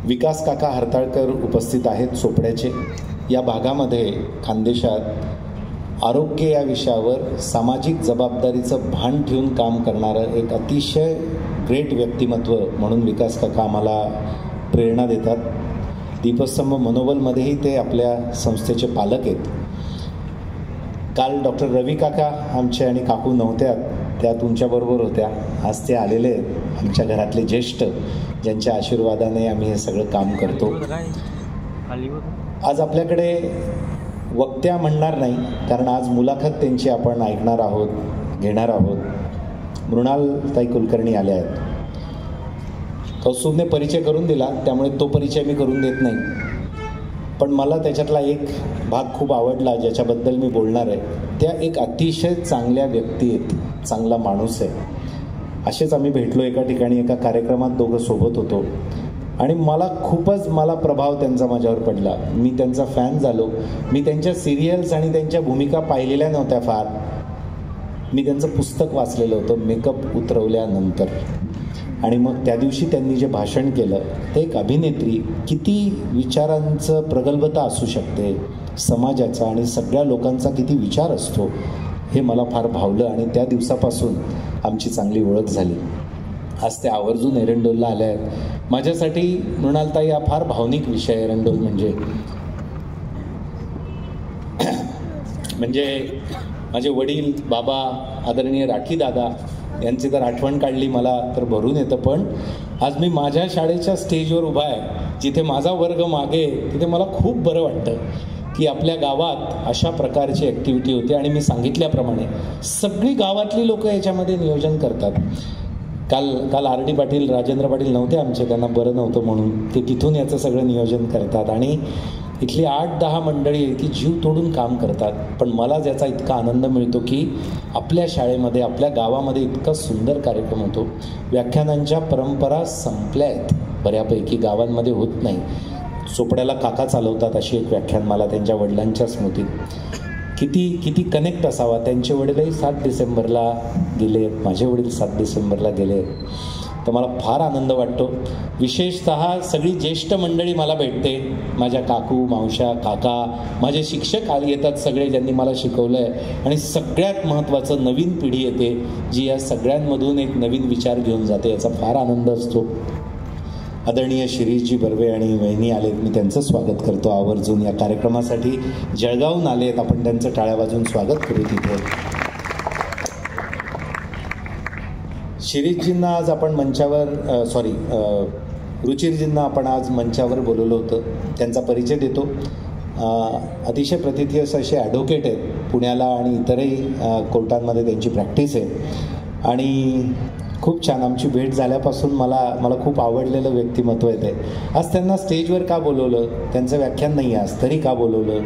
विकास काका हरताळकर उपस्थित आहेत चोपड्याचे. या भागामध्ये खानदेशात आरोग्य या विषयावर सामाजिक जबाबदारीचं भान ठेवून काम करणारं एक अतिशय ग्रेट व्यक्तिमत्व म्हणून विकास काका आम्हाला प्रेरणा देतात. दीपस्तंभ मनोबलमध्येही ते आपल्या संस्थेचे पालक आहेत. काल डॉक्टर रवी काका आमचे आणि काकू नव्हत्या, त्या तुमच्याबरोबर होत्या. आज ते आलेले आहेत, आमच्या घरातले ज्येष्ठ, ज्यांच्या आशीर्वादाने आम्ही हे सगळं काम करतो. आज आपल्याकडे वक्त्या म्हणणार नाही, कारण आज मुलाखत त्यांची आपण ऐकणार आहोत, घेणार आहोत. मृणालताई कुलकर्णी आल्या आहेत. कौस्तुभने परिचय करून दिला, त्यामुळे तो परिचय मी करून देत नाही. पण मला त्याच्यातला एक भाग खूप आवडला, ज्याच्याबद्दल मी बोलणार आहे. त्या एक अतिशय चांगल्या व्यक्ती आहेत, चांगला माणूस आहे. असेच आम्ही भेटलो एका ठिकाणी, एका कार्यक्रमात दोघं सोबत होतो आणि मला प्रभाव त्यांचा माझ्यावर पडला. मी त्यांचा फॅन झालो. मी त्यांच्या सिरियल्स आणि त्यांच्या भूमिका पाहिलेल्या नव्हत्या फार. मी त्यांचं पुस्तक वाचलेलं होतं मेकअप उतरवल्यानंतर. आणि मग त्या दिवशी त्यांनी जे भाषण केलं, ते एक अभिनेत्री किती विचारांचं प्रगल्भता असू शकते, समाजाचा आणि सगळ्या लोकांचा किती विचार असतो, हे मला फार भावलं. आणि त्या दिवसापासून आमची चांगली ओळख झाली. आज ते आवर्जून एरंडोलला आल्या आहेत. माझ्यासाठी मृणालताई हा फार भावनिक विषय आहे. एरंडोल म्हणजे माझे वडील, बाबा, आदरणीय राठी दादा यांची जर आठवण काढली मला तर भरून येतं. पण आज मी माझ्या शाळेच्या स्टेजवर उभा आहे, जिथे माझा वर्ग मागे, तिथे मला खूप बरं वाटतं की आपल्या गावात अशा प्रकारची ॲक्टिव्हिटी होते. आणि मी सांगितल्याप्रमाणे सगळी गावातली लोकं याच्यामध्ये नियोजन करतात. काल आर डी पाटील, राजेंद्र पाटील नव्हते आमचे, त्यांना बरं नव्हतं म्हणून ते तिथून याचं सगळं नियोजन करतात. आणि इथली 8-10 मंडळी आहे की जीव तोडून काम करतात. पण मला ज्याचा इतका आनंद मिळतो की आपल्या शाळेमध्ये, आपल्या गावामध्ये इतका सुंदर कार्यक्रम होतो. व्याख्यानांच्या परंपरा संपल्या आहेत बऱ्यापैकी, गावांमध्ये होत नाही. चोपड्याला काका चालवतात अशी एक व्याख्यान मला त्यांच्या वडिलांच्या स्मृतीत. किती कनेक्ट असावा. त्यांचे वडीलही 7 डिसेंबरला गेले, माझे वडील 7 डिसेंबरला गेले. तर मला फार आनंद वाटतो. विशेषतः सगळी ज्येष्ठ मंडळी मला भेटते, माझ्या काकू, मावश्या, काका, माझे शिक्षक येतात सगळे, ज्यांनी मला शिकवलं आहे. आणि सगळ्यात महत्त्वाचं नवीन पिढी येते, जी या सगळ्यांमधून एक नवीन विचार घेऊन जाते. याचा फार आनंद असतो. आदरणीय शिरीषजी बर्वे आणि वहिनी आलेत, मी त्यांचं स्वागत करतो आवर्जून. या कार्यक्रमासाठी जळगावहून आलेत, आपण त्यांचं टाळ्या वाजवून स्वागत करू तिथे. शिरीषजींना आज आपण मंचावर रुचिरजींना आपण आज मंचावर बोलवलं होतं. त्यांचा परिचय देतो. अतिशय प्रतिथयश असे ॲडव्होकेट आहेत पुण्याला, आणि इतरही कोर्टांमध्ये त्यांची प्रॅक्टिस आहे. आणि खूप छान आमची भेट झाल्यापासून मला खूप आवडलेलं व्यक्तिमत्व आहे ते. आज त्यांना स्टेजवर का बोलवलं, त्यांचं व्याख्यान नाही आज, तरी का बोलवलं?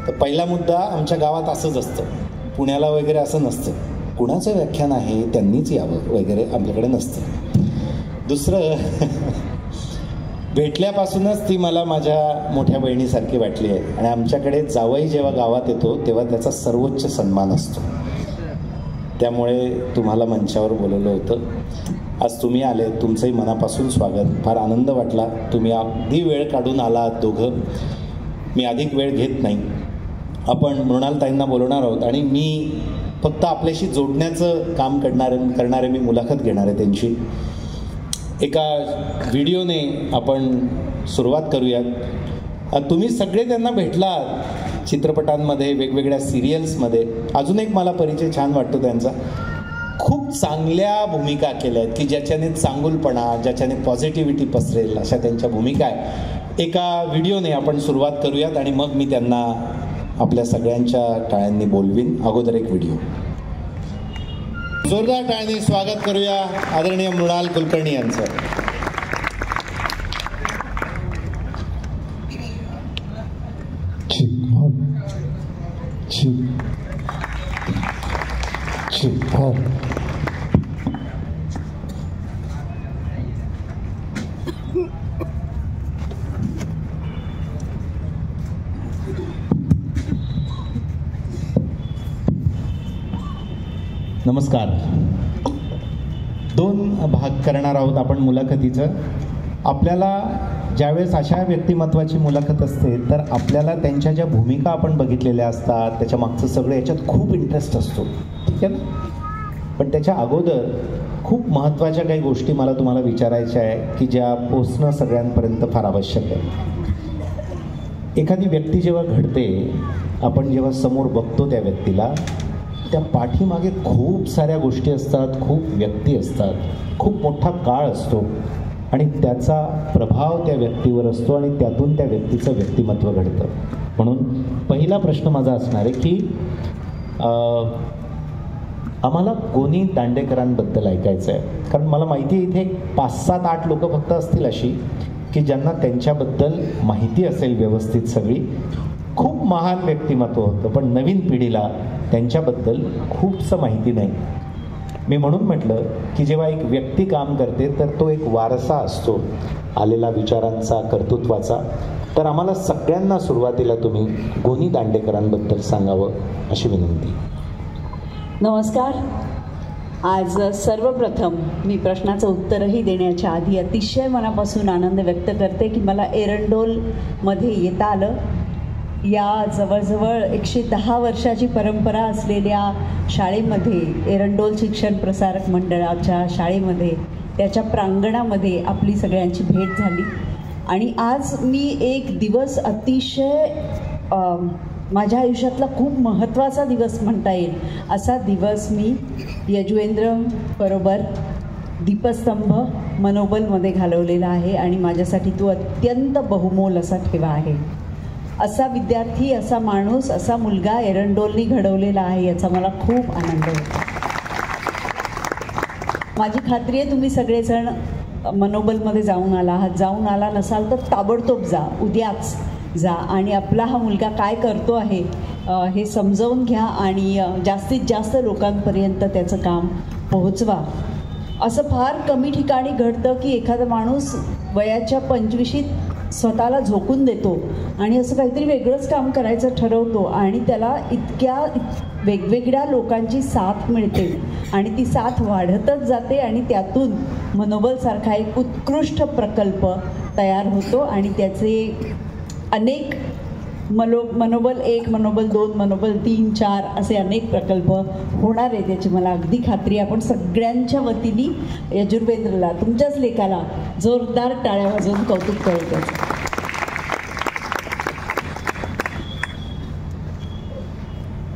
तर पहिला मुद्दा, आमच्या गावात असंच असतं, पुण्याला वगैरे असं नसतं. कुणाचं व्याख्यान आहे त्यांनीच यावं वगैरे आपल्याकडे नसतं. दुसरं, भेटल्यापासूनच ती मला माझ्या मोठ्या बहिणीसारखी वाटली आहे. आणि आमच्याकडे जावई जेव्हा गावात येतो तेव्हा त्याचा सर्वोच्च सन्मान असतो. त्यामुळे तुम्हाला मंचावर बोलवलं होतं. आज तुम्ही आले, तुमचंही मनापासून स्वागत. फार आनंद वाटला. तुम्ही अगदी वेळ काढून आलात दोघं. मी अधिक वेळ घेत नाही. आपण मृणालताईंना बोलवणार आहोत आणि मी फक्त आपल्याशी जोडण्याचं काम करणारे मी मुलाखत घेणार आहे त्यांची. एका व्हिडिओने आपण सुरुवात करूयात. तुम्ही सगळे त्यांना भेटलात चित्रपटांमध्ये, वेगवेगळ्या सिरियल्समध्ये. अजून एक मला परिचय छान वाटतो त्यांचा. खूप चांगल्या भूमिका केल्या आहेत की ज्याच्याने चांगुलपणा, ज्याच्याने पॉझिटिव्हिटी पसरेल, अशा त्यांच्या भूमिका आहेत. एका व्हिडिओने आपण सुरुवात करूयात आणि मग मी त्यांना आपल्या सगळ्यांच्या टाळ्यांनी बोलवीन. अगोदर एक व्हिडिओ. जोरदार टाळ्यांनी स्वागत करूया आदरणीय मृणाल कुलकर्णी यांचं. नमस्कार. 2 भाग करणार आहोत आपण मुलाखतीचं. आपल्याला ज्यावेळेस अशा व्यक्तिमत्वाची मुलाखत असते तर आपल्याला त्यांच्या ज्या भूमिका आपण बघितलेल्या असतात त्याच्या मागचं सगळं याच्यात खूप इंटरेस्ट असतो, ठीक आहे ना. पण त्याच्या अगोदर खूप महत्त्वाच्या काही गोष्टी मला तुम्हाला विचारायच्या आहे की ज्या पोचणं सगळ्यांपर्यंत फार आवश्यक आहे. एखादी व्यक्ती जेव्हा घडते, आपण जेव्हा समोर बघतो त्या व्यक्तीला, त्या पाठीमागे खूप साऱ्या गोष्टी असतात, खूप व्यक्ती असतात, खूप मोठा काळ असतो आणि त्याचा प्रभाव त्या व्यक्तीवर असतो आणि त्यातून त्या व्यक्तीचं व्यक्तिमत्व घडतं. म्हणून पहिला प्रश्न माझा असणार आहे की आम्हाला गोनी दांडेकरांबद्दल ऐकायचं आहे, कारण मला माहिती आहे इथे 5-7-8 लोक फक्त असतील अशी की ज्यांना त्यांच्याबद्दल माहिती असेल व्यवस्थित सगळी. खूप महान व्यक्तिमत्व होतं, पण नवीन पिढीला त्यांच्याबद्दल खूपसं माहिती नाही. मी म्हणून म्हटलं की जेव्हा एक व्यक्ती काम करते तर तो एक वारसा असतो आलेला विचारांचा, कर्तृत्वाचा. तर आम्हाला सगळ्यांना सुरुवातीला तुम्ही गोनी दांडेकरांबद्दल सांगावं अशी विनंती. नमस्कार. आज सर्वप्रथम मी प्रश्नाचं उत्तरही देण्याच्या आधी अतिशय मनापासून आनंद व्यक्त करते की मला एरंडोलमध्ये येता आलं. या जवळजवळ 110 वर्षाची परंपरा असलेल्या शाळेमध्ये, एरंडोल शिक्षण प्रसारक मंडळाच्या शाळेमध्ये, त्याच्या प्रांगणामध्ये आपली सगळ्यांची भेट झाली. आणि आज मी एक दिवस अतिशय माझ्या आयुष्यातला खूप महत्त्वाचा दिवस म्हणता येईल असा दिवस मी यजुवेंद्र बरोबर दीपस्तंभ मनोबलमध्ये घालवलेला आहे आणि माझ्यासाठी तो अत्यंत बहुमोल असा ठेवा आहे. असा विद्यार्थी, असा माणूस, असा मुलगा एरंडोलनी घडवलेला आहे याचा मला खूप आनंद होतो. माझी खात्री आहे तुम्ही सगळेजण मनोबलमध्ये जाऊन आला आला नसाल तर ताबडतोब जा, उद्याच जा आणि आपला हा मुलगा काय करतो आहे हे समजावून घ्या आणि जास्तीत जास्त लोकांपर्यंत त्याचं काम पोहोचवा. असं फार कमी ठिकाणी घडतं की एखादा माणूस वयाच्या 25शीत स्वतःला झोकून देतो आणि असं काहीतरी वेगळंच काम करायचं ठरवतो आणि त्याला इतक्या वेगवेगळ्या लोकांची साथ मिळते आणि ती साथ वाढतच जाते आणि त्यातून मनोबलसारखा एक उत्कृष्ट प्रकल्प तयार होतो आणि त्याचे अनेक मनोबल 1, मनोबल 2, मनोबल 3, 4 असे अनेक प्रकल्प होणार आहे त्याची मला अगदी खात्री आहे. आपण सगळ्यांच्या वतीने यजुर्वेंद्रला, तुमच्याच लेखाला जोरदार टाळ्या वाजवून कौतुक करू त्याचं.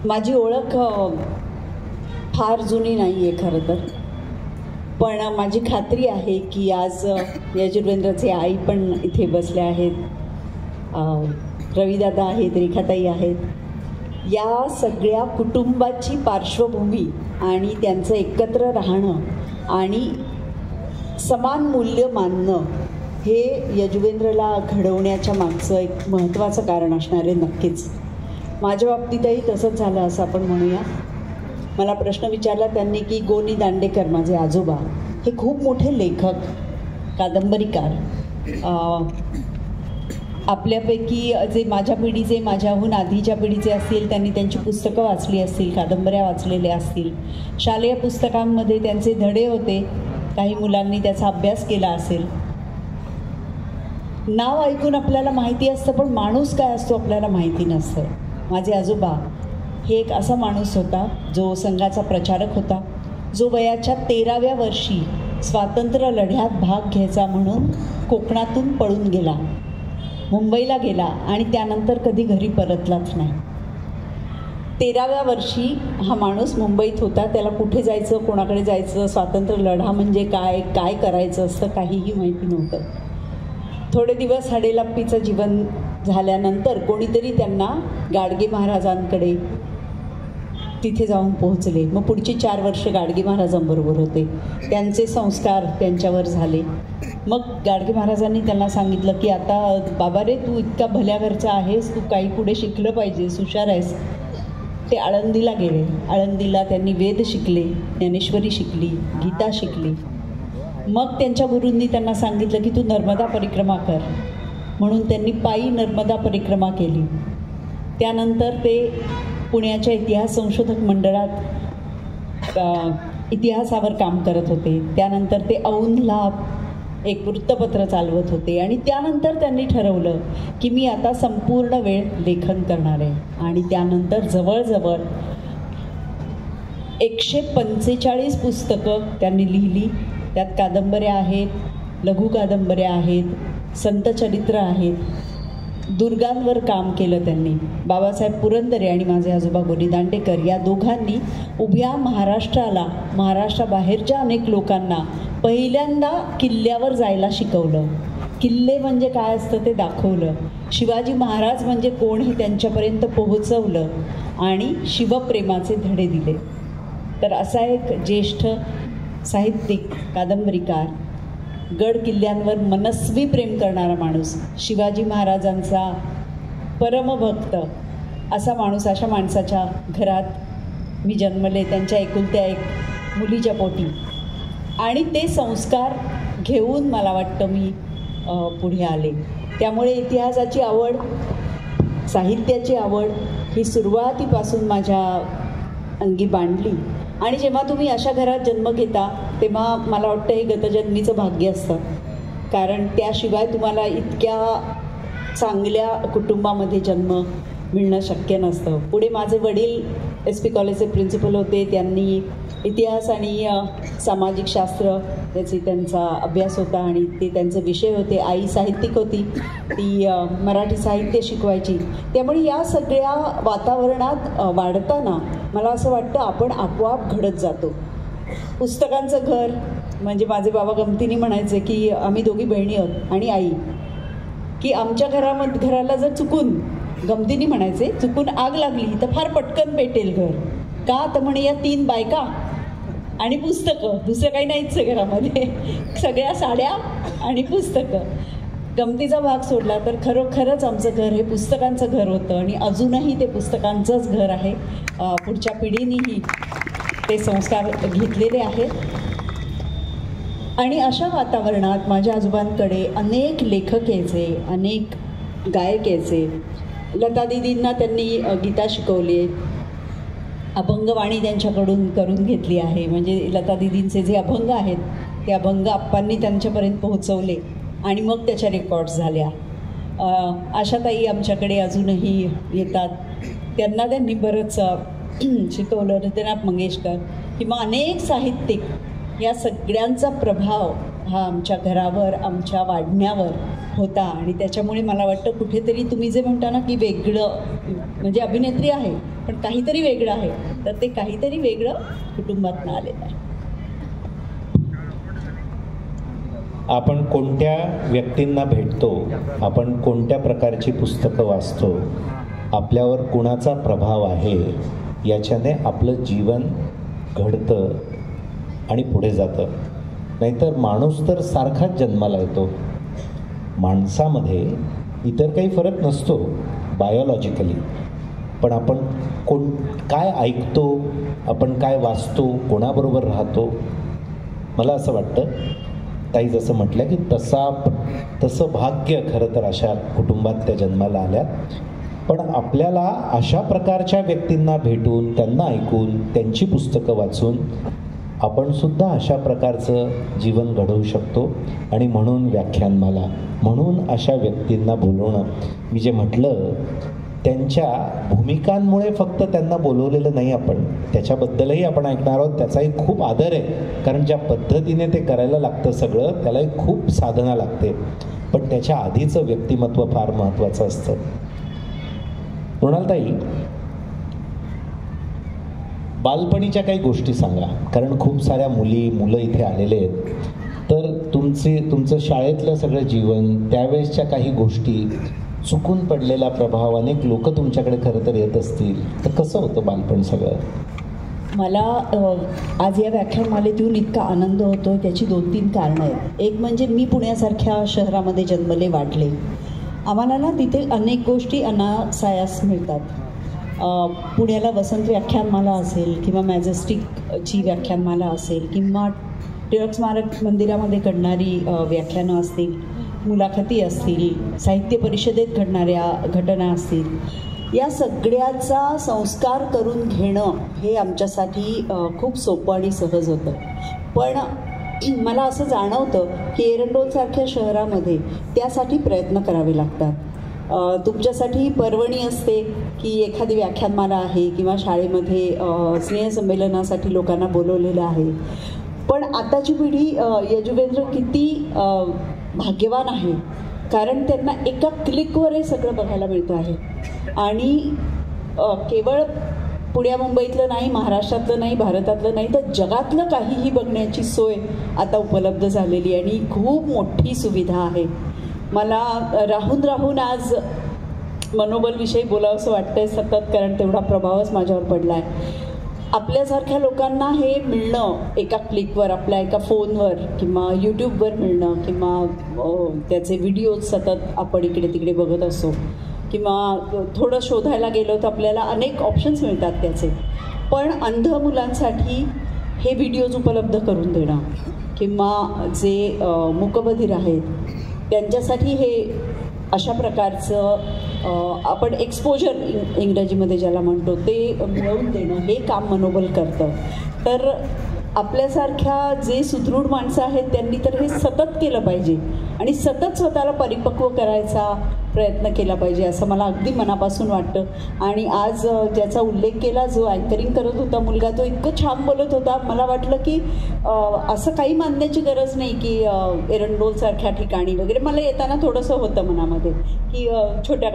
माझी ओळख फार जुनी नाही आहे खरं तर, पण माझी खात्री आहे की आज यजुर्वेंद्रचे आई पण इथे बसले आहेत, रविदादा आहेत, रेखाताई आहेत. या सगळ्या कुटुंबाची पार्श्वभूमी आणि त्यांचं एकत्र राहणं आणि समान मूल्य मानणं हे यजुवेंद्रला घडवण्याच्या मागचं एक महत्त्वाचं कारण असणार आहे नक्कीच. माझ्या बाबतीतही तसंच झालं असं आपण म्हणूया. मला प्रश्न विचारला त्यांनी की गोनी दांडेकर माझे आजोबा हे खूप मोठे लेखक, कादंबरीकार, आपल्यापैकी जे माझ्या पिढीचे, माझ्याहून आधीच्या पिढीचे असतील त्यांनी त्यांची पुस्तकं वाचली असतील, कादंबऱ्या वाचलेल्या असतील, शालेय पुस्तकांमध्ये त्यांचे धडे होते, काही मुलांनी त्याचा अभ्यास केला असेल. नाव ऐकून आपल्याला माहिती असतं पण माणूस काय असतो आपल्याला माहिती नसतं. माझे आजोबा हे एक असा माणूस होता जो संघाचा प्रचारक होता, जो वयाच्या 13व्या वर्षी स्वातंत्र्य लढ्यात भाग घ्यायचा म्हणून कोकणातून पळून गेला, मुंबईला गेला आणि त्यानंतर कधी घरी परतलाच नाही. 13व्या वर्षी हा माणूस मुंबईत होता. त्याला कुठे जायचं, कोणाकडे जायचं, स्वातंत्र्य लढा म्हणजे काय, काय करायचं असतं काहीही माहिती नव्हतं. थोडे दिवस हडेलप्पीचं जीवन झाल्यानंतर कोणीतरी त्यांना गाडगे महाराजांकडे तिथे जाऊन पोहोचले. मग पुढची 4 वर्ष गाडगे महाराजांबरोबर होते, त्यांचे संस्कार त्यांच्यावर झाले. मग गाडगे महाराजांनी त्यांना सांगितलं की आता बाबा रे, तू इतका भल्या घरचा आहेस, तू काही पुढे शिकलं पाहिजे, हुशार आहेस. ते आळंदीला गेले. आळंदीला त्यांनी वेद शिकले, ज्ञानेश्वरी शिकली, गीता शिकली. मग त्यांच्या गुरूंनी त्यांना सांगितलं की तू नर्मदा परिक्रमा कर, म्हणून त्यांनी पायी नर्मदा परिक्रमा केली. त्यानंतर ते पुण्याच्या इतिहास संशोधक मंडळात इतिहासावर काम करत होते. त्यानंतर ते औंधला एक वृत्तपत्र चालवत होते आणि त्यानंतर त्यांनी ठरवलं की मी आता संपूर्ण वेळ लेखन करणार आहे. आणि त्यानंतर जवळजवळ 145 पुस्तकं त्यांनी लिहिली. त्यात कादंबऱ्या आहेत, लघु कादंबऱ्या आहेत, संतचरित्र आहेत. दुर्गांवर काम केलं त्यांनी. बाबासाहेब पुरंदरे आणि माझे आजोबा गोनी दांडेकर या दोघांनी उभ्या महाराष्ट्राला, महाराष्ट्राबाहेरच्या अनेक लोकांना पहिल्यांदा किल्ल्यावर जायला शिकवलं. किल्ले म्हणजे काय असतं ते दाखवलं. शिवाजी महाराज म्हणजे कोण हे त्यांच्यापर्यंत पोहोचवलं आणि शिवप्रेमाचे धडे दिले. तर असा एक ज्येष्ठ साहित्यिक, कादंबरीकार, गड किल्ल्यांवर मनस्वी प्रेम करणारा माणूस, शिवाजी महाराजांचा परमभक्त असा माणूस, अशा माणसाच्या घरात मी जन्मले, त्यांच्या एकुलत्या एक मुलीच्या पोटी. आणि ते संस्कार घेऊन मला वाटतं मी पुढे आले. त्यामुळे इतिहासाची आवड, साहित्याची आवड ही सुरुवातीपासून माझ्या अंगी बांधली. आणि जेव्हा तुम्ही अशा घरात जन्म घेता तेव्हा मला वाटतं हे गतजन्मीचं भाग्य असतं. कारण त्याशिवाय तुम्हाला इतक्या चांगल्या कुटुंबामध्ये जन्म मिळणं शक्य नसतं. पुढे माझे वडील SP कॉलेजचे प्रिन्सिपल होते. त्यांनी इतिहास आणि सामाजिक शास्त्र त्यांचा अभ्यास होता आणि ते त्यांचे विषय होते. आई साहित्यिक होती, ती मराठी साहित्य शिकवायची. त्यामुळे या सगळ्या वातावरणात वाढताना मला असं वाटतं आपण आपोआप घडत जातो. पुस्तकांचं घर म्हणजे माझे बाबा गमतीने म्हणायचे की आम्ही दोघी बहिणी आहोत आणि आई, की आमच्या घराला जर चुकून, गमतीने म्हणायचे, चुकून आग लागली तर फार पटकन पेटेल घर. का तर म्हणे या 3 बायका आणि पुस्तकं, दुसरं काही नाहीच आहे घरामध्ये, सगळ्या साड्या आणि पुस्तकं. गमतीचा भाग सोडला तर खरोखरच आमचं घर हे पुस्तकांचं घर होतं आणि अजूनही ते पुस्तकांचंच घर आहे. पुढच्या पिढीनेही ते संस्कार घेतलेले आहेत. आणि अशा वातावरणात माझ्या आजोबांकडे अनेक लेखक यायचे, अनेक गायक यायचे. लता दीदींना त्यांनी गीता शिकवली, अभंगवाणी त्यांच्याकडून करून घेतली आहे. म्हणजे लता दीदींचे जे अभंग आहेत ते अभंग आप्पांनी त्यांच्यापर्यंत पोहोचवले आणि मग त्याच्या रेकॉर्ड्स झाल्या. आशाताई आमच्याकडे अजूनही येतात, त्यांना त्यांनी बरंच शिकवलं. हृदयनाथ मंगेशकर किंवा अनेक साहित्यिक, या सगळ्यांचा प्रभाव हा आमच्या घरावर, आमच्या वाढण्यावर होता. आणि त्याच्यामुळे मला वाटतं कुठेतरी तुम्ही जे म्हणता ना की वेगळं, म्हणजे अभिनेत्री आहे पण काहीतरी वेगळं आहे, तर ते काहीतरी वेगळं कुटुंबातनं आलेलं आहे. आपण कोणत्या व्यक्तींना भेटतो, आपण कोणत्या प्रकारची पुस्तकं वाचतो, आपल्यावर कुणाचा प्रभाव आहे, याच्याने आपलं जीवन घडतं आणि पुढे जातं. नाहीतर माणूस तर सारखाच जन्माला येतो. माणसामध्ये इतर काही फरक नसतो बायोलॉजिकली, पण आपण काय ऐकतो, आपण काय वाचतो, कोणाबरोबर राहतो. मला असं वाटतं ताई जसं म्हटलं की तसं भाग्य खरं तर अशा कुटुंबात त्या जन्माला आल्यात. पण आपल्याला अशा प्रकारच्या व्यक्तींना भेटून, त्यांना ऐकून, त्यांची पुस्तकं वाचून आपण सुद्धा अशा प्रकारचं जीवन घडवू शकतो. आणि म्हणून व्याख्यानमाला, म्हणून अशा व्यक्तींना बोलवणं. मी जे म्हटलं त्यांच्या भूमिकांमुळे फक्त त्यांना बोलवलेलं नाही आपण, त्याच्याबद्दलही आपण ऐकणार आहोत. त्याचाही खूप आदर आहे, कारण ज्या पद्धतीने ते करायला लागतं सगळं, त्यालाही खूप साधना लागते. पण त्याच्या आधीचं व्यक्तिमत्व फार महत्त्वाचं असतं. मृणालताई, बालपणीच्या काही गोष्टी सांगा, कारण खूप साऱ्या मुलं इथे आलेले आहेत. तर तुमचं शाळेतलं सगळं जीवन, त्यावेळेसच्या काही गोष्टी, चुकून पडलेला प्रभाव, अनेक लोक तुमच्याकडे खरं तर येत असतील, तर कसं होतं बालपण सगळं? मला आज या व्याख्यानमालेत येऊन इतका आनंद होतो, त्याची 2-3 कारणं आहेत. एक म्हणजे मी पुण्यासारख्या शहरामध्ये जन्मले, वाढले. आम्हाला ना तिथे अनेक गोष्टी अनायास मिळतात. पुण्याला वसंत व्याख्यानमाला असेल किंवा मॅजेस्टिकची व्याख्यानमाला असेल किंवा टिळक स्मारक मंदिरामध्ये घडणारी व्याख्यानं असतील, मुलाखती असतील, साहित्य परिषदेत घडणाऱ्या घटना असतील, या सगळ्याचा संस्कार करून घेणं हे आमच्यासाठी खूप सोपं आणि सहज होतं. पण मला असं जाणवतं की एरंडोलसारख्या शहरामध्ये त्यासाठी प्रयत्न करावे लागतात. तुमच्यासाठी पर्वणी असते की एखादी व्याख्यानमाला आहे किंवा शाळेमध्ये स्नेहसंमेलनासाठी लोकांना बोलवलेलं आहे. पण आताची पिढी यजुवेंद्र किती भाग्यवान आहे, कारण त्यांना एका क्लिकवर हे सगळं बघायला मिळतं आहे. आणि केवळ पुण्या मुंबईतलं नाही, महाराष्ट्रातलं नाही, भारतातलं नाही, तर जगातलं काहीही बघण्याची सोय आता उपलब्ध झालेली आहे आणि खूप मोठी सुविधा आहे. मला राहून राहून आज मनोबलविषयी बोलावंसं वाटतंय सतत, कारण तेवढा प्रभावच माझ्यावर पडला आहे. आपल्यासारख्या लोकांना हे मिळणं एका क्लिकवर, आपल्या एका फोनवर किंवा यूट्यूबवर मिळणं, किंवा त्याचे व्हिडिओज सतत आपण इकडे तिकडे बघत असतो, किंवा थोडं शोधायला गेलो तर आपल्याला अनेक ऑप्शन्स मिळतात त्याचे. पण अंध मुलांसाठी हे व्हिडिओज उपलब्ध करून देणं, किंवा जे मूकबधिर आहेत त्यांच्यासाठी हे अशा प्रकारचं आपण एक्सपोजर इंग्रजीमध्ये ज्याला म्हणतो ते मिळवून देणं, हे काम मनोबल करतं. तर आपल्यासारख्या जे सुदृढ माणसं आहेत त्यांनी तर हे सतत केलं पाहिजे आणि सतत स्वतःला परिपक्व करायचा प्रयत्न केला पाहिजे, असं मला अगदी मनापासून वाटतं. आणि आज ज्याचा उल्लेख केला, जो अँकरिंग करत होता मुलगा, तो इतकं छान बोलत होता. मला वाटलं की असं काही मानण्याची गरज नाही की एरंडोलसारख्या ठिकाणी वगैरे, मला येताना थोडंसं होतं मनामध्ये की छोट्या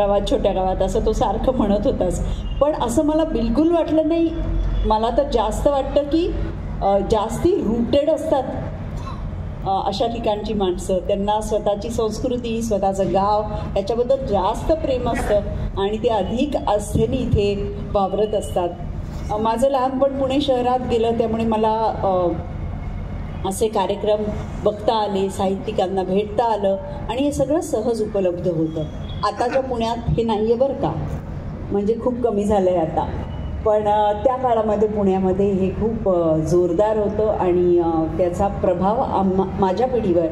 गावात असं तो सारखं म्हणत होताच. पण असं मला बिलकुल वाटलं नाही. मला तर जास्त वाटतं की जास्ती रूटेड असतात अशा ठिकाणची माणसं. त्यांना स्वतःची संस्कृती, स्वतःचं गाव याच्याबद्दल जास्त प्रेम असतं आणि ते अधिक आस्थेने इथे वावरत असतात. माझं लहानपण पुणे शहरात गेलं, त्यामुळे मला असे कार्यक्रम बघता आले, साहित्यिकांना भेटता आलं आणि हे सगळं सहज उपलब्ध होतं. आताच्या पुण्यात हे नाही आहे बरं का, म्हणजे खूप कमी झालं आहे आता. पण त्या काळामध्ये पुण्यामध्ये हे खूप जोरदार होतं आणि त्याचा प्रभाव माझ्या पिढीवर,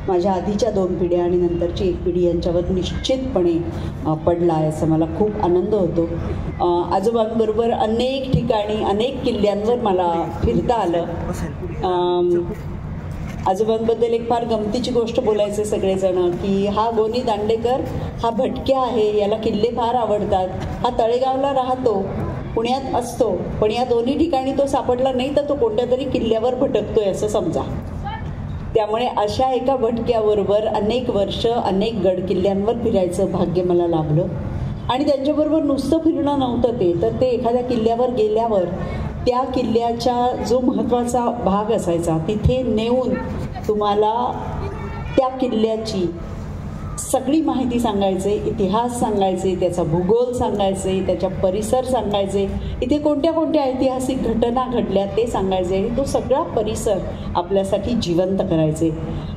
माझ्या आधीच्या 2 पिढ्या आणि नंतरची 1 पिढी यांच्यावर निश्चितपणे पडला आहे, असं मला खूप आनंद होतो. आजोबांबरोबर अनेक ठिकाणी, अनेक किल्ल्यांवर मला फिरता आलं. आजोबांबद्दल एक फार गमतीची गोष्ट बोलायचे सगळेजण की हा गोनी दांडेकर हा भटक्या आहे, याला किल्ले फार आवडतात, हा तळेगावला राहतो, पुण्यात असतो, पण या दोन्ही ठिकाणी तो सापडला नाही तर तो कोणत्या तरी किल्ल्यावर भटकतोय असं समजा. त्यामुळे अशा एका भटक्याबरोबर अनेक वर्ष अनेक गड किल्ल्यांवर फिरायचं भाग्य मला लाभलं. आणि त्यांच्याबरोबर नुसतं फिरणं नव्हतं तर ते एखाद्या किल्ल्यावर गेल्यावर त्या किल्ल्याचा जो महत्त्वाचा भाग असायचा तिथे नेऊन तुम्हाला त्या किल्ल्याची सगळी माहिती सांगायचे, इतिहास सांगायचे, त्याचा भूगोल सांगायचे, त्याच्या परिसर सांगायचे, इथे कोणत्या कोणत्या ऐतिहासिक घटना घडल्या ते सांगायचे आणि तो सगळा परिसर आपल्यासाठी जिवंत करायचे.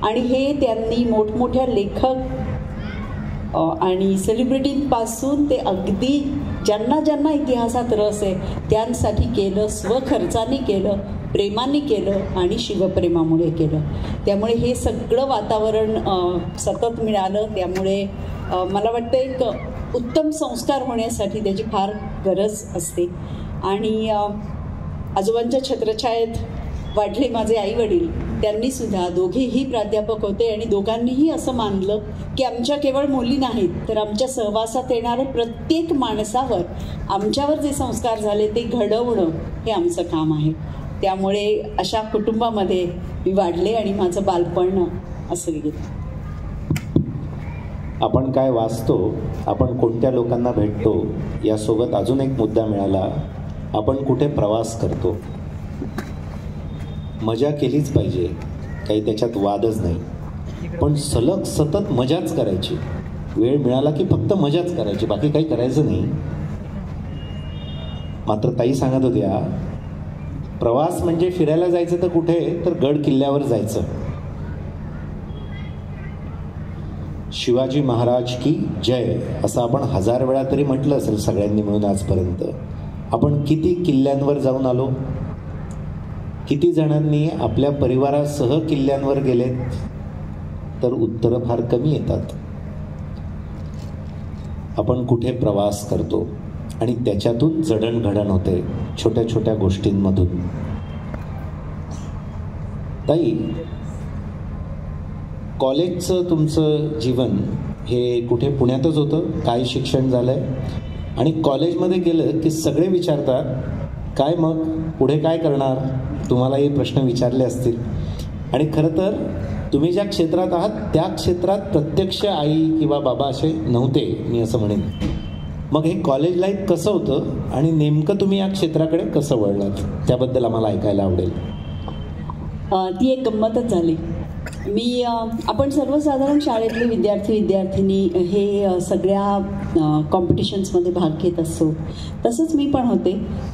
आणि हे त्यांनी मोठमोठ्या लेखक आणि सेलिब्रिटींपासून ते अगदी ज्यांना ज्यांना इतिहासात रस आहे त्यांसाठी केलं, स्वखर्चाने केलं, प्रेमाने केलं आणि शिवप्रेमामुळे केलं. त्यामुळे हे सगळं वातावरण सतत मिळालं. त्यामुळे मला वाटतं एक उत्तम संस्कार होण्यासाठी त्याची फार गरज असते. आणि आजोबांच्या छत्रछायेत वाढले माझे आईवडील, त्यांनीसुद्धा दोघेही प्राध्यापक होते आणि दोघांनीही असं मानलं की आमच्या केवळ मुली नाहीत तर आमच्या सहवासात येणाऱ्या प्रत्येक माणसावर आमच्यावर जे संस्कार झाले ते घडवणं हे आमचं काम आहे. त्यामुळे अशा कुटुंबामध्ये मी वाढले आणि माझं बालपण असं गेलं. आपण काय वाचतो, आपण कोणत्या लोकांना भेटतो, यासोबत अजून एक मुद्दा मिळाला. आपण कुठे प्रवास करतो. मजा केलीच पाहिजे, काही त्याच्यात वादच नाही, पण सलग सतत मजाच करायची. वेळ मिळाला की फक्त मजाच करायची, बाकी काही करायचं नाही. मात्र ताई सांगत होत्या, प्रवास म्हणजे फिरायला जायचं तर कुठे, तर गड किल्ल्यावर जायचं. शिवाजी महाराज की जय असं आपण 1000 वेळा तरी म्हटलं असेल सगळ्यांनी मिळून आजपर्यंत. आपण किती किल्ल्यांवर जाऊन आलो, किती जणांनी आपल्या परिवारासह किल्ल्यांवर गेलेत, तर उत्तरं फार कमी येतात. आपण कुठे प्रवास करतो आणि त्याच्यातून जडणघडण होते छोट्या छोट्या गोष्टींमधून. ताई, कॉलेजचं तुमचं जीवन हे कुठे पुण्यातच होतं, काय शिक्षण झालं आहे, आणि कॉलेजमध्ये गेलं की सगळे विचारतात काय मग पुढे काय करणार, तुम्हाला हे प्रश्न विचारले असतील. आणि खरं तर तुम्ही ज्या क्षेत्रात आहात त्या क्षेत्रात प्रत्यक्ष आई किंवा बाबा असे नव्हते, मी असं म्हणेन. मग हे कॉलेज लाईफ कसं होतं आणि नेमकं तुम्ही या क्षेत्राकडे कसं वळलात त्याबद्दल आम्हाला ऐकायला आवडेल. ती एक गंमतच झाली. आपण सर्वसाधारण शाळेतले विद्यार्थिनी हे सगळ्या कॉम्पिटिशन्समध्ये भाग घेत असतो. तसंच मी पण होते.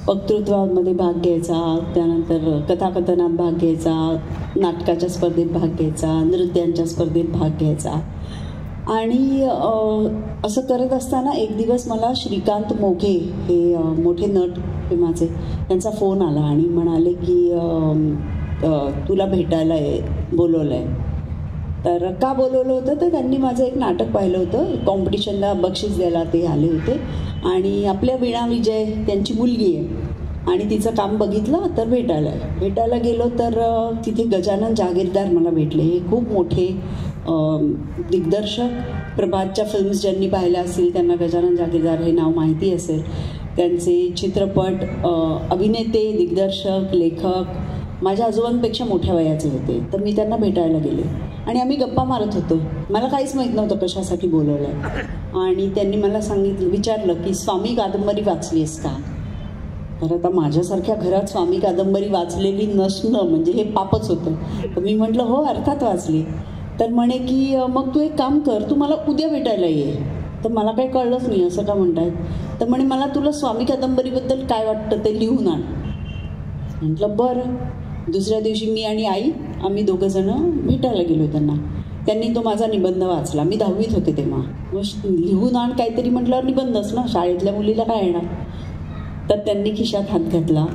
वक्तृत्वामध्ये भाग घ्यायचा, त्यानंतर कथाकथनात भाग घ्यायचा, नाटकाच्या स्पर्धेत भाग घ्यायचा, नृत्यांच्या स्पर्धेत भाग घ्यायचा. आणि असं करत असताना एक दिवस मला श्रीकांत मोघे हे मोठे नट फिल्माचे, त्यांचा फोन आला आणि म्हणाले की तुला भेटायला बोलवलं आहे. तर का बोलवलं होतं तर त्यांनी माझं एक नाटक पाहिलं होतं, कॉम्पिटिशनला बक्षीस द्यायला ते आले होते. आणि आपल्या वीणा विजय त्यांची मुलगी आहे आणि तिचं काम बघितलं तर भेटायला गेलो. तर तिथे गजानन जागीरदार मला भेटले. हे खूप मोठे दिग्दर्शक, प्रभातच्या फिल्म्स ज्यांनी पाहिल्या असतील त्यांना गजानन जागीरदार हे नाव माहिती असेल. त्यांचे चित्रपट, अभिनेते, दिग्दर्शक, लेखक माझ्या आजोबांपेक्षा मोठ्या वयाचे होते. तर मी त्यांना भेटायला गेले आणि आम्ही गप्पा मारत होतो. मला काहीच माहीत नव्हतं कशासाठी बोलवलं आहे. आणि त्यांनी मला विचारलं की स्वामी कादंबरी वाचली आहेस का. तर आता माझ्यासारख्या घरात स्वामी कादंबरी वाचलेली नसणं म्हणजे हे पापच होतं. तर मी म्हटलं हो अर्थात वाचली. तर म्हणे की मग तू एक काम कर, तू मला उद्या भेटायला ये. तर मला काही कळलंच नाही असं का म्हणतायत. तर म्हणे मला तुला स्वामी कादंबरीबद्दल काय वाटतं ते लिहून आण. म्हटलं बरं. दुसऱ्या दिवशी मी आणि आई आम्ही दोघंजणं भेटायला गेलो त्यांना. त्यांनी तो माझा निबंध वाचला. मी 10वीत होते तेव्हा. मग लिहून आण काहीतरी म्हटल्यावर निबंधच ना, शाळेतल्या मुलीला काय येणार. तर त्यांनी खिशात हात घातला.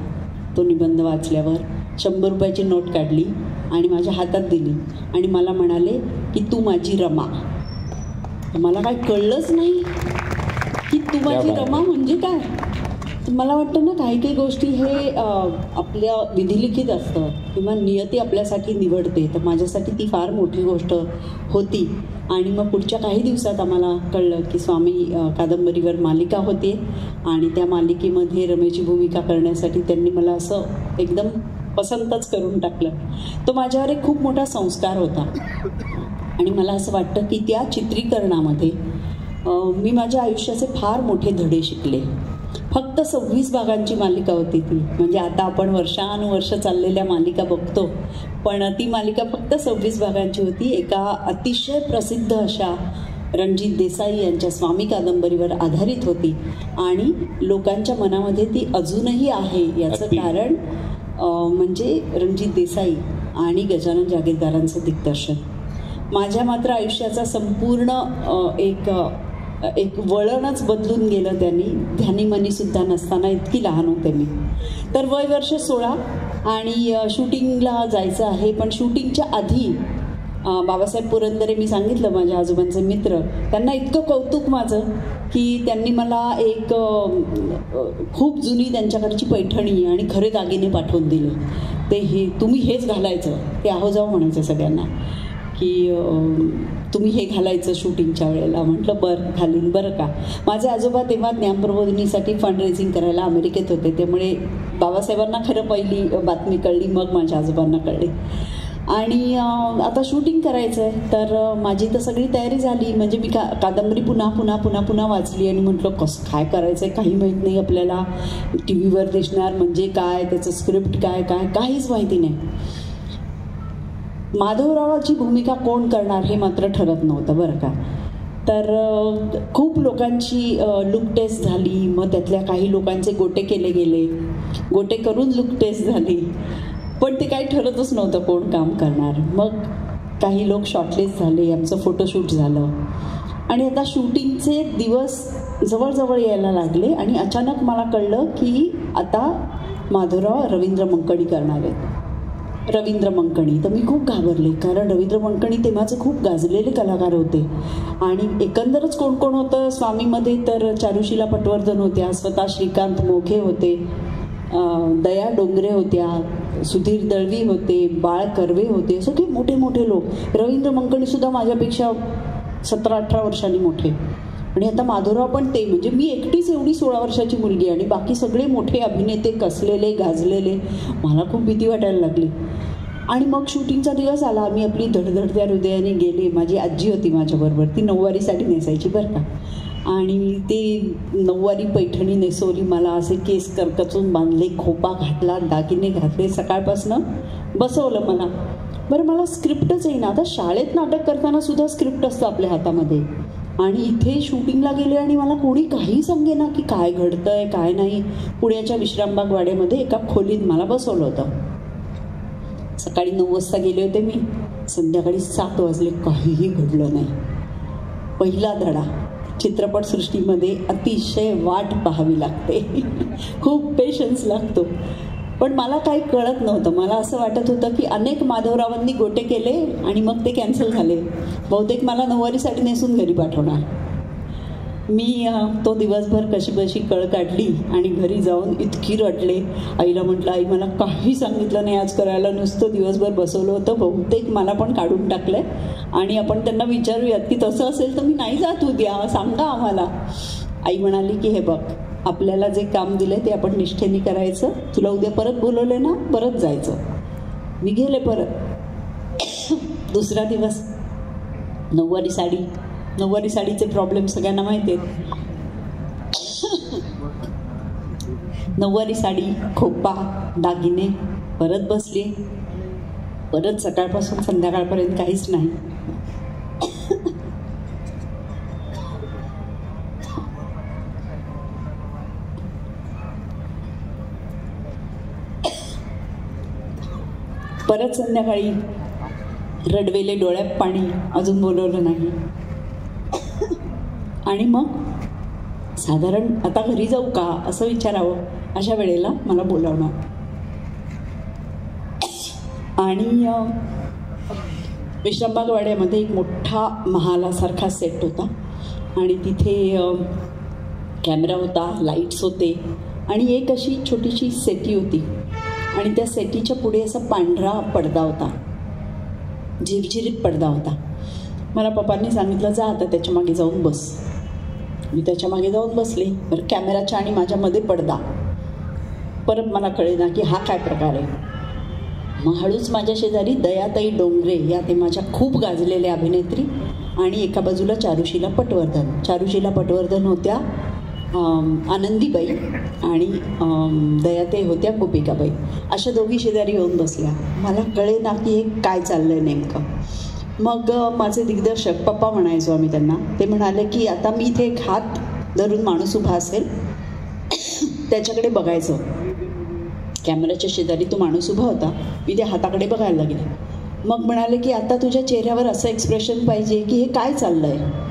तो निबंध वाचल्यावर 100 रुपयाची नोट काढली आणि माझ्या हातात दिली आणि मला म्हणाले की तू माझी रमा. मला काय कळलंच नाही की तू माझी रमा म्हणजे काय. मला वाटतं ना काही गोष्टी हे आपल्या विधिलिखित असतं किंवा नियती आपल्यासाठी निवडते. तर माझ्यासाठी ती फार मोठी गोष्ट होती. आणि मग पुढच्या काही दिवसात आम्हाला कळलं की स्वामी कादंबरीवर मालिका होते आणि त्या मालिकेमध्ये रमेची भूमिका करण्यासाठी त्यांनी मला असं एकदम पसंतच करून टाकलं. तो माझ्यावर एक खूप मोठा संस्कार होता. आणि मला असं वाटतं की त्या चित्रीकरणामध्ये मी माझ्या आयुष्याचे फार मोठे धडे शिकले. फक्त 26 भागांची मालिका होती ती. म्हणजे आता आपण वर्षानुवर्ष चाललेल्या मालिका बघतो, पण ती मालिका फक्त 26 भागांची होती. एका अतिशय प्रसिद्ध अशा रणजित देसाई यांच्या स्वामी कादंबरीवर आधारित होती आणि लोकांच्या मनामध्ये ती अजूनही आहे. याचं कारण म्हणजे रणजित देसाई आणि गजानन जागीरदारांचं दिग्दर्शन. माझ्या मात्र आयुष्याचा संपूर्ण एक वळणच बदलून गेलं त्यांनी. ध्यानीमनीसुद्धा नसताना, इतकी लहान होते मी. तर वय वर्ष 16 आणि शूटिंगला जायचं आहे. पण शूटिंगच्या आधी बाबासाहेब पुरंदरे, मी सांगितलं माझ्या आजोबांचे मित्र, त्यांना इतकं कौतुक माझं की त्यांनी मला एक खूप जुनी त्यांच्याकडची पैठणी आणि खरे दागिने पाठवून दिले. ते तुम्ही हेच घालायचं. ते आहो जाऊ म्हणायचं सगळ्यांना की तुम्ही हे घालायचं शूटिंगच्या वेळेला. म्हटलं बरं घालीन. बरं का. माझे आजोबा तेव्हा ज्ञानप्रबोधिनीसाठी फंड रेझिंग करायला अमेरिकेत होते. त्यामुळे बाबासाहेबांना खरं पहिली बातमी कळली, मग माझ्या आजोबांना कळली. आणि आता शूटिंग करायचं आहे. तर माझी तर सगळी तयारी झाली. म्हणजे मी कादंबरी पुन्हा वाचली आणि म्हटलं कसं काय करायचं आहे, काही माहीत नाही आपल्याला. टी व्हीवर दिसणार म्हणजे काय, त्याचं स्क्रिप्ट काय काहीच माहिती नाही. माधवरावाची भूमिका कोण करणार हे मात्र ठरत नव्हतं बरं का. तर खूप लोकांची लुक टेस्ट झाली. मग त्यातल्या काही लोकांचे गोटे केले गेले. गोटे करून लुक टेस्ट झाली. पण ते काही ठरतच नव्हतं कोण काम करणार. मग काही लोक शॉर्टलिस्ट झाले. आमचं फोटोशूट झालं आणि आता शूटिंगचे दिवस जवळ यायला लागले आणि अचानक मला कळलं की आता माधवराव रवींद्र मंकणी करणार आहेत. रवींद्र मंकणी. तर मी खूप घाबरले, कारण रवींद्र मंकणी तेव्हाचे खूप गाजलेले कलाकार होते. आणि एकंदरच कोण कोण होतं स्वामीमध्ये, तर चारुशीला पटवर्धन होत्या, स्वतः श्रीकांत मोघे होते, दया डोंगरे होत्या, सुधीर दळवी होते, बाळ कर्वे होते, सगळे मोठे मोठे लोक. रवींद्र मंकणीसुद्धा माझ्यापेक्षा 17-18 वर्षांनी मोठे. आणि आता माधवराव पण ते, म्हणजे मी एकटीच एवढी 16 वर्षाची मुलगी आणि बाकी सगळे मोठे अभिनेते कसलेले गाजलेले. मला खूप भीती वाटायला लागली. आणि मग शूटिंगचा दिवस आला. आम्ही आपली धडधडत्या हृदयाने गेले. माझी आजी होती माझ्याबरोबर, ती नऊवारी साडी नेसायची बरं का. आणि ती नऊवारी पैठणी नेसवली, मला असे केस करकचून बांधले, खोपा घातला, दागिने घातले, सकाळपासनं बसवलं मला. बरं मला स्क्रिप्टच येईना. आता शाळेत नाटक करताना सुद्धा स्क्रिप्ट असतं आपल्या हातामध्ये, आणि इथे शूटिंगला गेले आणि मला कोणी काही सांगेना की काय घडतंय काय नाही. पुण्याच्या विश्रामबाग वाड्यामध्ये एका खोलीत मला बसवलं होतं. सकाळी 9 वाजता गेले होते मी, संध्याकाळी 7 वाजले, काहीही घडलं नाही. पहिला धडा. चित्रपटसृष्टीमध्ये अतिशय वाट पाहावी लागते, खूप पेशन्स लागतो. पण मला काही कळत नव्हतं. मला असं वाटत होतं की अनेक माधवरावांनी गोटे केले आणि मग ते कॅन्सल झाले. बहुतेक मला नऊवारी साडी नेसून घरी पाठवणार. मी तो दिवसभर कशी कळ काढली आणि घरी जाऊन इतकी रडले. आईला म्हटलं, आई मला काही सांगितलं नाही आज करायला, नुसतं दिवसभर बसवलं होतं, बहुतेक मला पण काढून टाकलंय आणि आपण त्यांना विचारूयात की तसं असेल तर मी नाही जात उद्या, सांगा आम्हाला. आई म्हणाली की हे बघ, आपल्याला जे काम दिलं ते आपण निष्ठेने करायचं, तुला उद्या परत बोलवले ना परत जायचं. मी गेले परत. दुसरा दिवस. नऊवारी साडीचे प्रॉब्लेम सगळ्यांना माहिती आहेत. नऊवारी साडी, खोपा, दागिने, परत बसली. परत सकाळपासून संध्याकाळपर्यंत काहीच नाही. परत संध्याकाळी रडवेले, डोळ्यात पाणी, अजून बोलवलं नाही. आणि मग साधारण आता घरी जाऊ का असं विचारावं, अशा वेळेला मला बोलावणार. आणि विश्रामबाग वाड्यामध्ये एक मोठा महालासारखा सेट होता आणि तिथे कॅमेरा होता, लाईट्स होते आणि एक अशी छोटीशी सेटी होती आणि त्या सेटीच्या पुढे असा पांढरा पडदा होता, झिरझिरीत पडदा होता. मला पप्पांनी सांगितलं, जा आता त्याच्या मागे जाऊन बस. मी त्याच्या मागे जाऊन बसले. बरं, कॅमेराच्या आणि माझ्यामध्ये पडदा. परत मला कळेना की हा काय प्रकार आहे. मग हळूच माझ्या शेजारी दयाताई डोंगरे या ते माझ्या खूप गाजलेल्या अभिनेत्री आणि एका बाजूला चारुशीला पटवर्धन होत्या आनंदीबाई आणि दयाताई होत्या गोपिकाबाई. अशा दोघी शेजारी येऊन बसल्या. मला कळेना की हे काय चाललं आहे नेमकं. मग माझे दिग्दर्शक, पप्पा म्हणायचो आम्ही त्यांना, ते म्हणाले की आता मी इथे एक हात धरून माणूस उभा असेल त्याच्याकडे बघायचं. कॅमेऱ्याच्या शेजारी तो माणूस उभा होता, मी त्या हाताकडे बघायला लागले. मग म्हणाले की आता तुझ्या चेहऱ्यावर असं एक्सप्रेशन पाहिजे की हे काय चाललं आहे.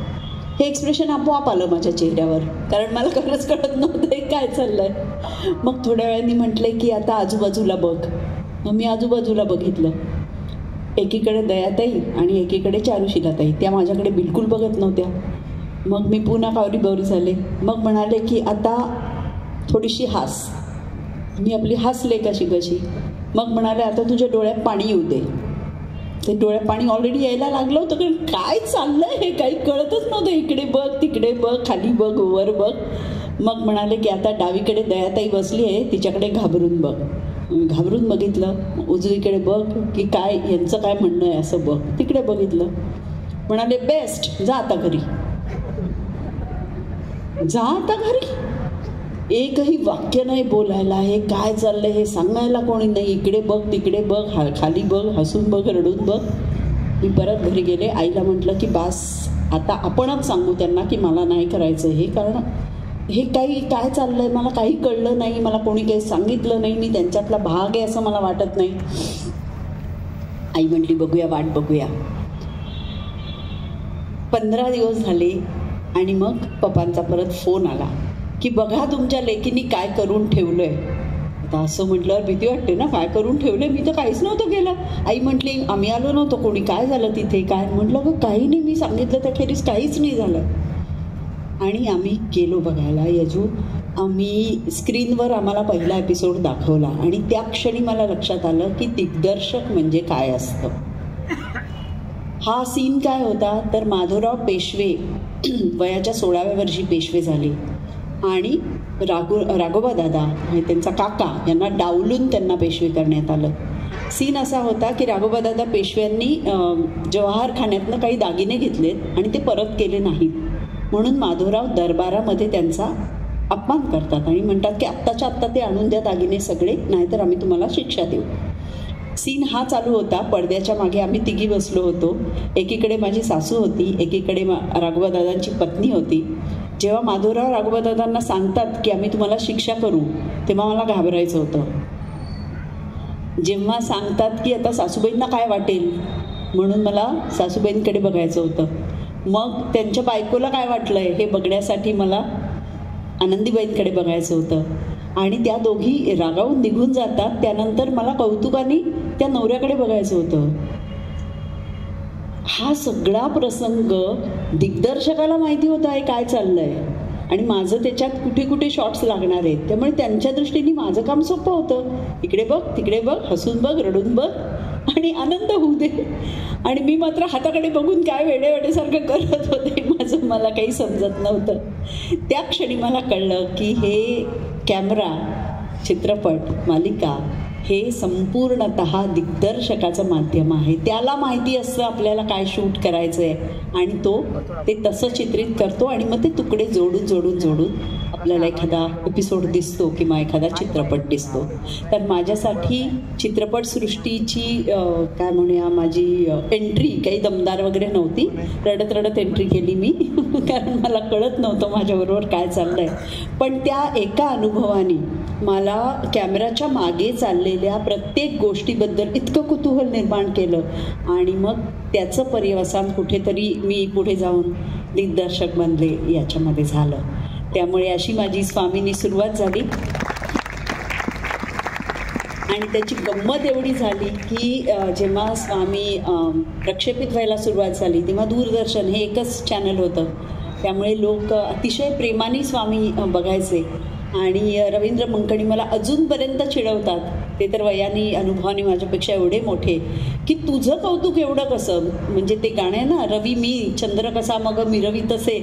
हे एक्सप्रेशन आपोआप आलं माझ्या चेहऱ्यावर, कारण मला खरंच कळत नव्हतं हे काय चाललं आहे. मग थोड्या वेळाने म्हटले की आता आजूबाजूला बघ. मग मी आजूबाजूला बघितलं. एकीकडे दयाताई आणि एकीकडे चारुशीलाताई, त्या माझ्याकडे बिलकुल बघत नव्हत्या. मग मी पुन्हा कावरीबावरी झाले. मग म्हणाले की आता थोडीशी हास. मी आपली हसले कशी. मग म्हणाले आता तुझ्या डोळ्यात पाणी येऊ दे. ते डोळ्यात पाणी ऑलरेडी यायला लागलं होतं, कारण काय चाललंय हे काही कळतच नव्हतं. इकडे बघ, तिकडे बघ, खाली बघ, वर बघ. मग म्हणाले की आता डावीकडे दयाताई बसली आहे, तिच्याकडे घाबरून बघ. घाबरून बघितलं. उजवीकडे बघ की काय यांचं काय म्हणणं आहे असं बघ. तिकडे बघितलं. म्हणाले बेस्ट, जा आता घरी. एकही वाक्य नाही बोलायला. हे काय चाललंय हे सांगायला कोणी नाही. इकडे बघ, तिकडे बघ, खाली बघ, हसून बघ, रडून बघ. मी परत घरी गेले. आईला म्हटलं की बास, आता आपणच सांगू त्यांना की मला नाही करायचं हे, कारण हे काय चाललंय मला काही कळलं नाही, मला कोणी काही सांगितलं नाही, मी त्यांच्यातला भाग आहे असं मला वाटत नाही. आई म्हटली बघूया, वाट बघूया. 15 दिवस झाले आणि मग पप्पांचा परत फोन आला की बघा तुमच्या लेकीनी काय करून ठेवलंय. आता असं म्हटल्यावर भीती वाटते ना, काय करून ठेवलंय, मी तर काहीच नव्हतं केलं. आई म्हटली आम्ही आलो नव्हतो, कोणी काय झालं तिथे काय. म्हटलं गं काही नाही, मी सांगितलं त्याखेरीज काहीच नाही झालं. आणि आम्ही गेलो बघायला. यजू आम्ही स्क्रीनवर आम्हाला पहिला एपिसोड दाखवला आणि त्या क्षणी मला लक्षात आलं की दिग्दर्शक म्हणजे काय असतं. हा सीन काय होता तर माधवराव पेशवे वयाच्या 16व्या वर्षी पेशवे झाले आणि राघोबा दादा आणि त्यांचा काका यांना डावलून त्यांना पेशवे करण्यात आलं. सीन असा होता की राघोबा दादा पेशव्यांनी जवाहरखान्यातनं काही दागिने घेतलेत आणि ते परत केले नाहीत, म्हणून माधवराव दरबारामध्ये त्यांचा अपमान करतात आणि म्हणतात की आत्ताच्या आत्ता ते आणून द्या दागिने सगळे, नाहीतर आम्ही तुम्हाला शिक्षा देऊ. सीन हा चालू होता. पडद्याच्या मागे आम्ही तिघी बसलो होतो. एकीकडे माझी सासू होती, एकीकडे राघोबा दादांची पत्नी होती. जेव्हा माधवराव राघोबा दादांना सांगतात की आम्ही तुम्हाला शिक्षा करू, तेव्हा मला घाबरायचं होतं. जेव्हा सांगतात की आता सासूबाईंना काय वाटेल, म्हणून मला सासूबाईंकडे बघायचं होतं. मग त्यांच्या बायकोला काय वाटलंय हे बघण्यासाठी मला आनंदीबाईंकडे बघायचं होतं. आणि त्या दोघी रागावून निघून जातात. त्यानंतर मला कौतुकाने त्या नवऱ्याकडे बघायचं होतं. हा सगळा प्रसंग दिग्दर्शकाला माहिती होता आहे काय चाललंय आणि माझं त्याच्यात कुठे कुठे शॉट्स लागणार आहेत. त्यामुळे त्यांच्या दृष्टीने माझं काम सोपं होतं. इकडे बघ, तिकडे बघ, हसून बघ, रडून बघ आणि आनंद होऊ दे. आणि मी मात्र हाताकडे बघून काय वेडेसारखं करत होते, माझं मला काही समजत नव्हतं. त्या क्षणी मला कळलं की हे कॅमेरा, चित्रपट, मालिका हे संपूर्णतः दिग्दर्शकाचं माध्यम आहे. त्याला माहिती असतं आपल्याला काय शूट करायचं आहे आणि तो ते तसं चित्रित करतो आणि मग ते तुकडे जोडून जोडून जोडून आपल्याला एखादा एपिसोड दिसतो किंवा एखादा चित्रपट दिसतो. तर माझ्यासाठी चित्रपटसृष्टीची काय म्हणूया माझी एंट्री काही दमदार वगैरे नव्हती. रडत रडत एंट्री केली मी कारण मला कळत नव्हतं माझ्याबरोबर काय चाललं आहे. पण त्या एका अनुभवाने मला कॅमेराच्या मागे चाललेल्या प्रत्येक गोष्टीबद्दल इतकं कुतूहल निर्माण केलं आणि मग त्याचं पर्यवसान कुठेतरी मी पुढे जाऊन दिग्दर्शक बनले याच्यामध्ये झालं. त्यामुळे अशी माझी स्वामींनी सुरुवात झाली. आणि त्याची गंमत एवढी झाली की जेव्हा स्वामी प्रक्षेपित व्हायला सुरुवात झाली तेव्हा दूरदर्शन हे एकच चॅनल होतं. त्यामुळे लोक अतिशय प्रेमाने स्वामी बघायचे आणि रवींद्र मंकणी मला अजूनपर्यंत चिडवतात. ते तर वयाने अनुभवाने माझ्यापेक्षा एवढे मोठे की तुझं कौतुक एवढं कसं, म्हणजे ते गाणं आहे ना, रवी मी चंद्र कसा मग मिरवी तसे,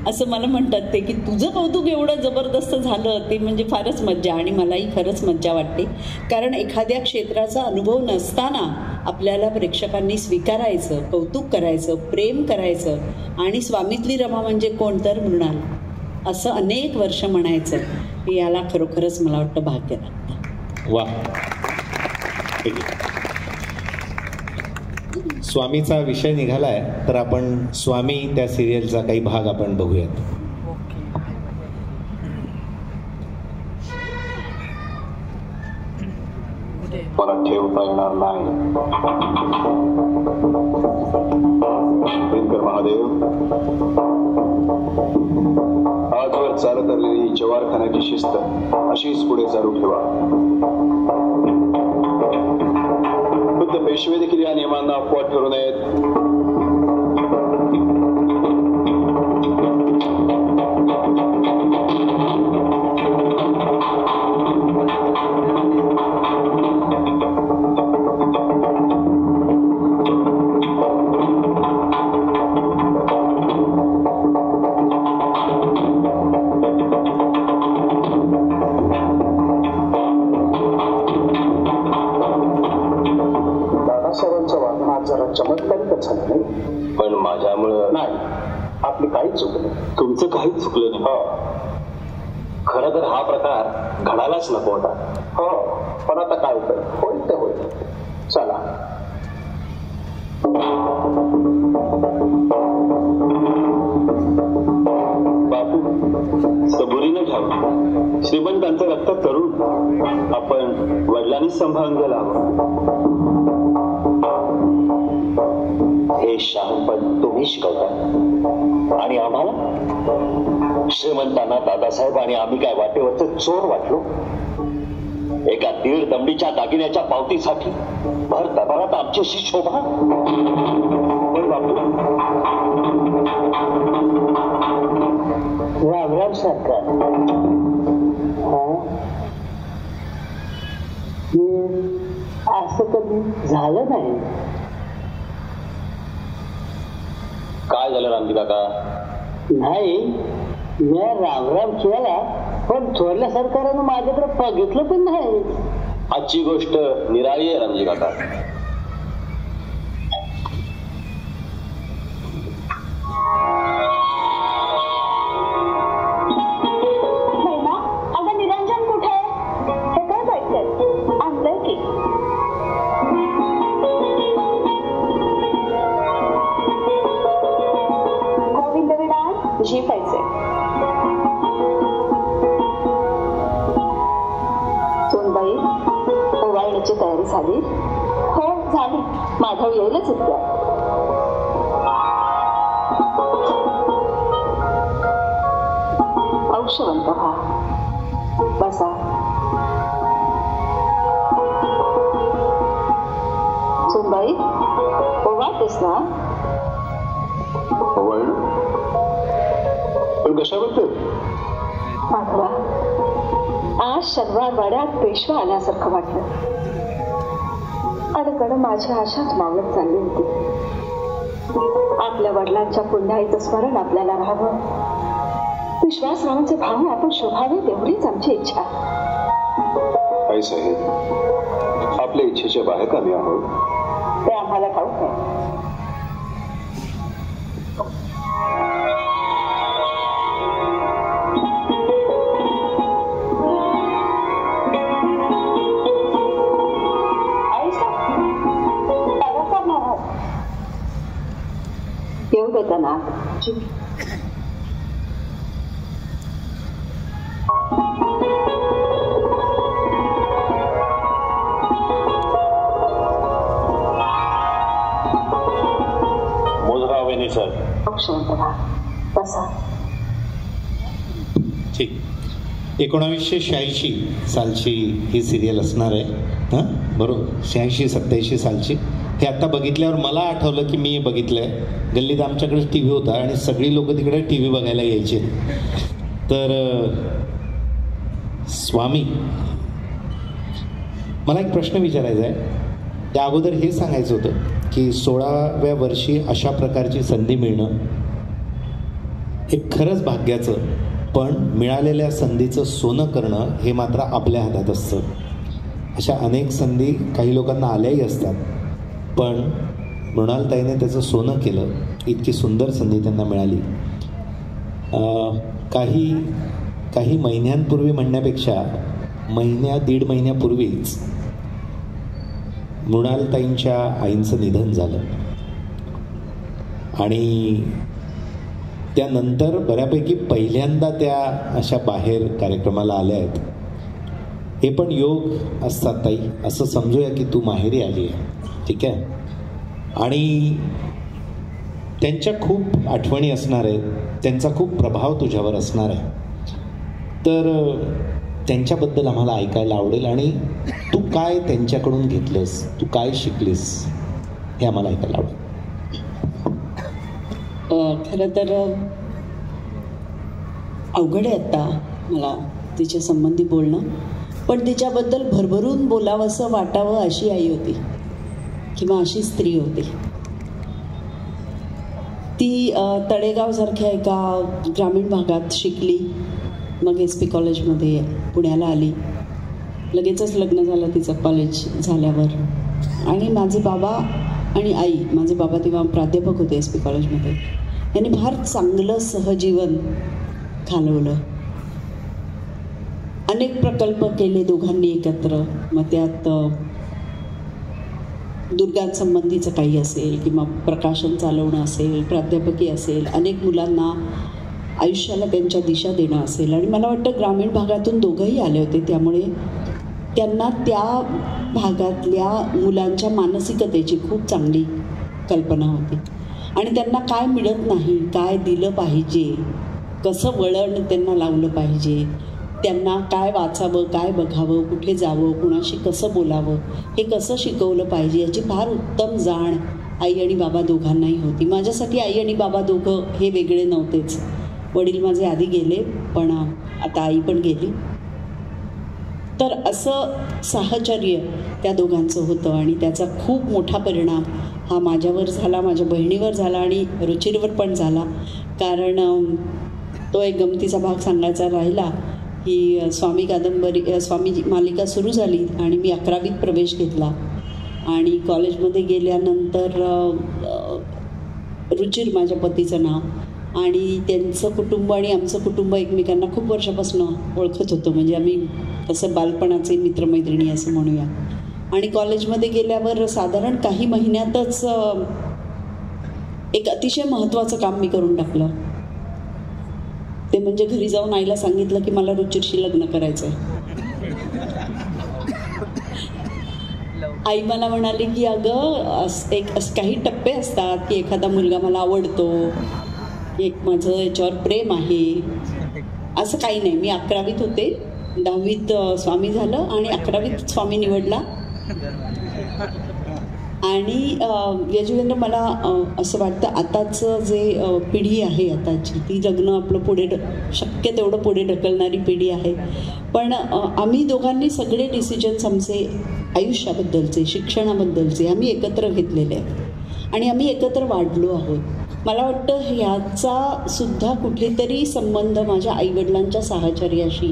असं मला म्हणतात ते की तुझं कौतुक एवढं जबरदस्त झालं ते म्हणजे फारच मज्जा. आणि मलाही खरंच मज्जा वाटते कारण एखाद्या क्षेत्राचा अनुभव नसताना आपल्याला प्रेक्षकांनी स्वीकारायचं, कौतुक करायचं, प्रेम करायचं आणि स्वामीतली रमा म्हणजे कोण तर मृणाल असं अनेक वर्ष म्हणायचं, याला खरोखरच मला वाटतं भाग्य लागतं. वा. स्वामीचा विषय निघालाय तर आपण स्वामी त्या सिरियलचा काही भाग आपण बघूयात. मला ठेवता येणार नाही. दिनकर महादेव, आजवर चालत आलेली जवाहरखान्याची शिस्त अशीच पुढे चालू ठेवा. खुद्द पेशवे देखील या नियमांना अपवाद ठरू नयेत. चमत्कारिकच झालं नाही, पण माझ्यामुळं नाही. आपली काहीच चुकलं नाही. तुमचं काहीच चुकलं नाही. हो, खरं तर हा प्रकार घडायलाच नको होता. हो, पण आता काय होतं, होईल ते होईल. चला. बापू, सबुरीनं घ्यावं. श्रीमंतांचं रक्त करून आपण वडिलांनीच सांभाळून गेला हवं. हे शहाणपण तुम्ही शिकवता आणि आम्हाला श्रीमंतांना दादासाहेब आणि आम्ही काय वाटेवरचं चोर वाटलो. एका 1.5 दमडीच्या दागिन्याच्या पावतीसाठी भर दरबारात आमच्याशी शोभा. पण बापू, रामराम सरकार. असं कधी झालं नाही. काय झालं रामजी काका? नाही, मी रामराम केला, पण थोरल्या सरकारनं माझ्याकडे बघितलं पण नाही. आजची गोष्ट निराळी आहे रामजी काका. अगं निरंजन कुठे आहे? हे काय जायचंय? आणलंय की. गोविंद विराट जी पाहिजे. सोनबाई, ओवाळण्याची तयारी झाली? हो झाली. माधव येईलच इतक्या. औषवंत व्हा. बसा. सोनबाई, ओवाळतेस ना? पण कशाबद्दल? माधवा, आज शनिवार वाड्यात पेशवा आल्यासारखं वाटलं. अलीकडं माझी आशाच मावळत चालली होती. आपल्या वडिलांच्या पुण्याईचं स्मरण आपल्याला राहावं, विश्वासरावांचे भाव आपण शोभावे तेवढीच आमची इच्छा. आई साहेब, आपल्या इच्छेच्या बाहेर आम्ही आहोत. ते आम्हाला ठाऊक आहे. येऊ देता ना. मोजराव वहिनी सर. बसा. ठीक. 1986 सालची ही सिरियल असणार आहे. हां बरोबर, 86-87 सालची. हे आत्ता बघितल्यावर मला आठवलं की मी बघितलं आहे. गल्लीत आमच्याकडे टी व्ही होता आणि सगळी लोक तिकडे टी व्ही बघायला यायचे. तर स्वामी, मला एक प्रश्न विचारायचा आहे. त्या अगोदर हे सांगायचं होतं की 16व्या वर्षी अशा प्रकारची संधी मिळणं हे खरंच भाग्याचं, पण मिळालेल्या संधीचं सोनं करणं हे मात्र आपल्या हातात असतं. अशा अनेक संधी काही लोकांना आल्याही असतात, पण मृणालताईने त्याचं सोनं केलं. इतकी सुंदर संधी त्यांना मिळाली. काही महिन्यांपूर्वी म्हणण्यापेक्षा दीड महिन्यापूर्वीच मृणालताईंच्या आईंचं निधन झालं आणि त्यानंतर बऱ्यापैकी पहिल्यांदा त्या अशा बाहेर कार्यक्रमाला आल्या आहेत. हे पण योग असतात ताई. असं समजूया की तू माहेरी आली आहे, ठीक आहे, आणि त्यांच्या खूप आठवणी असणार आहेत, त्यांचा खूप प्रभाव तुझ्यावर असणार आहे. तर त्यांच्याबद्दल आम्हाला ऐकायला आवडेल आणि तू काय त्यांच्याकडून घेतलंस, तू काय शिकलीस, हे आम्हाला ऐकायला आवडेल. खरं तर अवघड आहे आत्ता मला तिच्या संबंधी बोलणं, पण तिच्याबद्दल भरभरून बोलावंसं वाटावं अशी आई होती किंवा अशी स्त्री होती. ती तळेगावसारख्या एका ग्रामीण भागात शिकली, मग SP कॉलेजमध्ये पुण्याला आली. लगेचच लग्न झालं तिचं कॉलेज झाल्यावर. आणि माझे बाबा आणि आई, माझे बाबा तेव्हा प्राध्यापक होते SP कॉलेजमध्ये, यांनी फार चांगलं सहजीवन घालवलं. अनेक प्रकल्प केले दोघांनी एकत्र. मग त्यात दुर्गांसंबंधीचं काही असेल किंवा प्रकाशन चालवणं असेल, प्राध्यापकी असेल, अनेक मुलांना आयुष्याला त्यांच्या दिशा देणं असेल. आणि मला वाटतं ग्रामीण भागातून दोघंही आले होते, त्यामुळे त्यांना त्या भागातल्या मुलांच्या मानसिकतेची खूप चांगली कल्पना होती. आणि त्यांना काय मिळत नाही, काय दिलं पाहिजे, कसं वळण त्यांना लावलं पाहिजे, त्यांना काय वाचावं, काय बघावं, कुठे जावं, कुणाशी कसं बोलावं, हे कसं शिकवलं पाहिजे याची फार उत्तम जाण आई आणि बाबा दोघांनाही होती. माझ्यासाठी आई आणि बाबा दोघं हे वेगळे नव्हतेच. वडील माझे आधी गेले, पण आता आई पण गेली. तर असं साहचर्य त्या दोघांचं होतं आणि त्याचा खूप मोठा परिणाम हा माझ्यावर झाला, माझ्या बहिणीवर झाला आणि रुचिरवर पण झाला. कारण तो एक गमतीचा भाग सांगायचा राहिला की स्वामी मालिका सुरू झाली आणि मी 11वीत प्रवेश घेतला आणि कॉलेजमध्ये गेल्यानंतर रुचिर माझ्या पतीचं नाव आणि त्यांचं कुटुंब आणि आमचं कुटुंब एकमेकांना खूप वर्षापासून ओळखत होतं. म्हणजे आम्ही तसं बालपणाचे मित्रमैत्रिणी असं म्हणूया. आणि कॉलेजमध्ये गेल्यावर साधारण काही महिन्यातच एक अतिशय महत्त्वाचं काम मी करून टाकलं. ते म्हणजे घरी जाऊन आईला सांगितलं की मला रुचिरशी लग्न करायचं आहे. आई मला म्हणाली की अगं काही टप्पे असतात की एखादा मुलगा मला आवडतो, एक माझं याच्यावर प्रेम आहे, असं काही नाही. मी 11वीत होते, 10वीत स्वामी झालं आणि 11वीत स्वामी निवडला. आणि यजुवेंद्र मला असं वाटतं आताचं जे पिढी आहे आताची ती लग्न आपलं पुढे शक्य तेवढं पुढे ढकलणारी पिढी आहे. पण आम्ही दोघांनी सगळे डिसिजन्स आमचे आयुष्याबद्दलचे, शिक्षणाबद्दलचे आम्ही एकत्र घेतलेले आहेत आणि आम्ही एकत्र वाढलो आहोत. मला वाटतं ह्याचा सुद्धा कुठेतरी संबंध माझ्या आईवडिलांच्या साहचर्याशी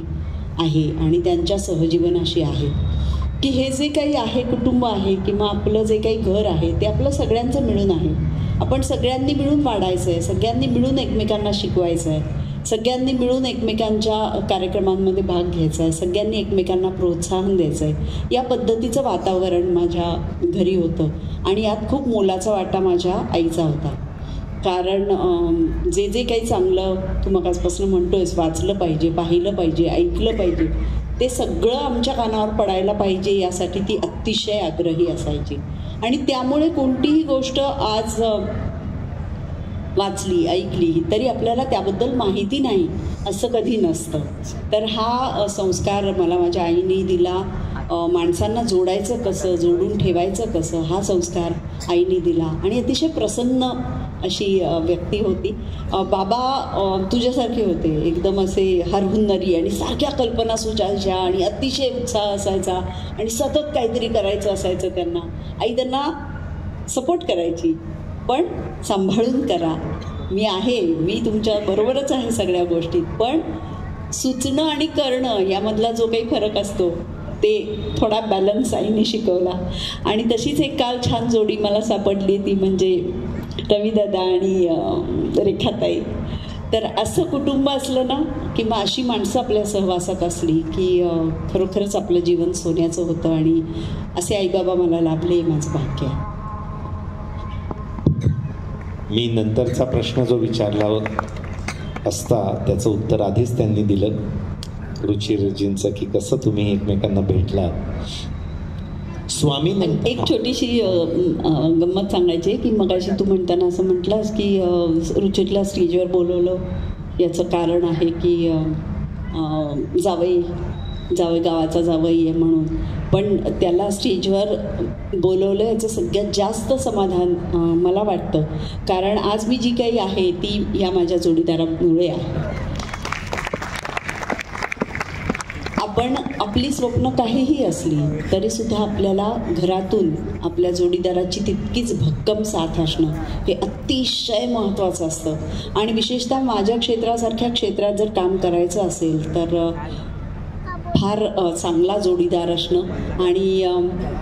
आहे आणि त्यांच्या सहजीवनाशी आहे की हे जे काही आहे, कुटुंब आहे किंवा आपलं जे काही घर आहे ते आपलं सगळ्यांचं मिळून आहे. आपण सगळ्यांनी मिळून वाढायचं आहे, सगळ्यांनी मिळून एकमेकांना शिकवायचं आहे, सगळ्यांनी मिळून एकमेकांच्या कार्यक्रमांमध्ये भाग घ्यायचा आहे, सगळ्यांनी एकमेकांना प्रोत्साहन द्यायचं आहे. या पद्धतीचं वातावरण माझ्या घरी होतं आणि यात खूप मोलाचा वाटा माझ्या आईचा होता. कारण जे जे काही चांगलं तू मगाचपासून म्हणतोयस, वाचलं पाहिजे, पाहिलं पाहिजे, ऐकलं पाहिजे, ते सगळं आमच्या कानावर पडायला पाहिजे यासाठी ती अतिशय आग्रही असायची. आणि त्यामुळे कोणतीही गोष्ट आज वाचली, ऐकली तरी आपल्याला त्याबद्दल माहिती नाही असं कधी नसतं. तर हा संस्कार मला माझ्या आईने दिला. माणसांना जोडायचं कसं, जोडून ठेवायचं कसं, हा संस्कार आईने दिला. आणि अतिशय प्रसन्न अशी व्यक्ती होती. बाबा तुझ्यासारखे होते, एकदम असे हरहुन्नरी आणि सारख्या कल्पना सुचायच्या आणि अतिशय उत्साह असायचा आणि सतत काहीतरी करायचं असायचं त्यांना. आई त्यांना सपोर्ट करायची, पण सांभाळून करा, मी आहे, मी तुमच्या बरोबरच आहे सगळ्या गोष्टीत, पण सुचणं आणि करणं यामधला जो काही फरक असतो ते थोडा बॅलन्स आईने शिकवला. आणि तशीच एक काल छान जोडी मला सापडली, ती म्हणजे रविदादा आणि रेखाताई. तर असं कुटुंब असलं ना किंवा अशी माणसं आपल्या सहवासात असली की खरोखरच आपलं जीवन सोन्याचं होतं. आणि असे आईबाबा मला लाभले, माझं भाग्य आहे. मी नंतरचा प्रश्न जो विचारला असता त्याचं उत्तर आधीच त्यांनी दिलं, रुचिरजींचं, की कसं तुम्ही एकमेकांना भेटला. स्वामी एक छोटीशी गंमत सांगायची की मगाशी तू म्हणताना असं म्हटलास की रुचिरला स्टेजवर बोलवलं, याचं कारण आहे की जावई गावाचा जावई आहे म्हणून. पण त्याला स्टेजवर बोलवलं याचं सगळ्यात जास्त समाधान मला वाटतं, कारण आज मी जी काही आहे ती या माझ्या जोडीदारामुळे आहे. आपण आपली स्वप्न काहीही असली तरीसुद्धा आपल्याला घरातून आपल्या जोडीदाराची तितकीच भक्कम साथ असणं हे अतिशय महत्त्वाचं असतं. आणि विशेषतः माझ्या क्षेत्रासारख्या क्षेत्रात जर काम करायचं असेल तर फार चांगला जोडीदार असणं आणि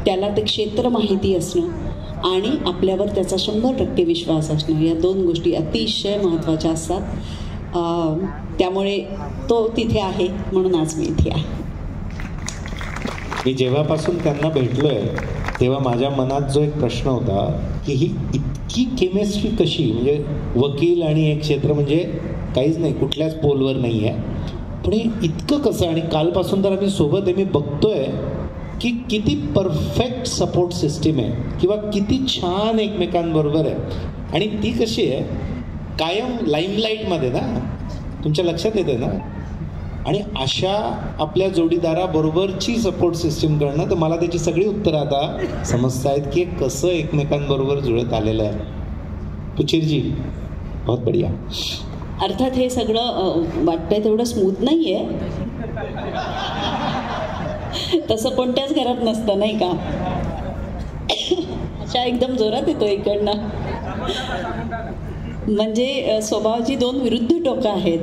त्याला ते क्षेत्र माहिती असणं आणि आपल्यावर त्याचा 100% विश्वास असणं, या दोन गोष्टी अतिशय महत्त्वाच्या असतात. त्यामुळे तो तिथे आहे म्हणून आज मी इथे आहे. मी जेव्हापासून त्यांना भेटलोय तेव्हा माझ्या मनात जो एक प्रश्न होता की ही इतकी केमिस्ट्री कशी, म्हणजे वकील आणि एक क्षेत्र म्हणजे काहीच नाही, कुठल्याच पोलवर नाही आहे, पण हे इतकं कसं. आणि कालपासून तर आम्ही सोबत आहे, मी बघतोय की किती परफेक्ट सपोर्ट सिस्टीम आहे किंवा किती छान एकमेकांबरोबर आहे. आणि ती कशी आहे, कायम लाईमलाईटमध्ये ना, तुमच्या लक्षात येते ना. आणि अशा आपल्या जोडीदाराबरोबरची सपोर्ट सिस्टीम करणं, तर मला त्याची सगळी उत्तरं आता समजत आहेत की कसं एकमेकांबरोबर जुळत आलेलं आहे. रुचिरजी बहुत बढिया. अर्थात हे सगळं वाटतंय तेवढं स्मूथ नाही आहे, तसं कोणत्याच घरात नसतं नाही का. अशा एकदम जोरात येतो इकडनं. म्हणजे स्वभावाची 2 विरुद्ध टोकं आहेत,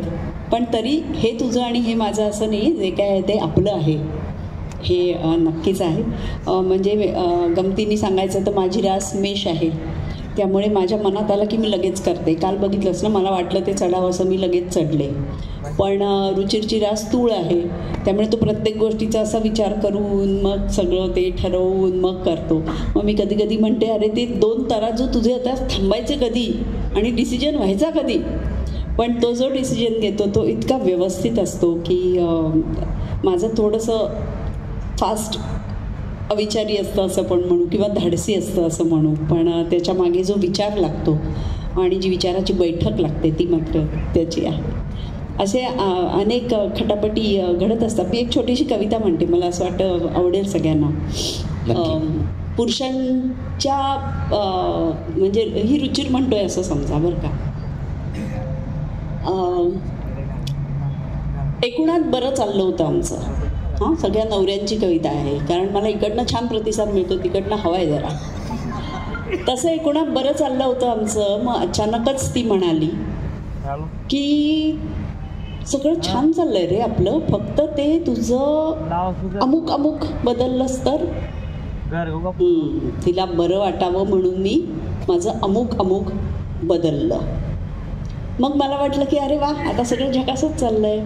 पण तरी हे तुझं आणि हे माझं असं नाही, जे काय आहे ते आपलं आहे हे नक्कीच आहे. म्हणजे गमतीने सांगायचं तर माझी रास मेष आहे, त्यामुळे माझ्या मनात आलं की मी लगेच करते. काल बघितलंच ना, मला वाटलं ते चढावं असं मी लगेच चढले. पण रुचिरची रास तूळ आहे, त्यामुळे तो प्रत्येक गोष्टीचा असा विचार करून मग सगळं ते ठरवून मग करतो. मग मी कधी कधी म्हणते, अरे ते 2 तराजू तुझे आता थांबायचे कधी आणि डिसिजन व्हायचा कधी. पण तो जो डिसिजन घेतो तो इतका व्यवस्थित असतो की माझं थोडंसं फास्ट अविचारी असतं असं पण म्हणू, किंवा धाडसी असतं असं म्हणू, पण त्याच्या मागे जो विचार लागतो आणि जी विचाराची बैठक लागते ती मात्र त्याची आहे. असे अनेक खटापटी घडत असतात. मी एक छोटीशी कविता म्हणते, मला असं वाटतं आवडेल सगळ्यांना. पुरुषांच्या म्हणजे ही रुचिर म्हणतोय असं समजा बरं का. एकूणात बरं चाललं होतं आमचं. हां, सगळ्या नवऱ्यांची कविता आहे, कारण मला इकडनं छान प्रतिसाद मिळतो, तिकडनं हवा आहे जरा. तसं एकूणात बरं चाललं होतं आमचं. मग अचानकच ती म्हणाली की सगळं छान चाललंय रे आपलं, फक्त ते तुझं अमुक अमुक बदललंस तर. तिला बरं वाटावं म्हणून मी माझं अमुक अमुक बदललं. मग मला वाटलं की अरे वा, आता सगळं झकासच चाललंय.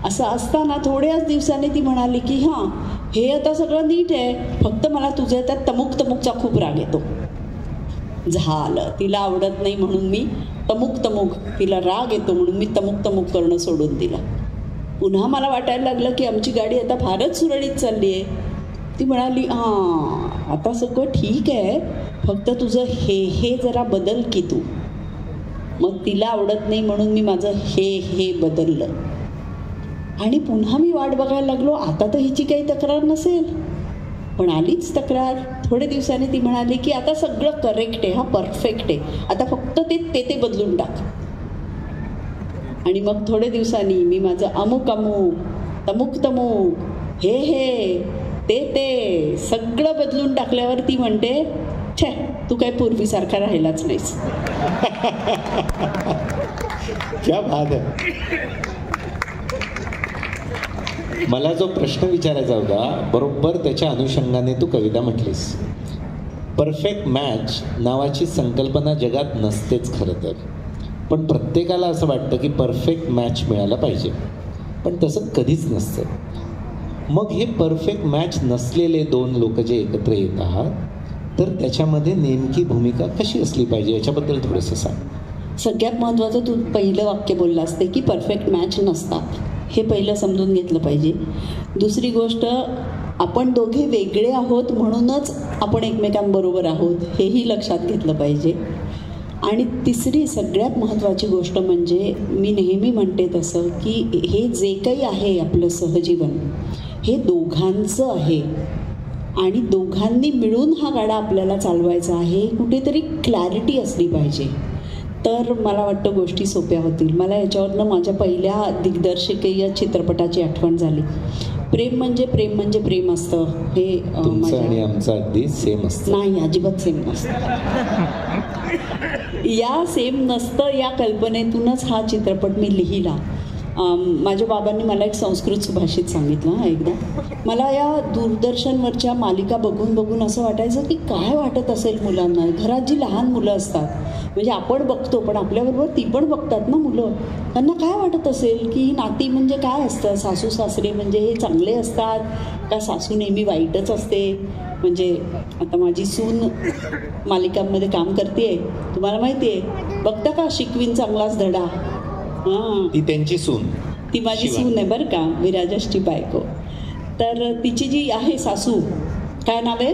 असं असताना थोड्याच दिवसांनी ती म्हणाली की हां, हे आता सगळं नीट आहे, फक्त मला तुझ्या त्यात तमुक तमुकचा खूप राग येतो. झालं, तिला आवडत नाही म्हणून मी तमुक तमुक, तिला राग येतो म्हणून मी तमुक तमुक करणं सोडून दिलं. पुन्हा मला वाटायला लागलं की आमची गाडी आता फारच सुरळीत चालली आहे. ती म्हणाली हां, आता सगळं ठीक आहे, फक्त तुझं हे जरा बदल की तू. मग तिला आवडत नाही म्हणून मी माझं हे बदललं. आणि पुन्हा मी वाट बघायला लागलो, आता तर हिची काही तक्रार नसेल. पण आलीच तक्रार. थोडे दिवसांनी ती म्हणाली की आता सगळं करेक्ट आहे, हा परफेक्ट आहे, आता फक्त ते बदलून टाक. आणि मग थोडे दिवसांनी मी माझं अमुक अमुक, तमुक तमुक, हे ते सगळं बदलून टाकल्यावर ती म्हणते, छे, तू काय पूर्वीसारखा राहिलाच नाहीस. क्या बात आहे. मला जो प्रश्न विचारायचा होता बरोबर त्याच्या अनुषंगाने तू कविता म्हटलीस. परफेक्ट मॅच नावाची संकल्पना जगात नसतेच खरं तर, पण प्रत्येकाला असं वाटतं की परफेक्ट मॅच मिळायला पाहिजे, पण तसं कधीच नसतं. मग हे परफेक्ट मॅच नसलेले 2 लोक जे एकत्र येतात, तर त्याच्यामध्ये नेमकी भूमिका कशी असली पाहिजे याच्याबद्दल थोडंसं सांग. सगळ्यात महत्त्वाचं तू पहिलं वाक्य बोललं असते की परफेक्ट मॅच नसतात, हे पहिलं समजून घेतलं पाहिजे. दुसरी गोष्ट, आपण दोघे वेगळे आहोत म्हणूनच आपण एकमेकांबरोबर आहोत, हेही लक्षात घेतलं पाहिजे. आणि तिसरी सगळ्यात महत्त्वाची गोष्ट म्हणजे, मी नेहमी म्हणते तसं की हे जे काही आहे आपलं सहजीवन, हे दोघांचं आहे आणि दोघांनी मिळून हा गाडा आपल्याला चालवायचा आहे. कुठेतरी क्लॅरिटी असली पाहिजे, तर मला वाटतं गोष्टी सोप्या होतील. मला याच्यावरनं माझ्या पहिल्या दिग्दर्शकीय चित्रपटाची आठवण झाली. प्रेम म्हणजे प्रेम असतं हे आणि आमचं अगदी सेम असतं. नाही, अजिबात सेम नसतं. या सेम नसतं या कल्पनेतूनच हा चित्रपट मी लिहिला. माझ्या बाबांनी मला एक संस्कृत सुभाषित सांगितलं एकदा. मला या दूरदर्शनवरच्या मालिका बघून असं वाटायचं की काय वाटत असेल मुलांना. घरात जी लहान मुलं असतात, म्हणजे आपण बघतो पण आपल्याबरोबर ती पण बघतात ना मुलं, त्यांना काय वाटत असेल की नाती म्हणजे काय असतं, सासू सासरे म्हणजे हे चांगले असतात का सासू नेहमी वाईटच असते. म्हणजे आता माझी सून मालिकांमध्ये काम करते, तुम्हाला माहिती आहे, बघता का शिकवीन चांगलाच धडा. हां, ती त्यांची सून, ती माझी सून आहे बरं का, विराजसची बायको. तर तिची जी आहे सासू, काय नाव आहे,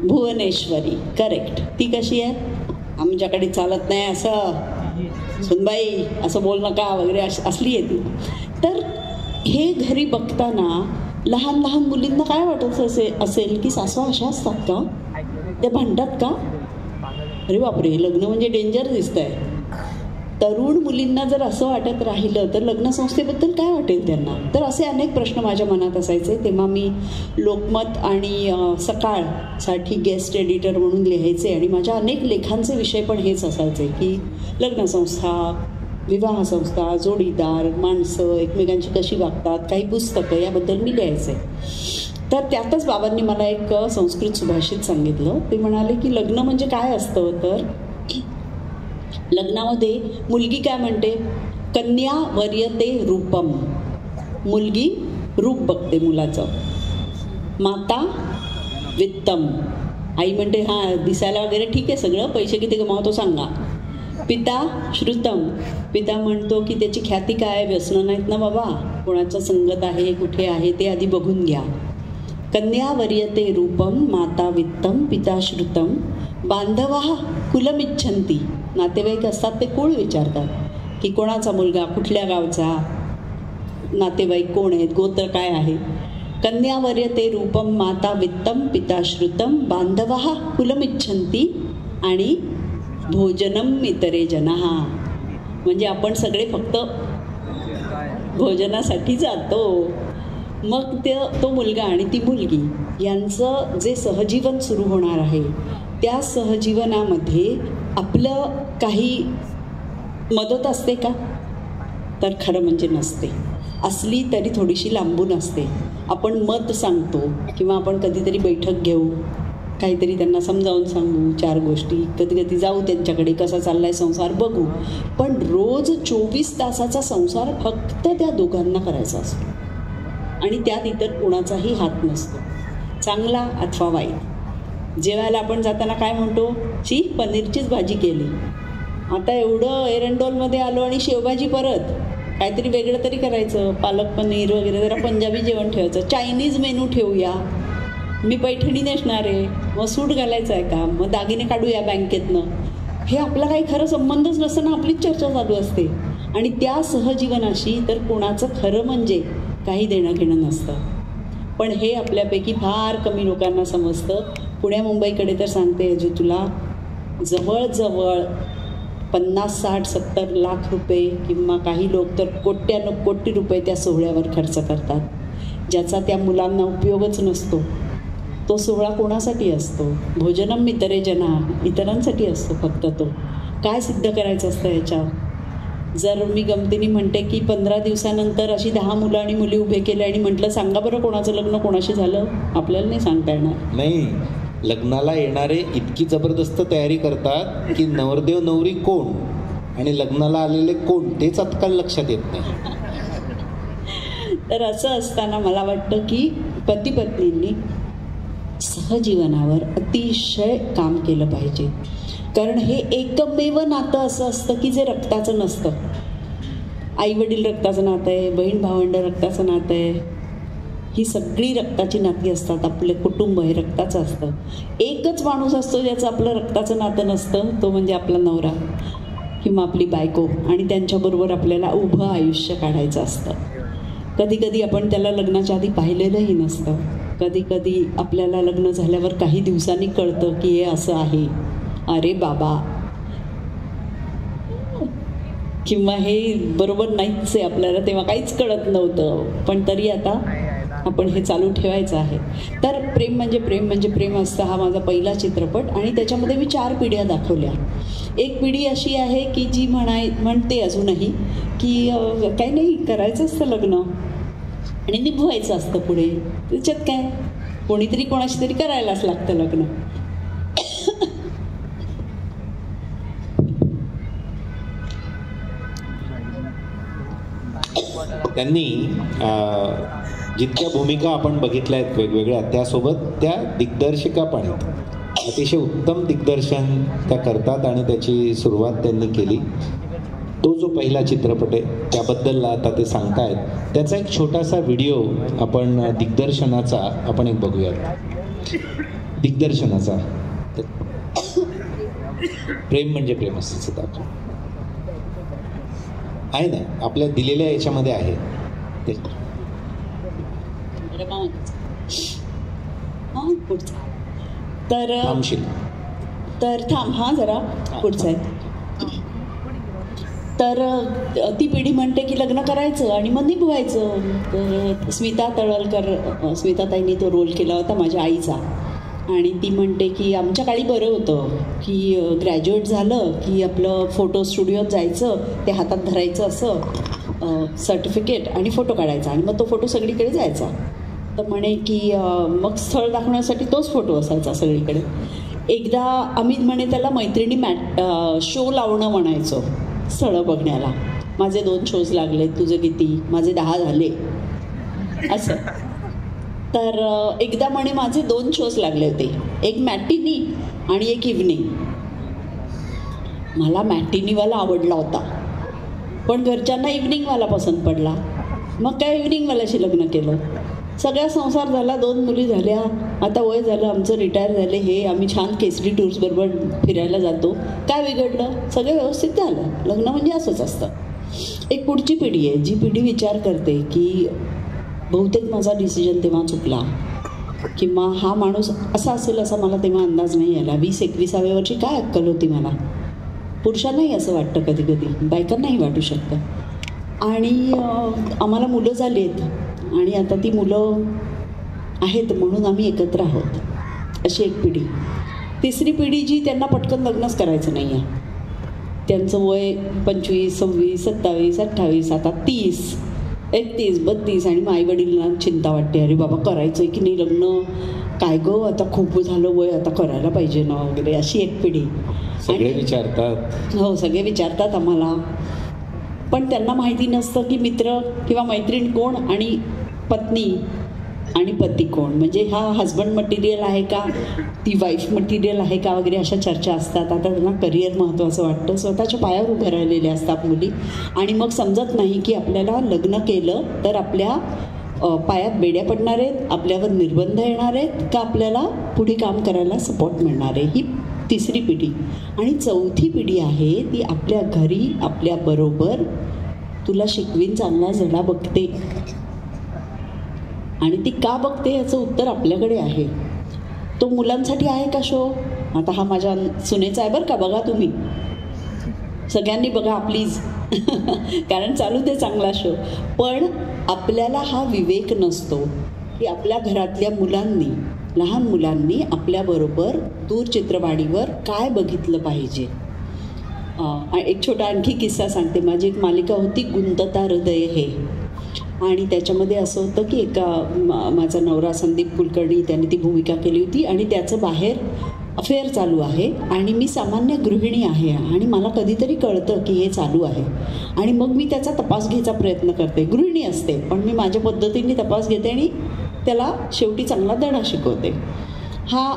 भुवनेश्वरी, करेक्ट. ती कशी आहे, आमच्याकडे चालत नाही असं, सुनबाई असं बोल नका वगैरे असली आहे ती. तर हे घरी बघताना लहान लहान मुलींना काय वाटत असेल की सासू अशा असतात का, त्या भांडतात का, अरे बापरे लग्न म्हणजे डेंजर दिसत आहे. तरुण मुलींना जर असं वाटत राहिलं तर लग्नसंस्थेबद्दल काय वाटेल त्यांना. तर असे अनेक प्रश्न माझ्या मनात असायचे. तेव्हा मी लोकमत आणि सकाळसाठी गेस्ट एडिटर म्हणून लिहायचे आणि माझ्या अनेक लेखांचे विषय पण हेच असायचे की लग्नसंस्था, विवाहसंस्था, जोडीदार, माणसं एकमेकांची कशी वागतात, काही पुस्तकं याबद्दल मी लिहायचे. तर त्यातच बाबांनी मला एक संस्कृत सुभाषित सांगितलं. ते म्हणाले की लग्न म्हणजे काय असतं. तर लग्नामध्ये मुलगी काय म्हणते, कन्या वर्यते रूपम, मुलगी रूप बघते मुलाचं. माता वित्तम, आई म्हणते हां दिसायला वगैरे ठीक आहे सगळं, पैसे किती कमावतो सांगा. पिता श्रुतम, पिता म्हणतो की त्याची ख्याती काय, व्यसनं नाहीत ना बाबा, कोणाचं संगत आहे, कुठे आहे ते आधी बघून घ्या. कन्या वर्यते रूपम, माता वित्तम, पिता श्रुतम, बांधवा कुलमिच्छन्ति, नातेवाईक असतात ते कुळ विचारतात की कोणाचा मुलगा, कुठल्या गावचा, नातेवाईक कोण आहेत, गोत्र काय आहे. कन्या वर्यते रूपम, माता वित्तम, पिता श्रुतम, बांधवा कुलमिच्छन्ति आणि भोजनम इतरे जनः, म्हणजे आपण सगळे फक्त भोजनासाठी जातो. मग तो मुलगा आणि ती मुलगी यांचं जे सहजीवन सुरू होणार आहे त्या सहजीवनामध्ये आपलं काही मदत असते का, तर खरं म्हणजे नसते. असली तरी थोडीशी लांबून असते. आपण मत सांगतो किंवा आपण कधीतरी बैठक घेऊ, काहीतरी त्यांना समजावून सांगू, 4 गोष्टी, कधी कधी जाऊ त्यांच्याकडे, कसा चाललाय संसार बघू. पण रोज 24 तासाचा संसार फक्त त्या दोघांना करायचा असतो आणि त्यात इतर कोणाचाही हात नसतो, चांगला अथवा वाईट. जेवायला आपण जाताना काय म्हणतो, ची पनीरचीच भाजी केली, आता एवढं एरंडोलमध्ये आलो आणि शेवभाजी परत, काहीतरी वेगळं तरी करायचं, पालक पनीर वगैरे, जरा पंजाबी जेवण ठेवायचं, चायनीज मेनू ठेवूया, मी पैठणी नेसणार आहे, मग सूट घालायचं आहे का, मग दागिने काढूया बँकेतनं. हे आपला काही खरं संबंधच नसताना आपलीच चर्चा चालू असते. आणि त्या सहजीवनाशी तर कोणाचं खरं म्हणजे काही देणं घेणं नसतं. पण हे आपल्यापैकी फार कमी लोकांना समजतं. पुण्या मुंबईकडे तर सांगते जो तुला जवळजवळ 50, 60, 70 लाख रुपये किंवा काही लोक तर कोटी रुपये त्या सोहळ्यावर खर्च करतात, ज्याचा त्या मुलांना उपयोगच नसतो. तो सोहळा कोणासाठी असतो, भोजनम इतरे जना, इतरांसाठी असतो फक्त. तो काय सिद्ध करायचं असतं ह्याच्यावर. जर मी गमतीने म्हणते की 15 दिवसानंतर अशी 10 मुलं आणि मुली उभे केले आणि म्हटलं सांगा बरं कोणाचं लग्न कोणाशी झालं, आपल्याला नाही सांगता येणार. नाही, लग्नाला येणारे इतकी जबरदस्त तयारी करतात की नवरदेव नवरी कोण आणि लग्नाला आलेले कोण तेच आजकाल लक्षात येत नाही. तर असं असताना मला वाटतं की पती पत्नींनी सहजीवनावर अतिशय काम केलं पाहिजे. कारण हे एकमेव नातं असं असतं की जे रक्ताचं नसतं. आई वडील रक्ताचं नातं आहे, बहीण भावंड रक्ताचं नातं आहे, ही सगळी रक्ताची नाती असतात. आपले कुटुंब हे रक्ताचं असतं. एकच माणूस असतो ज्याचं आपलं रक्ताचं नातं नसतं, तो म्हणजे आपला नवरा किंवा आपली बायको, आणि त्यांच्याबरोबर आपल्याला उभं आयुष्य काढायचं असतं. कधी कधी आपण त्याला लग्नाच्या आधी पाहिलेलंही नसतं. कधी कधी आपल्याला लग्न झाल्यावर काही दिवसांनी कळतं की हे असं आहे, अरे बाबा, किंवा हे बरोबर नाहीच आहे, आपल्याला तेव्हा काहीच कळत नव्हतं. पण तरी आता आपण हे चालू ठेवायचं आहे. तर प्रेम म्हणजे प्रेम म्हणजे प्रेम असतं हा माझा पहिला चित्रपट. आणि त्याच्यामध्ये मी 4 पिढ्या दाखवल्या. एक पिढी अशी आहे की जी म्हणते अजूनही की काही नाही, करायचं असतं लग्न आणि निभवायचं असतं पुढे, त्याच्यात काय, कोणीतरी कोणाशी तरी करायलाच लागतं लग्न. त्यांनी जितक्या भूमिका आपण बघितल्या आहेत वेगवेगळ्या, त्यासोबत त्या दिग्दर्शिका पण आहेत. अतिशय उत्तम दिग्दर्शन त्या करतात आणि त्याची सुरुवात त्यांनी केली. तो जो पहिला चित्रपट आहे त्याबद्दल आता ते सांगतायत. त्याचा एक छोटासा व्हिडिओ आपण दिग्दर्शनाचा आपण एक बघूयात. दिग्दर्शनाचा प्रेम म्हणजे प्रेम असंच दाखव आहे ना, आपल्या दिलेल्या याच्यामध्ये आहे ते. तर थांब, हा जरा पुढचा आहे. तर ती पिढी म्हणते की लग्न करायचं आणि मग निभवायचं. स्मिताताईंनी तो रोल केला होता माझ्या आईचा. आणि ती म्हणते की आमच्या काळी बरं होतं की ग्रॅज्युएट झालं की आपलं फोटो स्टुडिओत जायचं, ते हातात धरायचं असं सर्टिफिकेट आणि फोटो काढायचा आणि मग तो फोटो सगळीकडे जायचा. तर म्हणे की मग स्थळ दाखवण्यासाठी तोच फोटो असायचा सगळीकडे. एकदा आम्ही म्हणे त्याला मैत्रिणी शो लावणं म्हणायचो स्थळं बघण्याला. माझे 2 शोज लागले, तुझे किती, माझे 10 झाले असं. तर एकदा म्हणे माझे 2 शोज लागले होते, एक मॅटिनी आणि एक इव्हनिंग. मला मॅटिनीवाला आवडला होता पण घरच्यांना इव्हनिंगवाला पसंत पडला. मग काय इव्हनिंगवाल्याशी लग्न केलं. सगळा संसार झाला, 2 मुली झाल्या, आता वय झालं आमचं, रिटायर झाले हे. आम्ही छान केसरी टूर्सबरोबर फिरायला जातो. काय बिघडलं, सगळं व्यवस्थित झालं. लग्न म्हणजे असंच असतं. एक पुढची पिढी आहे जी पिढी विचार करते की बहुतेक माझा डिसिजन तेव्हा चुकला किंवा हा माणूस असा असेल असा मला तेव्हा अंदाज नाही आला. 20-21व्या वर्षी काय अक्कल होती मला. पुरुषांनाही असं वाटतं कधी कधी, बायकांनाही वाटू शकतं. आणि आम्हाला मुलं झाली आहेत आणि आता ती मुलं आहेत म्हणून आम्ही एकत्र आहोत, अशी एक पिढी. तिसरी पिढी जी त्यांना पटकन लग्नच करायचं नाही आहे. त्यांचं वय 25, 26, 27, 28, आता 30, 31, 32 आणि मग आईवडिलांना चिंता वाटते, अरे बाबा करायचं आहे की नाही लग्न, काय गं आता खूप झालं वय, आता करायला पाहिजे ना वगैरे, अशी एक पिढी. सगळे विचारतात. हो, सगळे विचारतात आम्हाला. पण त्यांना माहिती नसतं की मित्र किंवा मैत्रीण कोण आणि पत्नी आणि पती कोण. म्हणजे हा हजबंड मटेरियल आहे का, ती वाईफ मटेरियल आहे का वगैरे अशा चर्चा असतात. आता त्यांना करिअर महत्त्वाचं वाटतं, स्वतःच्या पायावर उभं राहिलेले असतात मुली. आणि मग समजत नाही की आपल्याला लग्न केलं तर आपल्या पायात बेड्या पडणार आहेत, आपल्यावर निर्बंध येणार आहेत का आपल्याला पुढे काम करायला सपोर्ट मिळणार आहे. ही तिसरी पिढी. आणि चौथी पिढी आहे ती आपल्या घरी आपल्याबरोबर तुला शिकवीन चांगला धडा बघते. आणि ती का बघते याचं उत्तर आपल्याकडे आहे. तो मुलांसाठी आहे का शो. आता हा माझ्या सुनेचा आहे बरं का, बघा तुम्ही सगळ्यांनी बघा प्लीज कारण चालू दे चांगला शो. पण आपल्याला हा विवेक नसतो की आपल्या घरातल्या मुलांनी, लहान मुलांनी आपल्याबरोबर दूरचित्रवाणीवर काय बघितलं पाहिजे. एक छोटा आणखी किस्सा सांगते. माझी एक मालिका होती गुंतता हृदय हे, आणि त्याच्यामध्ये असं होतं की माझा नवरा संदीप कुलकर्णी त्याने ती भूमिका केली होती आणि त्याचं बाहेर अफेअर चालू आहे आणि मी सामान्य गृहिणी आहे आणि मला कधीतरी कळतं की हे चालू आहे आणि मग मी त्याचा तपास घ्यायचा प्रयत्न करते. गृहिणी असते पण मी माझ्या पद्धतीने तपास घेते आणि त्याला शेवटी चांगला धडा शिकवते.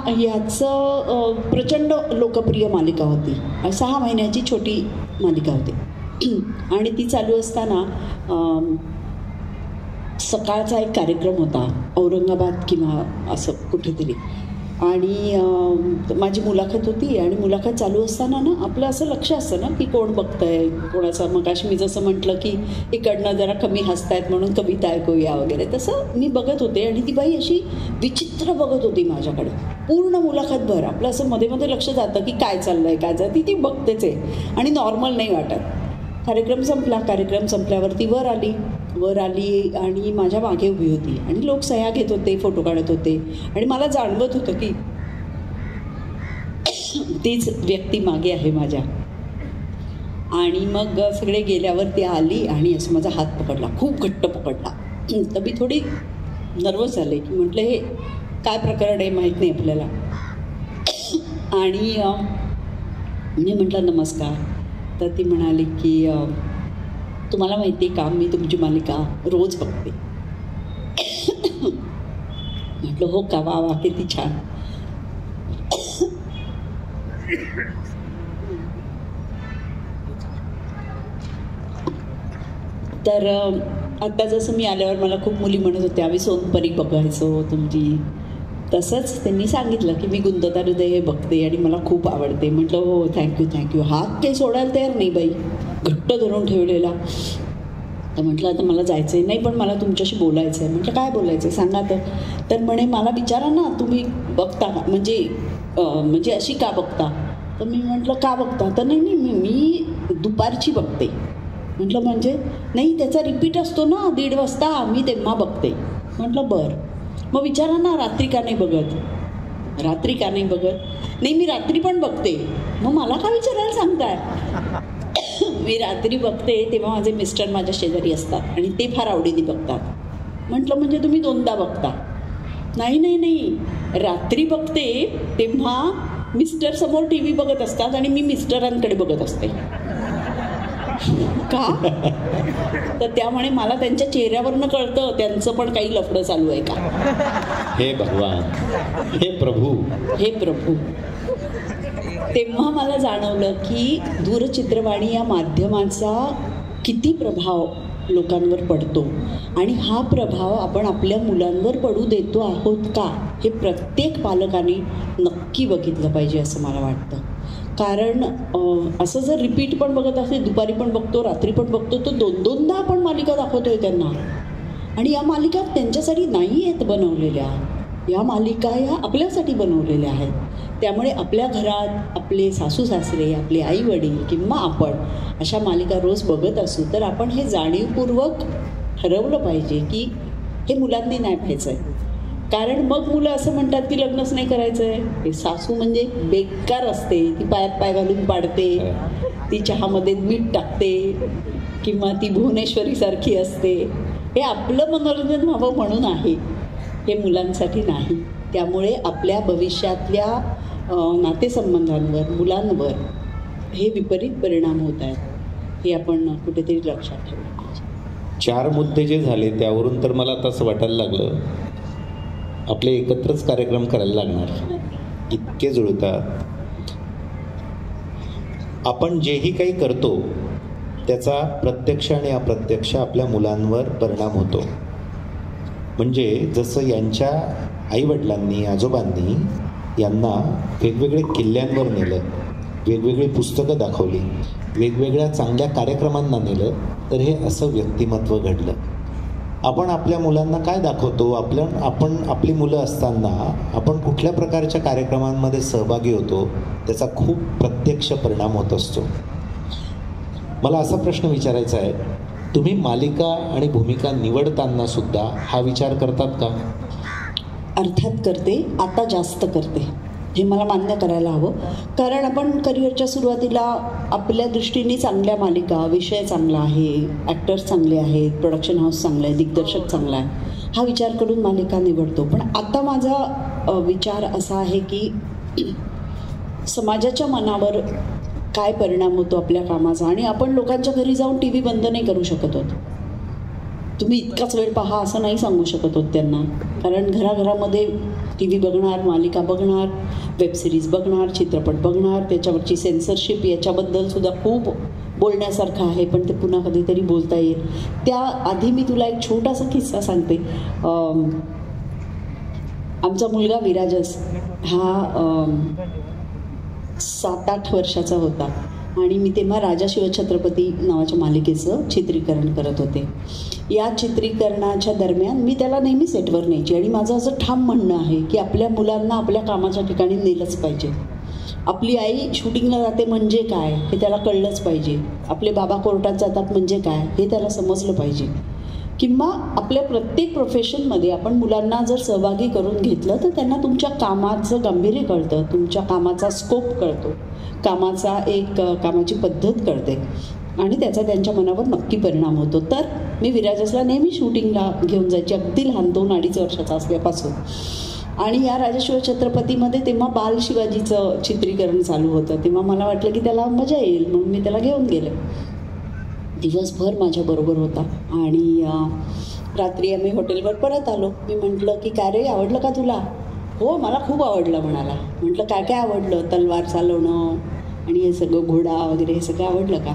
ह्याचं प्रचंड लोकप्रिय मालिका होती. 6 महिन्याची छोटी मालिका होती आणि ती चालू असताना सकाळचा एक कार्यक्रम होता औरंगाबाद किंवा असं कुठेतरी, आणि माझी मुलाखत होती आणि मुलाखत चालू असताना ना आपलं असं लक्ष असतं ना की कोण बघतंय कोणाचं. मग अशी मी जसं म्हटलं की इकडनं जरा कमी हसतायत म्हणून कविता ऐकूया वगैरे, तसं मी बघत होते आणि ती बाई अशी विचित्र बघत होती माझ्याकडे पूर्ण मुलाखतभर. आपलं असं मध्ये मध्ये लक्ष जातं की काय चाललंय काय चालतं, ती बघतेच आहे आणि नॉर्मल नाही वाटत. कार्यक्रम संपला. कार्यक्रम संपल्यावरती वर आली आणि माझ्या मागे उभी होती आणि लोक सह्या घेत होते, फोटो काढत होते आणि मला जाणवत होतं की तीच व्यक्ती मागे आहे माझ्या. आणि मग सगळे गेल्यावर ती आली आणि असं माझा हात पकडला, खूप घट्ट पकडला. तर मी थोडी नर्वस झाले की म्हटलं हे काय प्रकरण आहे माहीत नाही आपल्याला. आणि मी म्हटलं नमस्कार. तर ती म्हणाली की तुम्हाला माहिती आहे का मी तुमची मालिका रोज बघते. म्हटलं हो का, वा वा किती छान. तर आता जसं मी आल्यावर मला खूप मुली म्हणत होत्या आम्ही सोनपरी बघायचो तुमची, तसंच त्यांनी सांगितलं की मी गुंतता हृदय हे बघते आणि मला खूप आवडते. म्हटलं हो थँक्यू. हात काही सोडायला तयार नाही बाई, घट्ट धरून ठेवलेला. तर म्हटलं आता मला जायचं आहे. नाही पण मला तुमच्याशी बोलायचं आहे. म्हटलं काय बोलायचं आहे सांगा. तर म्हणे मला विचारा ना तुम्ही बघता का, म्हणजे अशी का बघता. तर मी म्हटलं का बघता. तर नाही मी दुपारची बघते. म्हटलं म्हणजे? नाही, त्याचा रिपीट असतो ना 1:30 वाजता, मी तेव्हा बघते. म्हटलं बरं, मग विचारा ना रात्री का नाही बघत? रात्री का नाही बघत? नाही, मी रात्री पण बघते. मग मला का विचारायला सांगताय? मी रात्री बघते तेव्हा माझे मिस्टर माझ्या शेजारी असतात आणि ते फार आवडीने बघतात. म्हटलं म्हणजे तुम्ही 2दा बघता? नाही नाही नाही, रात्री बघते तेव्हा मिस्टर समोर टी व्ही बघत असतात आणि मी मिस्टरांकडे बघत असते. का? तर त्यामुळे मला त्यांच्या चेहऱ्यावरनं कळतं त्यांचं पण काही लफडं चालू आहे का. हे भगवान, हे प्रभू, हे प्रभू. तेव्हा मला जाणवलं की दूरचित्रवाणी या माध्यमाचा किती प्रभाव लोकांवर पडतो आणि हा प्रभाव आपण आपल्या मुलांवर पडू देतो आहोत का, हे प्रत्येक पालकाने नक्की बघितलं पाहिजे असं मला वाटतं. कारण असं जर रिपीट पण बघत असेल, दुपारी पण बघतो, रात्री पण बघतो, तर 2-2दा आपण मालिका दाखवतोय त्यांना. आणि या मालिका त्यांच्यासाठी नाही आहेत बनवलेल्या, या मालिका या आपल्यासाठी बनवलेल्या आहेत. त्यामुळे आपल्या घरात आपले सासू सासरे, आपले आई वडील किंवा आपण अशा मालिका रोज बघत असू तर आपण हे जाणीवपूर्वक ठरवलं पाहिजे की हे मुलांनी नाही पाहायचं आहे. कारण मग मुलं असं म्हणतात की लग्नच नाही करायचं आहे. हे सासू म्हणजे बेकार असते, ती पायात पाय घालून पाडते, ती चहामध्ये मीठ टाकते किंवा ती भुवनेश्वरीसारखी असते. हे आपलं मनोरंजन व्हावं म्हणून आहे, हे मुलांसाठी नाही. त्यामुळे आपल्या भविष्यातल्या नातेसंबंधांवर, मुलांवर हे विपरीत परिणाम होत आहेत, हे आपण कुठेतरी लक्षात ठेवलं पाहिजे. 4 मुद्दे जे झाले त्यावरून तर मला तसं वाटायला लागलं आपले एकत्रच कार्यक्रम करायला लागणार, इतके जुळतात. आपण जेही काही करतो त्याचा प्रत्यक्ष आणि अप्रत्यक्ष आपल्या मुलांवर परिणाम होतो. म्हणजे जसं यांच्या आईवडिलांनी, आजोबांनी यांना वेगवेगळे किल्ल्यांवर नेलं, वेगवेगळी पुस्तकं दाखवली, वेगवेगळ्या चांगल्या कार्यक्रमांना नेलं, तर हे असं व्यक्तिमत्व घडलं. आपण आपल्या मुलांना काय दाखवतो? आपण आपली मुलं असताना आपण कुठल्या प्रकारच्या कार्यक्रमांमध्ये सहभागी होतो त्याचा खूप प्रत्यक्ष परिणाम होत असतो. मला असा प्रश्न विचारायचा आहे, तुम्ही मालिका आणि भूमिका निवडताना सुद्धा हा विचार करतात का? अर्थात करते, आता जास्त करते, हे मला मान्य करायला हवं. कारण आपण करिअरच्या सुरुवातीला आपल्या दृष्टीने चांगल्या मालिका, विषय चांगला आहे, ॲक्टर्स चांगले आहेत, प्रोडक्शन हाऊस चांगलं आहे, दिग्दर्शक चांगला आहे, हा विचार करून मालिका निवडतो. पण आता माझा विचार असा आहे की समाजाच्या मनावर काय परिणाम होतो आपल्या कामाचा. आणि आपण लोकांच्या घरी जाऊन टी व्ही बंद नाही करू शकत होत. तुम्ही इतकाच वेळ पहा असं नाही सांगू शकत होत त्यांना. कारण घराघरामध्ये टी व्ही बघणार, मालिका बघणार, वेबसिरीज बघणार, चित्रपट बघणार, त्याच्यावरची सेन्सरशिप याच्याबद्दल सुद्धा खूप बोलण्यासारखं आहे, पण ते पुन्हा कधीतरी बोलता येईल. त्याआधी मी तुला एक छोटासा किस्सा सांगते. आमचा मुलगा विराजस हा 7-8 वर्षाचा होता आणि मी तेव्हा राजा शिवछत्रपती नावाच्या मालिकेचं चित्रीकरण करत होते. या चित्रीकरणाच्या दरम्यान मी त्याला नेहमी सेटवर न्यायची आणि माझं असं ठाम म्हणणं आहे की आपल्या मुलांना आपल्या कामाच्या ठिकाणी नेलंच पाहिजे. आपली आई शूटिंगला जाते म्हणजे काय हे त्याला कळलंच पाहिजे. आपले बाबा कोर्टात जातात म्हणजे काय हे त्याला समजलं पाहिजे. किंवा आपल्या प्रत्येक प्रोफेशनमध्ये आपण मुलांना जर सहभागी करून घेतलं तर त्यांना तुमच्या कामाचं गांभीर्य कळतं, तुमच्या कामाचा स्कोप कळतो, कामाची पद्धत कळते आणि त्याचा त्यांच्या मनावर नक्की परिणाम होतो. तर मी विराजसला नेहमी शूटिंगला घेऊन जायची, अगदी लहान 2-2.5 वर्षाचा असल्यापासून. आणि या राजा शिवछत्रपतीमध्ये तेव्हा बाल शिवाजीचं चित्रीकरण चालू होतं. तेव्हा मला वाटलं की त्याला मजा येईल म्हणून मी त्याला घेऊन गेले. दिवसभर माझ्याबरोबर होता आणि रात्री आम्ही हॉटेलवर परत आलो. मी म्हटलं की काय रे, आवडलं का तुला? हो, मला खूप आवडलं म्हणाला. म्हटलं काय काय आवडलं? तलवार चालवणं आणि हे सगळं घोडा वगैरे हे सगळं आवडलं का?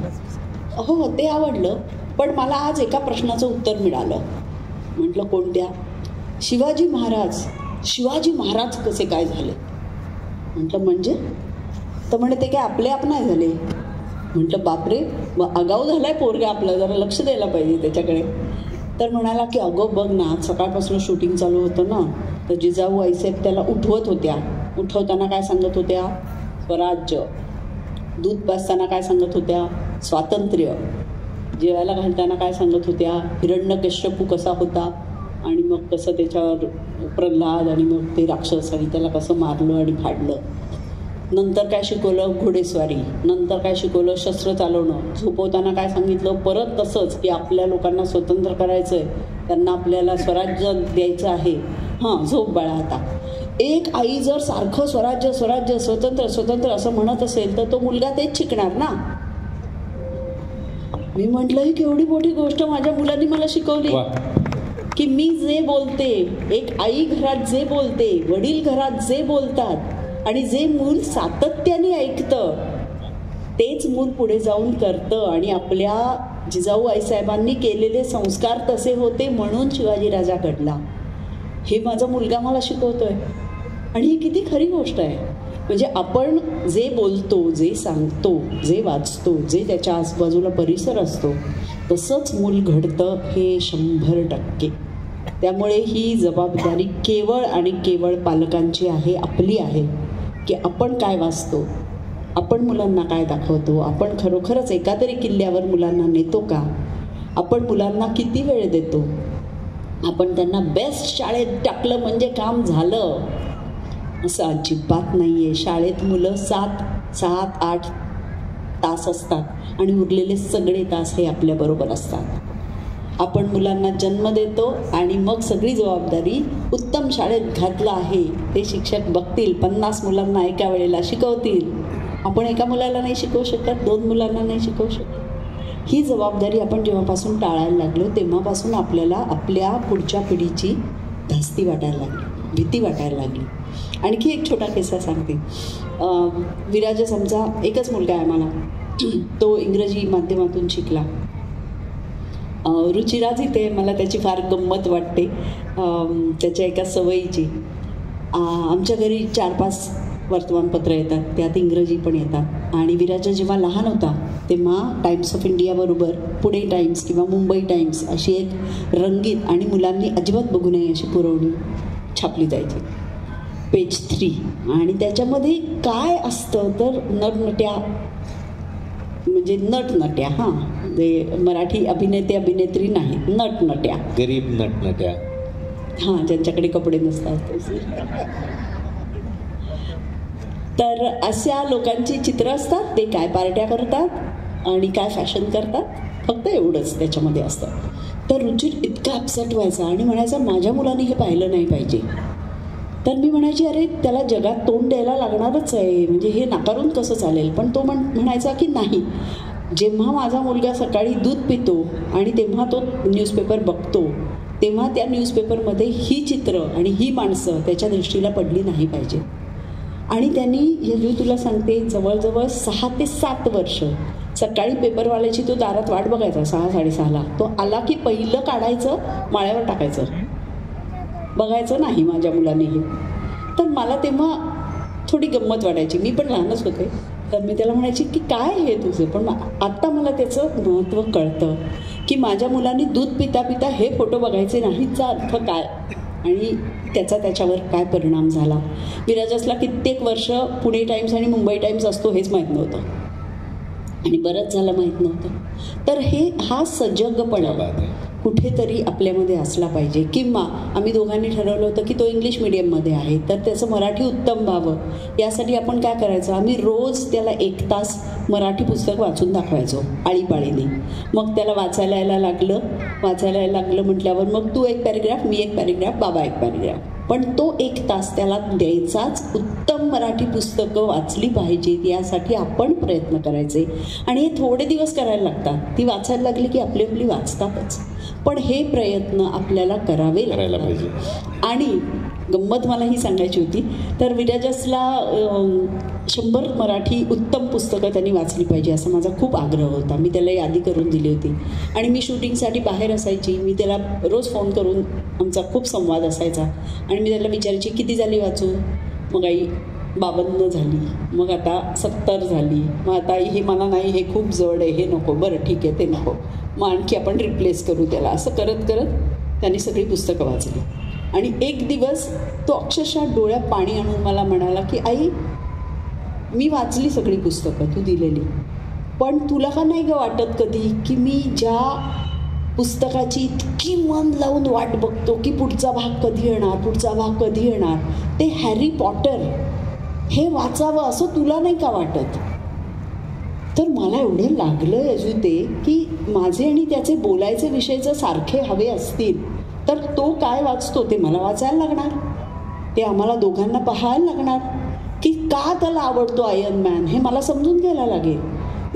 हो ते आवडलं, पण मला आज एका प्रश्नाचं उत्तर मिळालं. म्हटलं कोणत्या? शिवाजी महाराज कसे काय झाले? म्हटलं म्हणजे? तर म्हणे ते काय आपले आप नाही झाले. म्हटलं बापरे, आगाऊ झालाय पोरगा आपला, जरा लक्ष द्यायला पाहिजे त्याच्याकडे. तर म्हणाला की अगं बघ ना, सकाळपासून शूटिंग चालू होतं ना, तर जिजाऊ आईसाहेब त्याला उठवत होत्या. उठवताना काय सांगत होत्या? स्वराज्य. दूध पाजताना काय सांगत होत्या? स्वातंत्र्य जेवायला घालताना काय सांगत होत्या, हिरण्यकश्यपू कसा होता आणि मग कसं त्याच्यावर प्रल्हाद आणि मग ते राक्षस आणि त्याला कसं मारलं आणि फाडलं. नंतर काय शिकवलं, घोडेस्वारी. नंतर काय शिकवलं, शस्त्र चालवणं. झोपवताना काय सांगितलं, परत तसंच की आपल्या लोकांना स्वतंत्र करायचं आहे, त्यांना आपल्याला स्वराज्य द्यायचं आहे. हां, झोप बाळा आता. एक आई जर सारखं स्वराज्य स्वराज्य स्वतंत्र स्वतंत्र असं म्हणत असेल तर तो मुलगा तेच शिकणार ना. मी म्हटलं ही केवढी मोठी गोष्ट माझ्या मुलांनी मला शिकवली की मी जे बोलते, एक आई घरात जे बोलते, वडील घरात जे बोलतात आणि जे मूल सातत्याने ऐकतं तेच मूल पुढे जाऊन करतं. आणि आपल्या जिजाऊ आईसाहेबांनी केलेले संस्कार तसे होते म्हणून शिवाजीराजा घडला. हे माझा मुलगा मला शिकवतोय आणि ही किती खरी गोष्ट आहे. म्हणजे आपण जे बोलतो, जे सांगतो, जे वाचतो, जे त्याच्या आजूबाजूला परिसर असतो तसंच मूल घडतं, हे 100%. त्यामुळे ही जबाबदारी केवळ आणि केवळ पालकांची आहे, आपली आहे की आपण काय वाचतो, आपण मुलांना काय दाखवतो, आपण खरोखरच एका तरी किल्ल्यावर मुलांना नेतो का, आपण मुलांना किती वेळ देतो, आपण त्यांना बेस्ट शाळेत टाकलं म्हणजे काम झालं असं अजिबात नाही आहे. शाळेत मुलं 7-8 तास असतात आणि उरलेले सगळे तास हे आपल्याबरोबर असतात. आपण मुलांना जन्म देतो आणि मग सगळी जबाबदारी उत्तम शाळेत घातलं आहे ते शिक्षक बघतील, 50 मुलांना एका वेळेला शिकवतील. आपण एका मुलाला नाही शिकवू शकत, 2 मुलांना नाही शिकवू शकत. ही जबाबदारी आपण जेव्हापासून टाळायला लागलो तेव्हापासून आपल्याला आपल्या पुढच्या पिढीची धास्ती वाटायला लागली, भीती वाटायला लागली. आणखी एक छोटा किस्सा सांगते. विराजस आमचा एकच मुलगा आहे आम्हाला, तो इंग्रजी माध्यमातून शिकला. रुचिराज इथे मला त्याची फार गंमत वाटते, त्याच्या एका सवयीची. आमच्या घरी 4-5 वर्तमानपत्र येतात, त्यात इंग्रजी पण येतात. आणि विराज जेव्हा लहान होता तेव्हा टाइम्स ऑफ इंडियाबरोबर पुणे टाइम्स किंवा मुंबई टाइम्स अशी एक रंगीत आणि मुलांनी अजिबात बघू नये अशी पुरवणी छापली जायची, पेज 3. आणि त्याच्यामध्ये काय असतं तर नटनट्या, म्हणजे नटनट्या, हां, ते मराठी अभिनेते अभिनेत्री नाही, नटनट्या, गरीब नटनट्या, हां, ज्यांच्याकडे कपडे नसतात. तर अशा लोकांची चित्रं असतात, ते काय पार्ट्या करतात आणि काय फॅशन करतात, फक्त एवढंच त्याच्यामध्ये असतं. तर रुचिर इतका अपसेट व्हायचा आणि म्हणायचा माझ्या मुलांनी हे पाहिलं नाही पाहिजे. तर मी म्हणायची अरे त्याला जगात तोंड द्यायला लागणारच आहे, म्हणजे हे नाकारून कसं चालेल. पण तो म्हणायचा की नाही, जेव्हा माझा मुलगा सकाळी दूध पितो आणि तेव्हा तो न्यूजपेपर बघतो तेव्हा त्या न्यूजपेपरमध्ये ही चित्र आणि ही माणसं त्याच्या दृष्टीला पडली नाही पाहिजे. आणि त्यांनी, हे तुला सांगते, जवळजवळ 6 ते 7 वर्ष सकाळी पेपरवाल्याची तो दारात वाट बघायचा 6-6:30ला. तो आला की पहिलं काढायचं, माळ्यावर टाकायचं, बघायचं नाही माझ्या मुलाने हे. तर मला तेव्हा थोडी गंमत वाटायची, मी पण लहानच होते. तर मी त्याला म्हणायची की काय हे तुझं. पण आत्ता मला त्याचं महत्त्व कळतं की माझ्या मुलांनी दूध पिता पिता हे फोटो बघायचे नाहीचा अर्थ काय आणि त्याचा त्याच्यावर काय परिणाम झाला. विराजसला कित्येक वर्ष पुणे टाइम्स आणि मुंबई टाइम्स असतो हेच माहीत नव्हतं आणि बरंच झालं माहीत नव्हतं. तर हा सजगपणा कुठेतरी आपल्यामध्ये असला पाहिजे. किंवा आम्ही दोघांनी ठरवलं होतं की तो इंग्लिश मिडियममध्ये आहे तर त्याचं मराठी उत्तम व्हावं, यासाठी आपण काय करायचं, आम्ही रोज त्याला 1 तास मराठी पुस्तक वाचून दाखवायचो आळीपाळीने. मग त्याला वाचायला यायला लागलं म्हटल्यावर मग तू 1 पॅरेग्राफ, मी 1 पॅरेग्राफ, बाबा 1 पॅरेग्राफ. पण तो 1 तास त्याला द्यायचाच. उत्तम मराठी पुस्तकं वाचली पाहिजेत यासाठी आपण प्रयत्न करायचे. आणि हे थोडे दिवस करायला लागतात, ती वाचायला लागली की आपली वाचतातच. पण हे प्रयत्न आपल्याला करायला पाहिजे. आणि गंमत मला ही सांगायची होती, तर विराजसला 100 मराठी उत्तम पुस्तकं त्यांनी वाचली पाहिजे असा माझा खूप आग्रह होता. मी त्याला यादी करून दिली होती आणि मी शूटिंगसाठी बाहेर असायची. मी त्याला रोज फोन करून आमचा खूप संवाद असायचा आणि मी त्याला विचारायची किती झाली वाचून. मग आई 52 झाली, मग आता 70 झाली, मग आता हे मला नाही, हे खूप जड आहे, हे नको, बरं ठीक आहे ते नको, मग आणखी आपण रिप्लेस करू त्याला. असं करत करत त्यांनी सगळी पुस्तकं वाचली. आणि एक दिवस तो अक्षरशः डोळ्यात पाणी आणून मला म्हणाला की आई मी वाचली सगळी पुस्तकं तू दिलेली, पण तुला का नाही ग वाटत कधी की मी ज्या पुस्तकाची इतकी मन लावून वाट बघतो की पुढचा भाग कधी येणार, पुढचा भाग कधी येणार, ते हॅरी पॉटर हे वाचावं असं तुला नाही का वाटत? तर मला एवढं लागलं अजून ते की माझे आणि त्याचे बोलायचे विषय जर सारखे हवे असतील तर तो काय वाचतो ते मला वाचायला लागणार, ते आम्हाला दोघांना पाहायला लागणार की का त्याला आवडतो आयर्न मॅन हे मला समजून घ्यायला लागेल.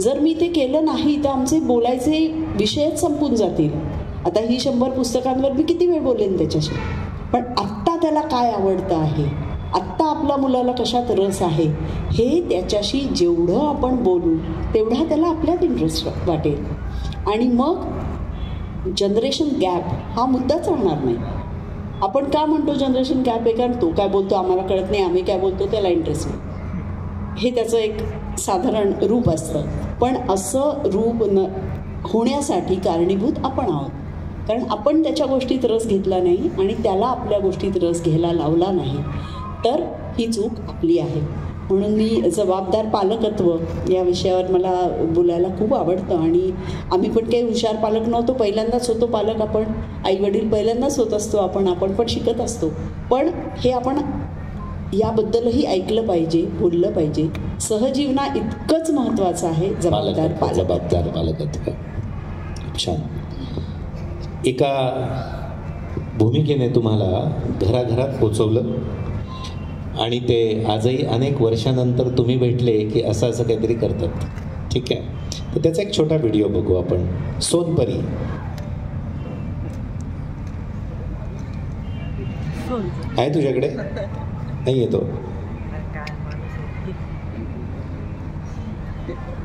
जर मी ते केलं नाही तर आमचे बोलायचे विषयच संपून जातील. आता ही 100 पुस्तकांवर मी किती वेळ बोलेन त्याच्याशी, पण आत्ता त्याला काय आवडतं आहे, आत्ता आपल्या मुलाला कशात रस आहे हे त्याच्याशी जेवढं आपण बोलू तेवढा त्याला आपल्यात इंटरेस्ट वाटेल. आणि मग जनरेशन गॅप हा मुद्दाच राहणार नाही. आपण का म्हणतो जनरेशन गॅप आहे? कारण तो काय बोलतो आम्हाला कळत नाही, आम्ही काय बोलतो त्याला इंटरेस्ट नाही, हे त्याचं एक साधारण रूप असतं. पण असं रूप होण्यासाठी कारणीभूत आपण आहोत, कारण आपण त्याच्या गोष्टीत रस घेतला नाही आणि त्याला आपल्या गोष्टीत रस घ्यायला लावला नाही, तर ही चूक आपली आहे. म्हणून मी जबाबदार पालकत्व या विषयावर मला बोलायला खूप आवडतं. आणि आम्ही पण काही हुशार पालक नव्हतो, पहिल्यांदाच होतो पालक आपण, आईवडील पहिल्यांदाच होत असतो आपण पण शिकत असतो. पण हे आपण याबद्दलही ऐकलं पाहिजे, बोललं पाहिजे. सहजीवना इतकंच महत्त्वाचं आहे जबाबदार पालकत्व. छान. एका भूमिकेने तुम्हाला घराघरात पोचवलं आणि ते आजही अनेक वर्षानंतर तुम्ही भेटले की असं असं काहीतरी करतात. ठीक आहे, तर त्याचा एक छोटा व्हिडिओ बघू आपण. सोनपरी आहे तुझ्याकडे? नाही येतो?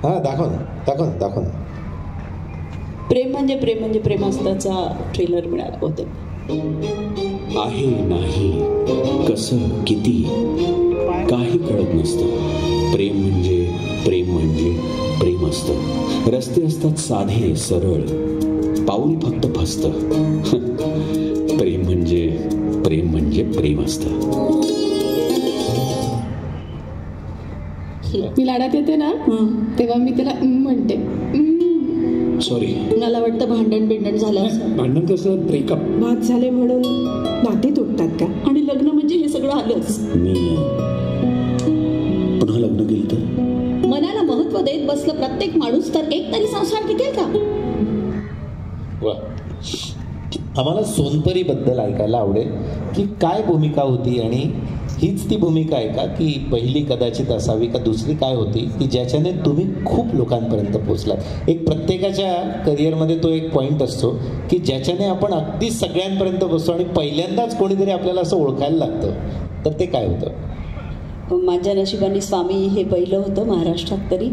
हां, दाखव ना. प्रेम म्हणजे प्रेम असताचा ट्रेलर मिळाला होता. आहे नाही कसं किती काही कळत नसतं. प्रेम म्हणजे प्रेम असतं. रस्ते असतात साधे सरळ, पाऊल फक्त फसतं. प्रेम म्हणजे प्रेम असतं. मी लाडात येते ना तेव्हा मी त्याला म्हणते. सॉरी, मला वाटतं भांडण झालं असं. भांडण कसं? ब्रेकअप. वाद झाले म्हणून नाते तुटतात का? आणि लग्न म्हणजे हे सगळं आलंच. मी पुन्हा लग्न केलं तर? मनाला महत्व देत बसलं प्रत्येक माणूस तर एक तरी संसार टिकेल का? वा, आम्हाला सोनपरीबद्दल ऐकायला आवडेल की काय भूमिका होती आणि हीच ती भूमिका आहे का की पहिली कदाचित असावी का दुसरी काय होती की ज्याच्याने तुम्ही खूप लोकांपर्यंत पोहोचलात? एक प्रत्येकाच्या करिअरमध्ये तो एक पॉईंट असतो की ज्याच्याने आपण अगदी सगळ्यांपर्यंत पोहोचतो आणि पहिल्यांदाच कोणीतरी आपल्याला असं ओळखायला लागतं, तर ते काय होतं? माझ्या नशिबाने स्वामी हे पहिलं होतं महाराष्ट्रात. तरी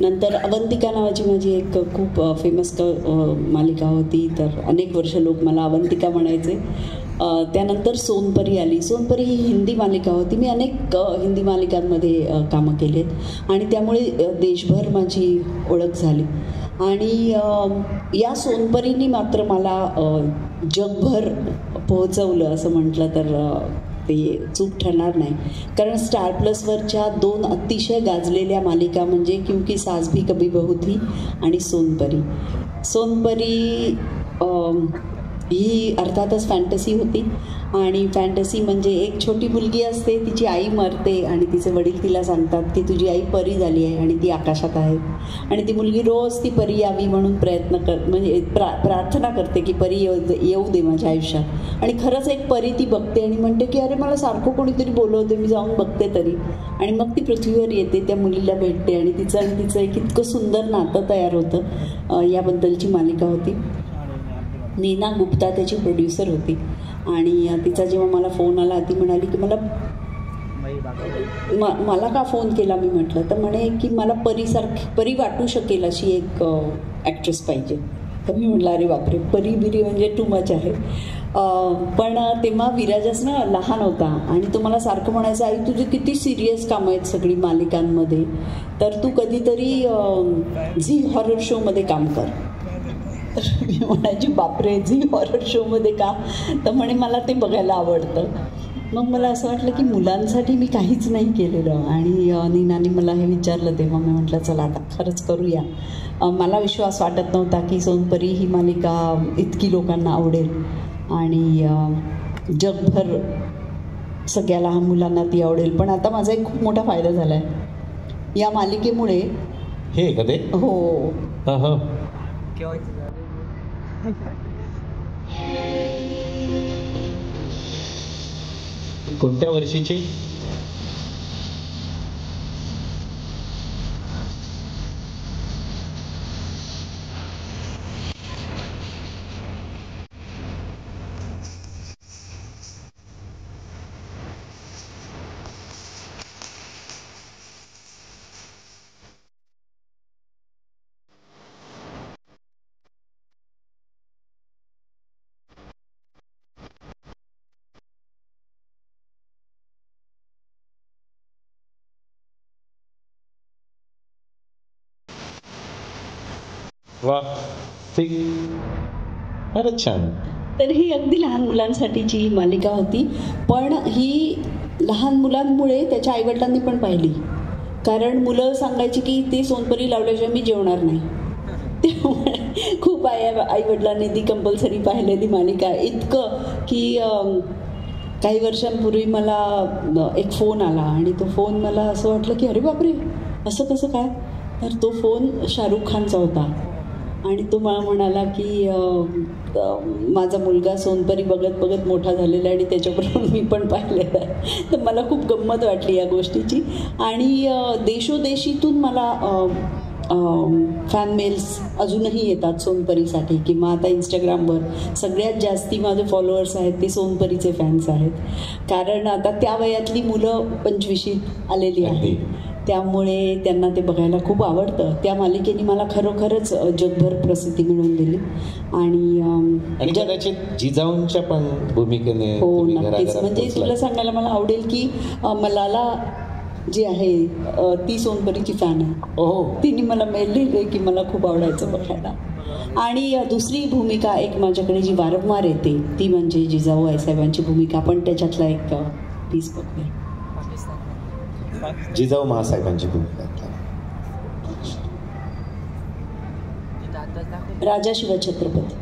नंतर अवंतिका नावाची माझी एक खूप फेमस मालिका होती, तर अनेक वर्ष लोक मला अवंतिका म्हणायचे. त्यानंतर सोनपरी आली. सोनपरी ही हिंदी मालिका होती. मी अनेक हिंदी मालिकांमध्ये कामं केलेत आणि त्यामुळे देशभर माझी ओळख झाली. आणि या सोनपरीनी मात्र मला जगभर पोहोचवलं असं म्हटलं तर ते चूक ठरणार नाही. कारण स्टार प्लसवरच्या 2 अतिशय गाजलेल्या मालिका म्हणजे क्योंकि सास भी कभी बहू थी आणि सोनपरी. सोनपरी ही अर्थातच फॅन्टसी होती आणि फॅन्टसी म्हणजे एक छोटी मुलगी असते, तिची आई मरते आणि तिचे वडील तिला सांगतात की तुझी आई परी झाली आहे आणि ती आकाशात आहे. आणि ती मुलगी रोज ती परी यावी म्हणून प्रार्थना करते की परी येऊ दे माझ्या आयुष्यात. आणि खरंच एक परी ती बघते आणि म्हणते की अरे मला सारखं कोणीतरी बोलवते, मी जाऊन बघते तरी. आणि मग ती पृथ्वीवर येते, त्या मुलीला भेटते आणि तिचं एक इतकं सुंदर नातं तयार होतं. याबद्दलची मालिका होती. नीना गुप्ता त्याची प्रोड्युसर होती. आणि तिचा जेव्हा मला फोन आला ती म्हणाली की मला का फोन केला? मी म्हटलं तर म्हणे की मला परी वाटू शकेल अशी एक ॲक्ट्रेस पाहिजे. तर मी म्हटलं अरे बापरे, परी बिरी म्हणजे टू मच आहे. पण तेव्हा विराजस ना लहान होता आणि तो मला सारखं म्हणायचा आई तुझी किती सिरियस कामं आहेत सगळी मालिकांमध्ये, तर तू कधीतरी झी हॉरर शोमध्ये काम कर. तर मी म्हणायची बापरे झी हॉरर शोमध्ये का? तर म्हणे मला ते बघायला आवडतं. मग मला असं वाटलं की मुलांसाठी मी काहीच नाही केलेलं. आणि नीनाने मला हे विचारलं तेव्हा मी म्हटलं चला आता खरंच करूया. मला विश्वास वाटत नव्हता की सोनपरी ही मालिका इतकी लोकांना आवडेल आणि जगभर सगळ्या लहान मुलांना ती आवडेल. पण आता माझा एक खूप मोठा फायदा झाला आहे या मालिकेमुळे. हे कधी हो कोणत्या वर्षीची? वा, फारच छान. तर ही अगदी लहान मुलांसाठीची ही मालिका होती. पण ही लहान मुलांमुळे त्याच्या आईवडिलांनी पण पाहिली. कारण मुलं सांगायची की ती सोनपरी लावल्याशिवाय मी जेवणार नाही. त्यामुळे खूप आईवडिलांनी ती कंपल्सरी पाहिलेली मालिका. इतकं की काही वर्षांपूर्वी मला एक फोन आला आणि तो फोन मला असं वाटलं की अरे बापरे असं कसं काय. तर तो फोन शाहरुख खानचा होता आणि तो मला म्हणाला की माझा मुलगा सोनपरी बघत बघत मोठा झालेला आहे आणि त्याच्याबरोबर मी पण पाहिलेलं आहे. तर मला खूप गंमत वाटली या गोष्टीची. आणि देशोदेशीतून मला फॅन मेल्स अजूनही येतात सोनपरीसाठी. किंवा आता इंस्टाग्रामवर सगळ्यात जास्ती माझे फॉलोअर्स आहेत ते सोनपरीचे फॅन्स आहेत. कारण आता त्या वयातली मुलं 25शीत आलेली आहेत. त्यामुळे त्यांना ते बघायला खूप आवडतं. त्या मालिकेने मला खरोखरच जगभर प्रसिद्धी मिळवून दिली. आणि कदाचित जिजाऊंच्या पण भूमिकेने. हो नक्कीच. म्हणजे तुला सांगायला मला आवडेल की मलाला जी आहे ती सोनपरीची फॅन आहे. हो, तिने मला मेल लिहिले की मला खूप आवडायचं बघायला. आणि दुसरी भूमिका एक माझ्याकडे जी वारंवार येते ती म्हणजे जिजाऊ आईसाहेबांची भूमिका. पण त्याच्यातला एक पीस बघते. जिजाऊ महासाहेबांची भूमिका. राजा शिवछत्रपती.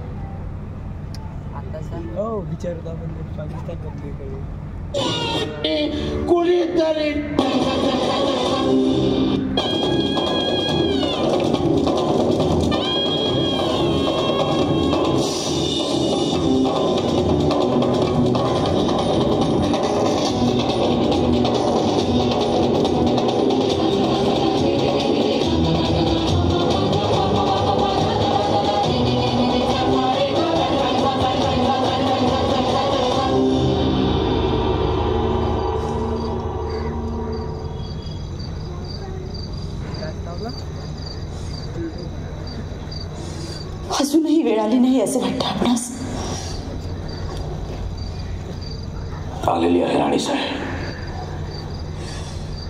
अजूनही वेळ आली नाही असं वाटतं आपणास. आलेली आहे राणीसाहेब,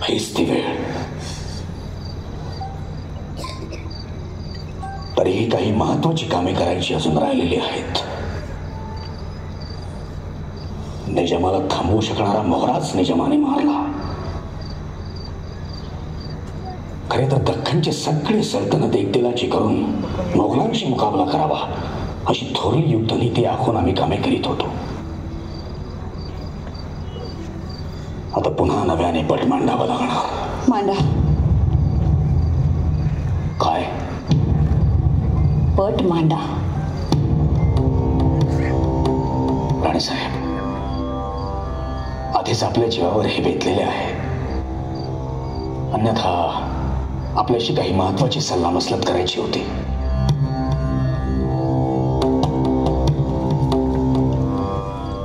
हीच ती वेळ. तरीही काही महत्वाची कामे करायची अजून राहिलेली आहेत. निजामाला थांबवू शकणारा मोहराच निजामाने मारला. खरे तर दख्खनची सगळी सल्तनत एकदिलाची करून मोगलांशी मुकाबला करावा अशी थोरली युद्धनीती आखून आम्ही कामे करीत होतो. आता पुन्हा नव्याने पट मांडावा लागणार. मांडा. काय? पट मांडा. राणीसाहेब, आधीच आपल्या जीवावर हे बेतलेले आहे. अन्यथा आपल्याशी काही महत्वाची सल्लामसलत करायची होती.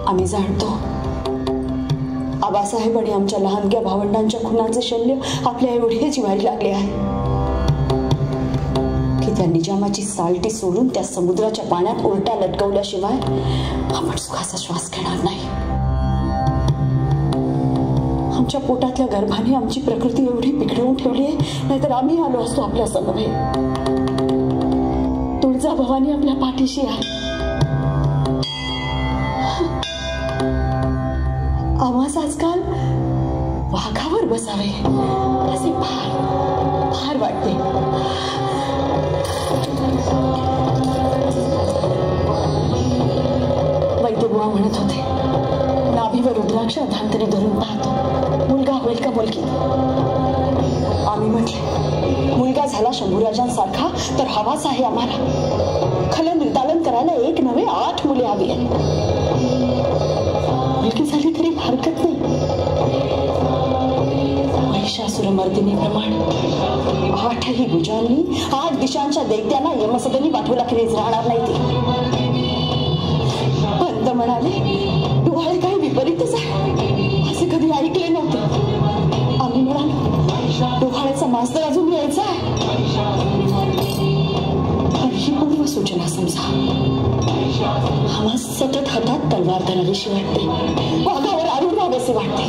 आम्ही जाणतो आबासाहेब आणि आमच्या लहानग्या भावंडांच्या खुनाचे शल्य आपल्या एवढे जिव्हारी लागले आहे की त्या निजामाची सालटी सोडून त्या समुद्राच्या पाण्यात उलटा लटकवल्याशिवाय आपण सुखाचा श्वास घेणार नाही. आमच्या पोटातल्या गर्भाने आमची प्रकृती एवढी बिघडवून ठेवली आहे, नाहीतर आम्ही आलो असतो आपल्या समवेत. तुळजाभवानी आपल्या पाठीशी आहे. आम्हास आजकाल वाघावर बसावे असे फार फार वाटते. वैद्यबुवा म्हणत होते, नाभीवर रुद्राक्ष धांतरी धरून पाहतो, मुलगा होईल का मुलगी. आम्ही म्हटले, मुलगा झाला शंभूराजांसारखा तर हवाच आहे आम्हाला. खलं निर्दालन करायला 1 नव्हे 8 मुले हवी आहेत. मुलगी झाली तरी हरकत नाही. महिषासुरमर्दिनीप्रमाणे 8ही भुजांनी 8 दिशांच्या दैत्यांना यमसदनी पाठवला की राहणार नाही ती. पंत म्हणाले, डोहाळे काही विपरीतच आहे, असे कधी ऐकले नव्हते. आम्ही म्हणालो, डोहाळ्याचा मास्तर अजून यायचा आहे. पण ही पूर्व सूचना समजा. आम्हा सतत हातात तलवार धरावीशी वाटते, वाघावर आरूढ व्हावेसे वाटते.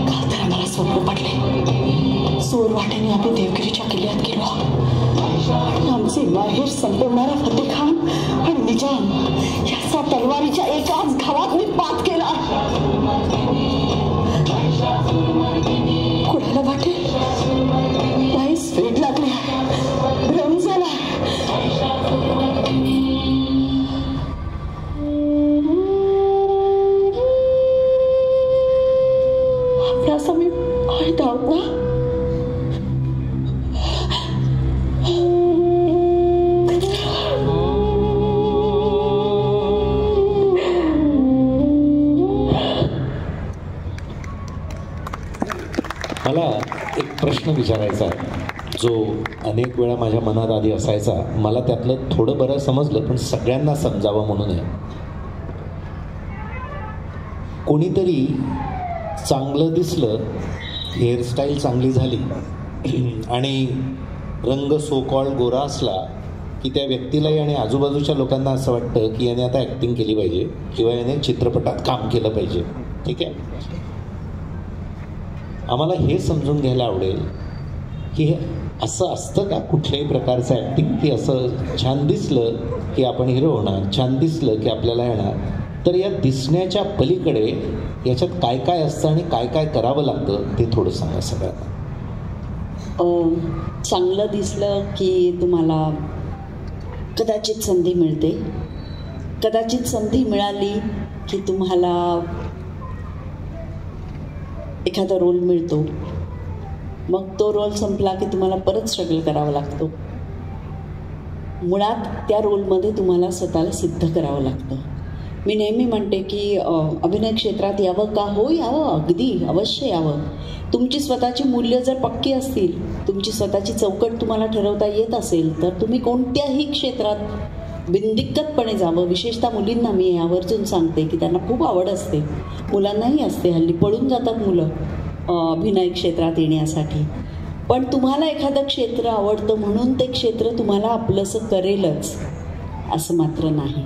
काल तर आम्हाला स्वप्न पडले, सोर वाटेने आम्ही देवगिरीच्या किल्ल्यात गेलो आणि आमचे माहेर संपवणारा फतेखान आणि निजाम याचा तलवारीच्या एकाच घावात मी पात केला. कुणाला वाटेल बाईस वेट लागले, भ्रम झाला. आपणास आम्ही माहीत आहोत ना. मला एक प्रश्न विचारायचा आहे, जो अनेक वेळा माझ्या मनात आधी असायचा. मला त्यातलं थोडं बरं समजलं, पण सगळ्यांना समजावं म्हणून आहे. कोणीतरी चांगलं दिसलं, हेअरस्टाईल चांगली झाली आणि रंग सो कॉल्ड गोरा असला की त्या व्यक्तीलाही आणि आजूबाजूच्या लोकांना असं वाटतं की याने आता ॲक्टिंग केली पाहिजे किंवा याने चित्रपटात काम केलं पाहिजे. ठीक आहे, आम्हाला हे समजून घ्यायला आवडेल की हे असं असतं का कुठल्याही प्रकारचं ॲक्टिंग, की असं छान दिसलं की आपण हिरो होणार, छान दिसलं की आपल्याला येणार. तर या दिसण्याच्या पलीकडे याच्यात काय काय असतं आणि काय काय करावं लागतं ते थोडं सांगा सगळ्यांना. चांगलं दिसलं की तुम्हाला कदाचित संधी मिळते, कदाचित संधी मिळाली की तुम्हाला एखादा रोल मिळतो, मग तो रोल संपला की तुम्हाला परत स्ट्रगल करावा लागतो. मुळात त्या रोलमध्ये तुम्हाला स्वतःला सिद्ध करावं लागतं. मी नेहमी म्हणते की अभिनय क्षेत्रात यावं का, हो यावं, अगदी अवश्य यावं. तुमची स्वतःची मूल्य जर पक्की असतील, तुमची स्वतःची चौकट तुम्हाला ठरवता येत असेल, तर तुम्ही कोणत्याही क्षेत्रात बिनदिक्कतपणे जावं. विशेषतः मुलींना मी यावरचून सांगते की त्यांना खूप आवड असते, मुलांनाही असते. हल्ली पळून जातात मुलं अभिनय क्षेत्रात येण्यासाठी. पण तुम्हाला एखादं क्षेत्र आवडतं म्हणून ते क्षेत्र तुम्हाला आपलंसं करेलच असं मात्र नाही.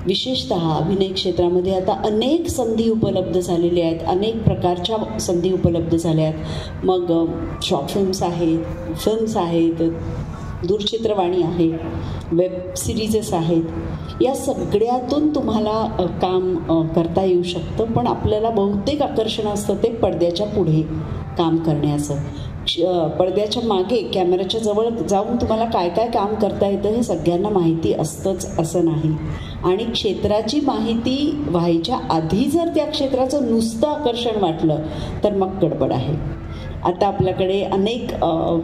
विशेषतः अभिनय क्षेत्रामध्ये आता अनेक संधी उपलब्ध झालेल्या आहेत, अनेक प्रकारच्या संधी उपलब्ध झाल्या आहेत. मग शॉर्ट फिल्म्स आहेत, दूरचित्रवाणी आहे, वेब सिरीजेस आहेत. या सगळ्यातून तुम्हाला काम करता येऊ शकतं. पण आपल्याला बहुतेक आकर्षण असतं ते पडद्याच्या पुढे काम करण्याचं. पडद्याच्या मागे कॅमेऱ्याच्या जवळ जाऊन तुम्हाला काय काय काम करता येतं हे सगळ्यांना माहिती असतंच असं नाही. आणि क्षेत्राची माहिती व्हायच्या आधी जर त्या क्षेत्राचं नुसतं आकर्षण वाटलं तर मग गडबड आहे. आता आपल्याकडे अनेक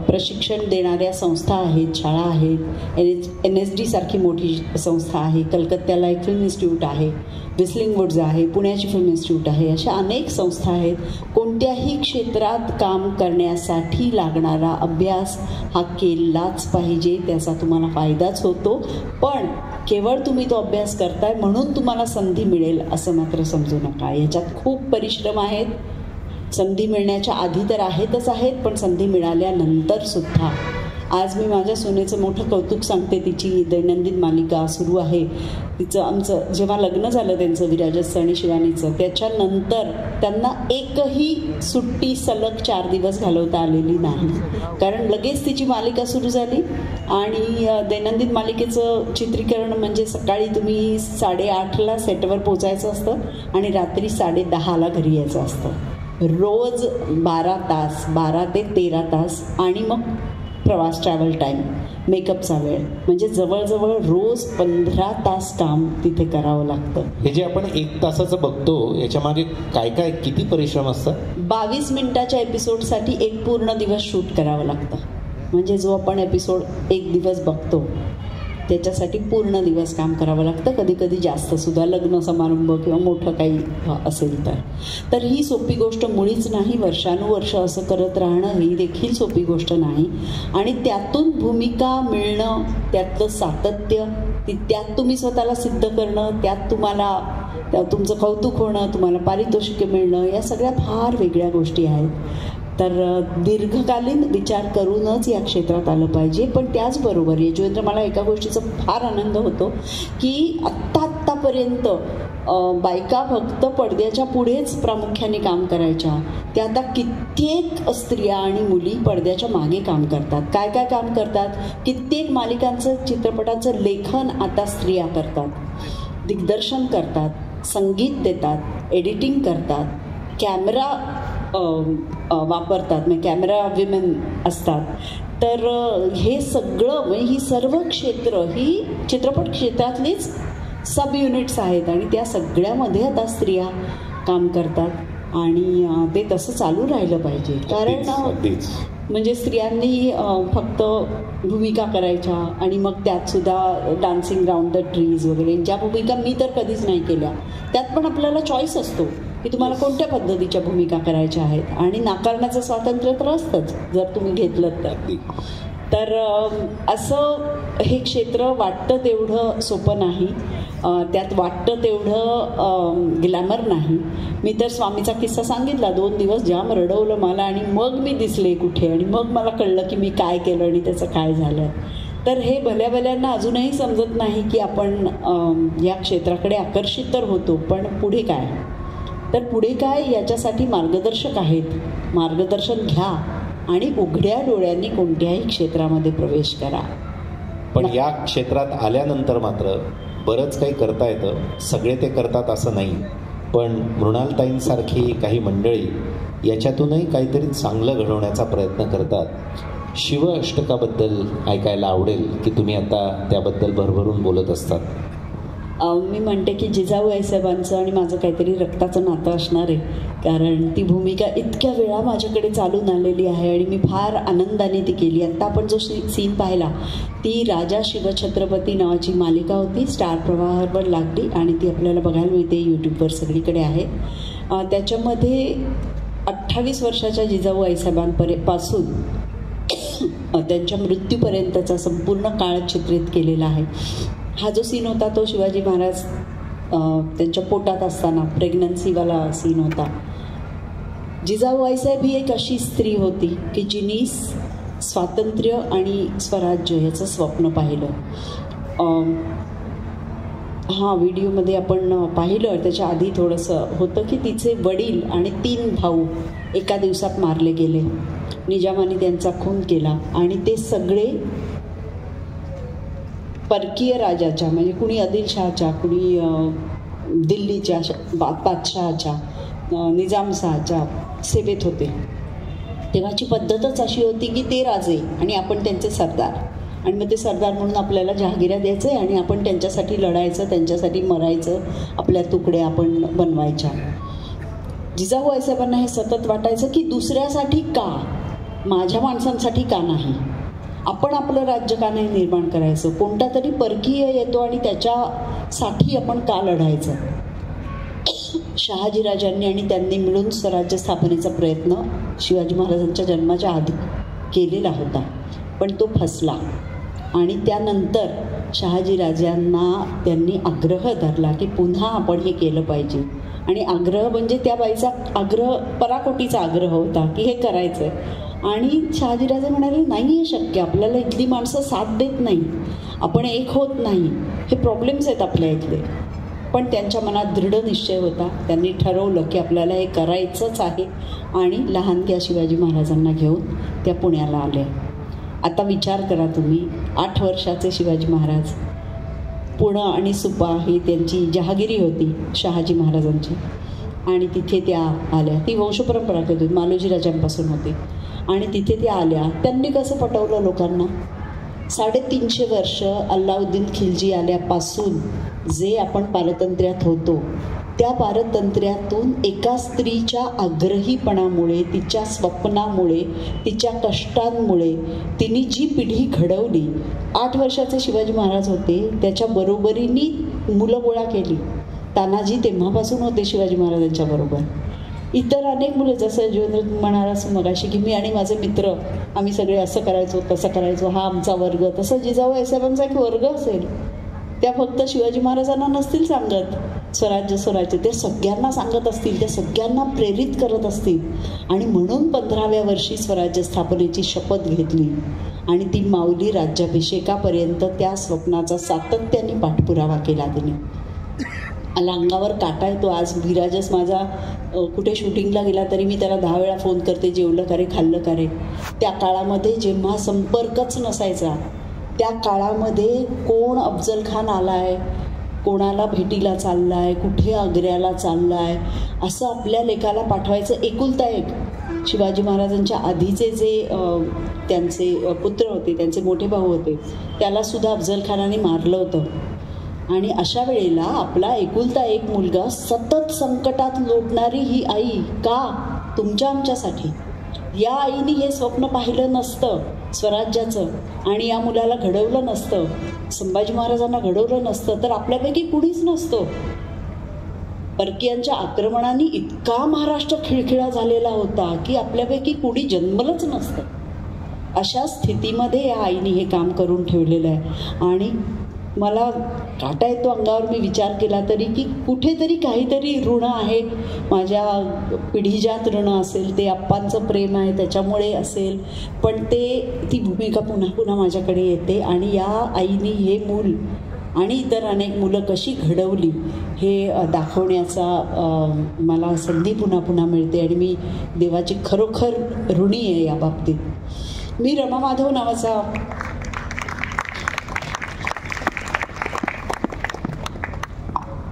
प्रशिक्षण देणाऱ्या संस्था आहेत, शाळा आहेत. NSD सारखी मोठी संस्था आहे, कलकत्त्याला एक फिल्म इन्स्टिट्यूट आहे, विस्लिंग वुड्स आहे, पुण्याची फिल्म इन्स्टिट्यूट आहे. अशा अनेक संस्था आहेत. कोणत्याही क्षेत्रात काम करण्यासाठी लागणारा अभ्यास हा केलाच पाहिजे, त्याचा तुम्हाला फायदाच होतो. पण केवळ तुम्ही तो अभ्यास करताय म्हणून तुम्हाला संधी मिळेल असं मात्र समजू नका. याच्यात खूप परिश्रम आहेत. संधी मिळण्याच्या आधी तर आहेतच आहेत, पण संधी मिळाल्यानंतर सुद्धा आज मी माझ्या सुनेचं मोठं कौतुक सांगते. तिची दैनंदिन मालिका सुरू आहे. तिचं आमचं जेव्हा लग्न झालं त्यांचं विराजचं आणि शिवानीचं, त्याच्यानंतर त्यांना एकही सुट्टी सलग 4 दिवस घालवता आलेली नाही. कारण लगेच तिची मालिका सुरू झाली आणि दैनंदिन मालिकेचं चित्रीकरण म्हणजे सकाळी तुम्ही 8:30ला सेटवर पोचायचं असतं आणि रात्री 10:30ला घरी यायचं असतं. रोज 12 तास, 12 ते 13 तास आणि मग प्रवास, ट्रॅव्हल टाईम, मेकअपचा वेळ, म्हणजे जवळजवळ रोज 15 तास काम तिथे करावं लागतं. हे जे आपण 1 तासाचं बघतो याच्यामागे काय काय किती परिश्रम असतात? 22 मिनिटाच्या एपिसोडसाठी 1 पूर्ण दिवस शूट करावं लागतं. म्हणजे जो आपण एपिसोड 1 दिवस बघतो त्याच्यासाठी पूर्ण दिवस काम करावं लागतं. कधी कधी जास्त सुद्धा, लग्न समारंभ किंवा मोठं काही असेल तर ही सोपी गोष्ट मुळीच नाही. वर्षानुवर्ष असं करत राहणं ही देखील सोपी गोष्ट नाही. आणि त्यातून भूमिका मिळणं, त्यातलं सातत्य, त्यात तुम्ही स्वतःला सिद्ध करणं, त्यात तुम्हाला तुमचं कौतुक होणं, तुम्हाला पारितोषिके मिळणं, या सगळ्या फार वेगळ्या गोष्टी आहेत. तर दीर्घकालीन विचार करूनच या क्षेत्रात आलं पाहिजे. पण त्याचबरोबर यजवेंद्र, मला एका गोष्टीचा फार आनंद होतो की आत्तापर्यंत बायका फक्त पडद्याच्या पुढेच प्रामुख्याने काम करायच्या, त्या आता कित्येक स्त्रिया आणि मुली पडद्याच्या मागे काम करतात. काय काय काम करतात? कित्येक मालिकांचं, चित्रपटांचं लेखन आता स्त्रिया करतात, दिग्दर्शन करतात, संगीत देतात, एडिटिंग करतात, कॅमेरा वापरतात, म्हणजे कॅमेरा विमेन असतात. तर हे सगळं, म्हणजे ही सर्व क्षेत्र ही चित्रपट क्षेत्रातलीच सब युनिट्स आहेत आणि त्या सगळ्यामध्ये आता स्त्रिया काम करतात आणि ते तसं चालू राहिलं पाहिजे. कारण म्हणजे स्त्रियांनी फक्त भूमिका करायच्या आणि मग त्यात सुद्धा डान्सिंग राऊंड द ट्रीज वगैरे, ज्या भूमिका मी तर कधीच नाही केल्या, त्यात पण आपल्याला चॉईस असतो की तुम्हाला कोणत्या पद्धतीच्या भूमिका करायच्या आहेत आणि नाकारण्याचं स्वातंत्र्य तर असतंच जर तुम्ही घेतलं तर. असं हे क्षेत्र वाटतं तेवढं सोपं नाही, त्यात वाटतं तेवढं ग्लॅमर नाही. मी तर स्वामीचा किस्सा सांगितला, 2 दिवस जाम रडवलं मला आणि मग मी दिसले कुठे आणि मग मला कळलं की मी काय केलं आणि त्याचं काय झालं. तर हे भल्याभल्यांना अजूनही समजत नाही की आपण या क्षेत्राकडे आकर्षित तर होतो, पण पुढे काय? तर पुढे काय याच्यासाठी मार्गदर्शक आहेत. मार्गदर्शन घ्या आणि उघड्या डोळ्यांनी कोणत्याही क्षेत्रामध्ये प्रवेश करा. पण या क्षेत्रात आल्यानंतर मात्र बरंच काही करता येतं. सगळे ते करतात असं नाही, पण मृणालताईंसारखी काही मंडळी याच्यातूनही काहीतरी चांगलं घडवण्याचा प्रयत्न करतात. शिव अष्टकाबद्दल ऐकायला आवडेल की तुम्ही आता त्याबद्दल भरभरून बोलत असतात. मी म्हणते की जिजाऊ आईसाहेबांचं आणि माझं काहीतरी रक्ताचं नातं असणार आहे, कारण ती भूमिका इतक्या वेळा माझ्याकडे चालून आलेली आहे आणि मी फार आनंदाने ती केली. आत्ता आपण जो सीन पाहिला ती राजा शिवछत्रपती नावाची मालिका होती, स्टार प्रवाहावर लागली आणि ती आपल्याला बघायला मिळते, यूट्यूबवर सगळीकडे आहे. त्याच्यामध्ये 28 वर्षाच्या जिजाऊ आईसाहेबांपासून त्यांच्या मृत्यूपर्यंतचा संपूर्ण काळ चित्रित केलेला आहे. हा जो सीन होता तो शिवाजी महाराज त्यांच्या पोटात असताना प्रेग्नन्सीवाला सीन होता. जिजाऊ आईसाहेब ही एक अशी स्त्री होती की जिनी स्वातंत्र्य आणि स्वराज्य याचं स्वप्न पाहिलं. हा व्हिडिओमध्ये आपण पाहिलं, त्याच्या आधी थोडंसं होतं की तिचे वडील आणि 3 भाऊ एका दिवसात मारले गेले. निजामाने त्यांचा खून केला आणि ते सगळे परकीय राजाच्या, म्हणजे कुणी आदिलशहाच्या, कुणी दिल्लीच्या बादशहाच्या, निजामशहाच्या सेवेत होते. तेव्हाची पद्धतच अशी होती की ते राजे आणि आपण त्यांचे सरदार, आणि मग ते सरदार म्हणून आपल्याला जहागिऱ्या द्यायचे आणि आपण त्यांच्यासाठी लढायचं, त्यांच्यासाठी मरायचं, आपल्या तुकड्या आपण बनवायच्या. जिजाऊ आईसाहेबांना हे सतत वाटायचं की दुसऱ्यासाठी का, माझ्या माणसांसाठी का नाही, आपण आपलं राज्य का नाही निर्माण करायचं, कोणता तरी परकीय येतो आणि त्याच्यासाठी आपण का लढायचं. शहाजीराजांनी आणि त्यांनी मिळून स्वराज्य स्थापनेचा प्रयत्न शिवाजी महाराजांच्या जन्माच्या आधी केलेला होता, पण तो फसला. आणि त्यानंतर शहाजीराजांना त्यांनी आग्रह धरला की पुन्हा आपण हे केलं पाहिजे. आणि आग्रह म्हणजे त्या बाईचा आग्रह पराकोटीचा आग्रह होता की हे करायचं आहे. आणि शहाजीराजे म्हणाले नाही आहे शक्य, आपल्याला इथली माणसं साथ देत नाही, आपण एक होत नाही, हे प्रॉब्लेम्स आहेत आपल्या इथले. पण त्यांच्या मनात दृढ निश्चय होता. त्यांनी ठरवलं की आपल्याला हे करायचंच आहे आणि लहानग्या शिवाजी महाराजांना घेऊन त्या पुण्याला आल्या. आता विचार करा तुम्ही, 8 वर्षाचे शिवाजी महाराज, पुणं आणि सुपा ही त्यांची जहागिरी होती शहाजी महाराजांची, आणि तिथे त्या आल्या. ती वंशपरंपरा होती, मालोजी राजांपासून होती, आणि तिथे त्या आल्या. त्यांनी कसं पटवलं लोकांना? 350 वर्ष अल्लाउद्दीन खिलजी आल्यापासून जे आपण पारतंत्र्यात होतो, त्या पारतंत्र्यातून एका स्त्रीच्या आग्रहीपणामुळे, तिच्या स्वप्नामुळे, तिच्या कष्टांमुळे तिने जी पिढी घडवली. 8 वर्षाचे शिवाजी महाराज होते, त्याच्या बरोबरीने मुलं गोळा केली. तानाजी तेव्हापासून होते शिवाजी महाराजांच्या बरोबर. इतर अनेक मुलं, जसं जिवेंद्र म्हणाला मगाशी की मी आणि माझे मित्र आम्ही सगळे असं करायचो, तसं करायचो, हा आमचा वर्ग, तसं जिजाऊ साहेबांचा एक वर्ग असेल. त्या फक्त शिवाजी महाराजांना नसतील सांगत स्वराज्य स्वराज्य, ते सगळ्यांना सांगत असतील, त्या सगळ्यांना प्रेरित करत असतील. आणि म्हणून 15व्या वर्षी स्वराज्य स्थापनेची शपथ घेतली आणि ती माऊली राज्याभिषेकापर्यंत त्या स्वप्नाचा सातत्याने पाठपुरावा केला तिने. मला अंगावर काटा येतो. आज विराजस माझा कुठे शूटिंगला गेला तरी मी त्याला 10 वेळा फोन करते, जेवलं का रे, खाल्लं का रे. त्या काळामध्ये जेव्हा संपर्कच नसायचा, त्या काळामध्ये कोण अफजल खान आलाय, कोणाला भेटीला चाललाय, कुठे आग्र्याला चाललाय, असं आपल्या लेकाला पाठवायचं. एकुलता एक शिवाजी महाराजांच्या आधीचे जे त्यांचे पुत्र होते, त्यांचे मोठे भाऊ होते, त्याला सुद्धा अफजल खानाने मारलं होतं. आणि अशा वेळेला आपला एकुलता एक मुलगा सतत संकटात लोटणारी ही आई, का? तुमच्या आमच्यासाठी. या आईने हे स्वप्न पाहिलं नसतं स्वराज्याचं आणि या मुलाला घडवलं नसतं, संभाजी महाराजांना घडवलं नसतं, तर आपल्यापैकी कुणीच नसतो. परकीयांच्या आक्रमणाने इतका महाराष्ट्र खिळखिळा झालेला होता की आपल्यापैकी कुणी जन्मलंच नसतं. अशा स्थितीमध्ये या आईने हे काम करून ठेवलेलं आहे. आणि मला काटा येतो अंगावर मी विचार केला तरी की कुठेतरी काहीतरी ऋण आहे, माझ्या पिढीजात ऋण असेल, ते आप्पांचं प्रेम आहे त्याच्यामुळे असेल, पण ती भूमिका पुन्हा पुन्हा माझ्याकडे येते. आणि या आईने हे मूल आणि इतर अनेक मुलं कशी घडवली हे दाखवण्याचा मला संधी पुन्हा पुन्हा मिळते आणि मी देवाची खरोखर ऋणी आहे या बाबतीत. मी रमा माधव नावाचा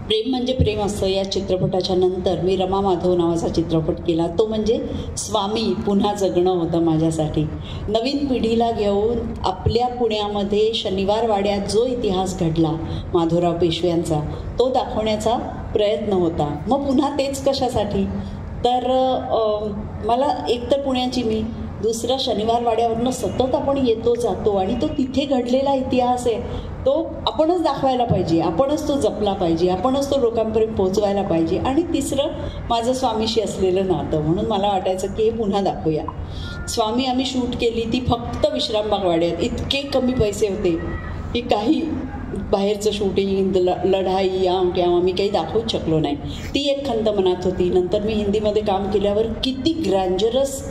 प्रेम म्हणजे प्रेम असतं या चित्रपटाच्या नंतर मी रमा माधव नावाचा चित्रपट केला. तो म्हणजे स्वामी पुन्हा जगणं होतं माझ्यासाठी. नवीन पिढीला घेऊन आपल्या पुण्यामध्ये शनिवार वाड्यात जो इतिहास घडला माधवराव पेशव्यांचा, तो दाखवण्याचा प्रयत्न होता. मग पुन्हा तेच कशासाठी? तर मला एकतर पुण्याची मी, दुसरा शनिवार वाड्यावरनं सतत आपण येतो जातो आणि तो तिथे घडलेला इतिहास आहे, तो आपणच दाखवायला पाहिजे, आपणच तो जपला पाहिजे, आपणच तो लोकांपर्यंत पोहोचवायला पाहिजे. आणि तिसरं माझं स्वामीशी असलेलं नातं, म्हणून मला वाटायचं की हे पुन्हा दाखवूया. स्वामी आम्ही शूट केली ती फक्त विश्रामबाग वाड्यात. इतके कमी पैसे होते की काही बाहेरचं शूटिंग, लढाई याम आम्ही काही दाखवूच शकलो नाही. ती एक खंत मनात होती. नंतर मी हिंदीमध्ये काम केल्यावर किती ग्रँजरस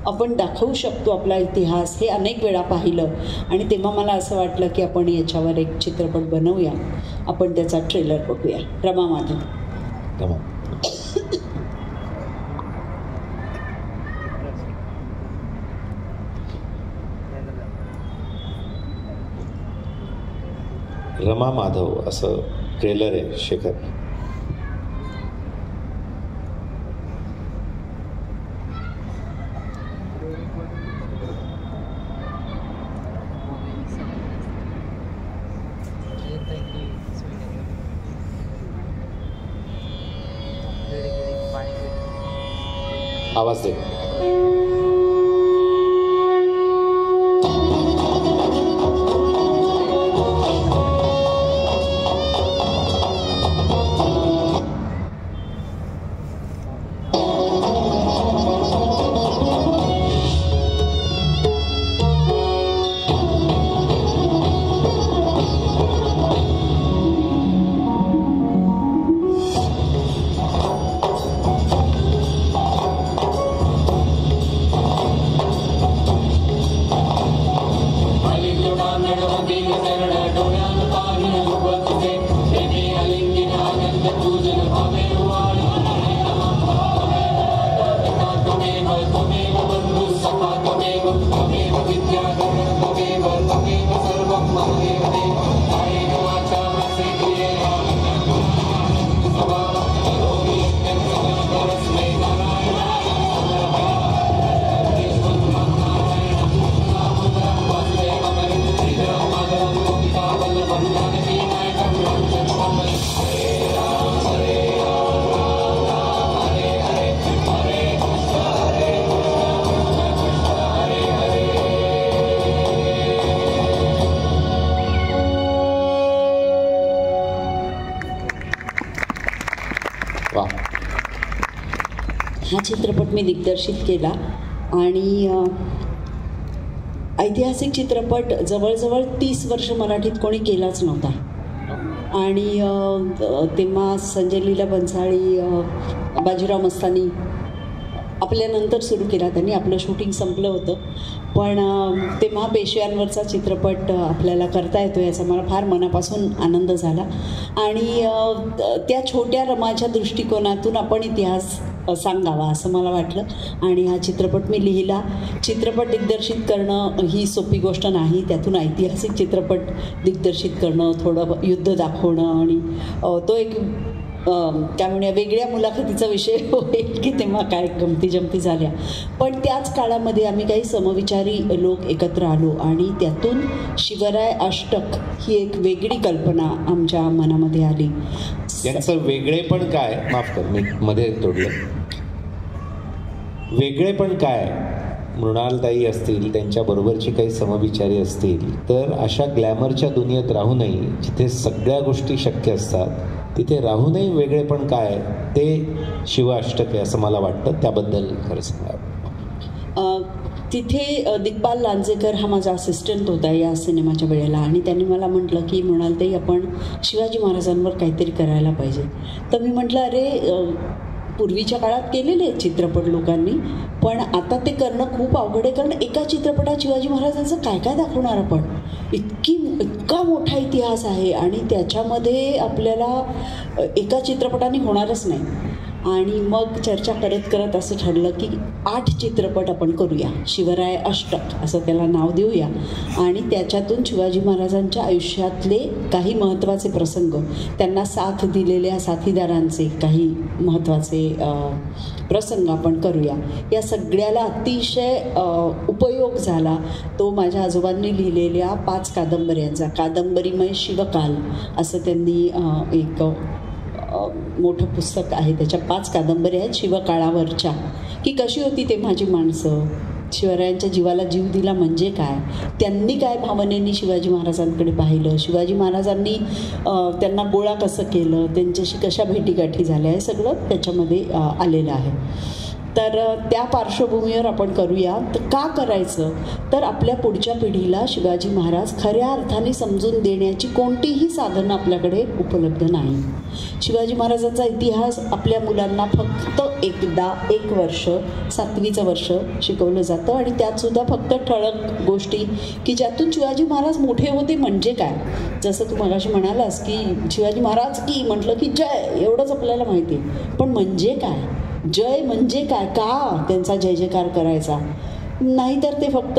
आपण दाखवू शकतो आपला इतिहास हे अनेक वेळा पाहिलं आणि तेव्हा मला असं वाटलं की आपण याच्यावर एक चित्रपट बनवूया. आपण त्याचा ट्रेलर बघूया. रमा माधव. रमा माधव असं ट्रेलर आहे शेखर. आवाज दे. हा चित्रपट मी दिग्दर्शित केला आणि ऐतिहासिक चित्रपट जवळजवळ 30 वर्ष मराठीत कोणी केलाच नव्हता. आणि तेव्हा संजय लीला भन्साळी, बाजीराव मस्तानी आपल्यानंतर सुरू केला. त्यांनी आपलं शूटिंग संपलं होतं, पण तेव्हा पेशव्यांवरचा चित्रपट आपल्याला करता येतो याचा मला फार मनापासून आनंद झाला. आणि त्या छोट्या रमाच्या दृष्टिकोनातून आपण इतिहास सांगावा असं मला वाटलं आणि हा चित्रपट मी लिहिला. चित्रपट दिग्दर्शित करणं ही सोपी गोष्ट नाही. त्यातून ऐतिहासिक चित्रपट दिग्दर्शित करणं, थोडं युद्ध दाखवणं आणि तो एक काय म्हणूया वेगळ्या मुलाखतीचा विषय होईल की तेव्हा काय गमती जमती झाल्या. पण त्याच काळामध्ये आम्ही काही समविचारी लोक एकत्र आलो आणि त्यातून शिवराय अष्टक ही एक वेगळी कल्पना आमच्या मनामध्ये आली. यांचं वेगळेपण काय, माफ कर मी मध्ये तोडलं, वेगळेपण काय, मृणालताई असतील, त्यांच्याबरोबरची काही समविचारी असतील, तर अशा ग्लॅमरच्या दुनियेत राहूनही जिथे सगळ्या गोष्टी शक्य असतात तिथे राहूनही वेगळेपण काय ते शिवाष्टक आहे असं मला वाटतं. त्याबद्दल खरं सांगा. तिथे दिग्पाल लांजेकर हा माझा असिस्टंट होता या सिनेमाच्या वेळेला आणि त्यांनी मला म्हटलं की म्हणालताई आपण शिवाजी महाराजांवर काहीतरी करायला पाहिजे. तर मी म्हटलं अरे पूर्वीच्या काळात केलेले चित्रपट लोकांनी, पण आता ते करणं खूप अवघड आहे, कारण एका चित्रपटात शिवाजी महाराजांचं काय काय दाखवणार आपण. इतका मोठा इतिहास आहे आणि त्याच्यामध्ये आपल्याला एका चित्रपटाने होणारच नाही. आणि मग चर्चा करत करत असं ठरलं की 8 चित्रपट आपण करूया, शिवराय अष्टक असं त्याला नाव देऊया आणि त्याच्यातून शिवाजी महाराजांच्या आयुष्यातले काही महत्त्वाचे प्रसंग, त्यांना साथ दिलेल्या साथीदारांचे काही महत्त्वाचे प्रसंग आपण करूया. या सगळ्याला अतिशय उपयोग झाला तो माझ्या आजोबांनी लिहिलेल्या 5 कादंबऱ्यांचा. कादंबरीमय शिवकाल असं त्यांनी एक मोठं पुस्तक आहे, त्याच्या 5 कादंबऱ्या आहेत शिवकाळावरच्या, की कशी होती ते माझी माणसं, शिवरायांच्या जीवाला जीव दिला म्हणजे काय, त्यांनी काय भावनेनी शिवाजी महाराजांकडे पाहिलं, शिवाजी महाराजांनी त्यांना गोळा कसं केलं, त्यांच्याशी कशा भेटीगाठी झाल्या, हे सगळं त्याच्यामध्ये आलेलं आहे. तर त्या पार्श्वभूमीवर आपण करूया. तर का करायचं, तर आपल्या पुढच्या पिढीला शिवाजी महाराज खऱ्या अर्थाने समजून देण्याची कोणतीही साधनं आपल्याकडे उपलब्ध नाही. शिवाजी महाराजांचा इतिहास आपल्या मुलांना फक्त एकदा 1 वर्ष 7वीचं वर्ष शिकवलं जातं आणि त्यातसुद्धा फक्त ठळक गोष्टी की ज्यातून शिवाजी महाराज मोठे होते म्हणजे काय. जसं तू मगाशी म्हणालास की शिवाजी महाराज की म्हटलं की जय, एवढंच आपल्याला माहिती, पण म्हणजे काय, जय म्हणजे काय, का त्यांचा जय जयकार करायचा. नाहीतर ते फक्त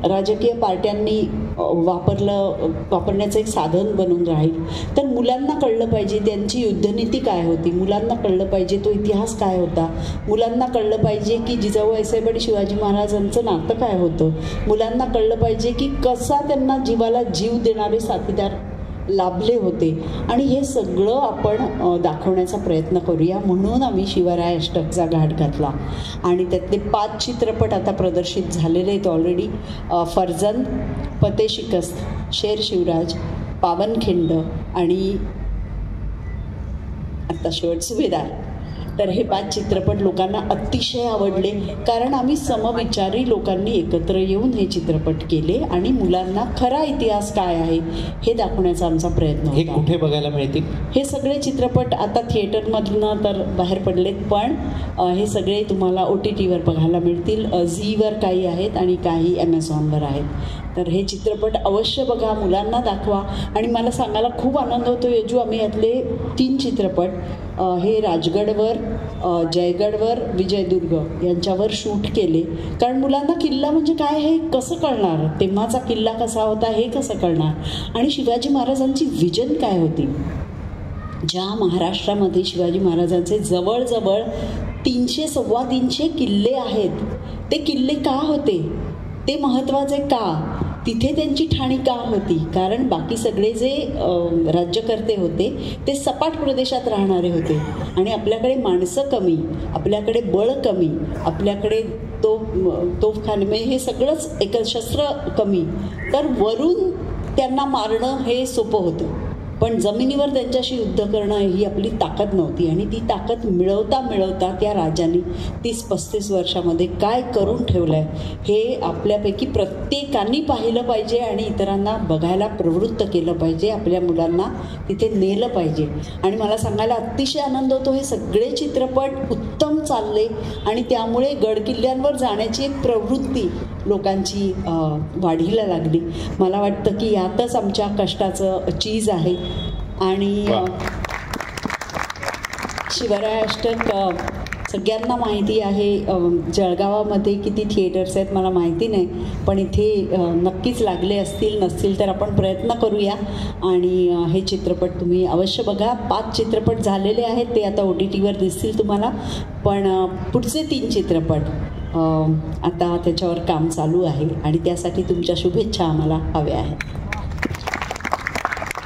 राजकीय पार्ट्यांनी वापरण्याचं एक साधन बनून राहील. तर मुलांना कळलं पाहिजे त्यांची युद्धनीती काय होती, मुलांना कळलं पाहिजे तो इतिहास काय होता, मुलांना कळलं पाहिजे की जिजाऊ आईसाहेब आणि शिवाजी महाराजांचं नातं काय होतं, मुलांना कळलं पाहिजे की कसा त्यांना जीवाला जीव देणारे साथीदार लाभले होते. आणि हे सगळं आपण दाखवण्याचा प्रयत्न करूया म्हणून आम्ही शिवराय अष्टकचा घाट घातला. आणि त्यातले 5 चित्रपट आता प्रदर्शित झालेले आहेत ऑलरेडी. फर्जंद, फतेह शिकस्त, शेर शिवराज, पावनखिंड आणि आता शेवट सुभेदार. तर हे 5 चित्रपट लोकांना अतिशय आवडले कारण आम्ही समविचारी लोकांनी एकत्र येऊन हे चित्रपट केले आणि मुलांना खरा इतिहास काय आहे हे दाखवण्याचा आमचा प्रयत्न होता. हे कुठे बघायला मिळतील? हे सगळे चित्रपट आता थिएटरमधनं तर बाहेर पडलेत, पण हे सगळे तुम्हाला OTTवर बघायला मिळतील. झीवर काही आहेत आणि काही ॲमेझॉनवर आहेत. तर हे चित्रपट अवश्य बघा, मुलांना दाखवा. आणि मला सांगायला खूप आनंद होतो यजू, आम्ही यातले 3 चित्रपट हे राजगडवर, जयगडवर, विजयदुर्ग यांच्यावर शूट केले. कारण मुलांना किल्ला म्हणजे काय हे कसं कळणार, तेव्हाचा किल्ला कसा होता हे कसं कळणार, आणि शिवाजी महाराजांची विजन काय होती. ज्या महाराष्ट्रामध्ये शिवाजी महाराजांचे जवळजवळ 300-325 किल्ले आहेत, ते किल्ले का होते, ते महत्त्वाचे का, तिथे त्यांची ठाणी का होती, कारण बाकी सगळे जे राज्यकर्ते होते ते सपाट प्रदेशात राहणारे होते आणि आपल्याकडे माणसं कमी, आपल्याकडे बळ कमी, आपल्याकडे तोफखाने म्हणजे हे सगळंच एक शस्त्र कमी, तर वरून त्यांना मारणं हे सोपं होतं. पण जमिनीवर त्यांच्याशी युद्ध करणं ही आपली ताकद नव्हती. आणि ती ताकद मिळवता मिळवता त्या राजांनी 30-35 वर्षामध्ये काय करून ठेवलं आहे हे आपल्यापैकी प्रत्येकाने पाहिलं पाहिजे आणि इतरांना बघायला प्रवृत्त केलं पाहिजे. आपल्या मुलांना तिथे नेलं पाहिजे. आणि मला सांगायला अतिशय आनंद होतो, हे सगळे चित्रपट उत्तम चालले आणि त्यामुळे गडकिल्ल्यांवर जाण्याची एक प्रवृत्ती लोकांची वाढीला लागली. मला वाटतं की यातच आमच्या कष्टाचं चीज आहे. आणि शिवराय अष्टक सगळ्यांना माहिती आहे. जळगावामध्ये किती थिएटर्स आहेत मला माहिती नाही, पण इथे नक्कीच लागले असतील. नसतील तर आपण प्रयत्न करूया आणि हे चित्रपट तुम्ही अवश्य बघा. 5 चित्रपट झालेले आहेत, ते आता OTTवर दिसतील तुम्हाला. पण पुढचे 3 चित्रपट आता त्याच्यावर काम चालू आहे आणि त्यासाठी तुमच्या शुभेच्छा आम्हाला हव्या आहेत.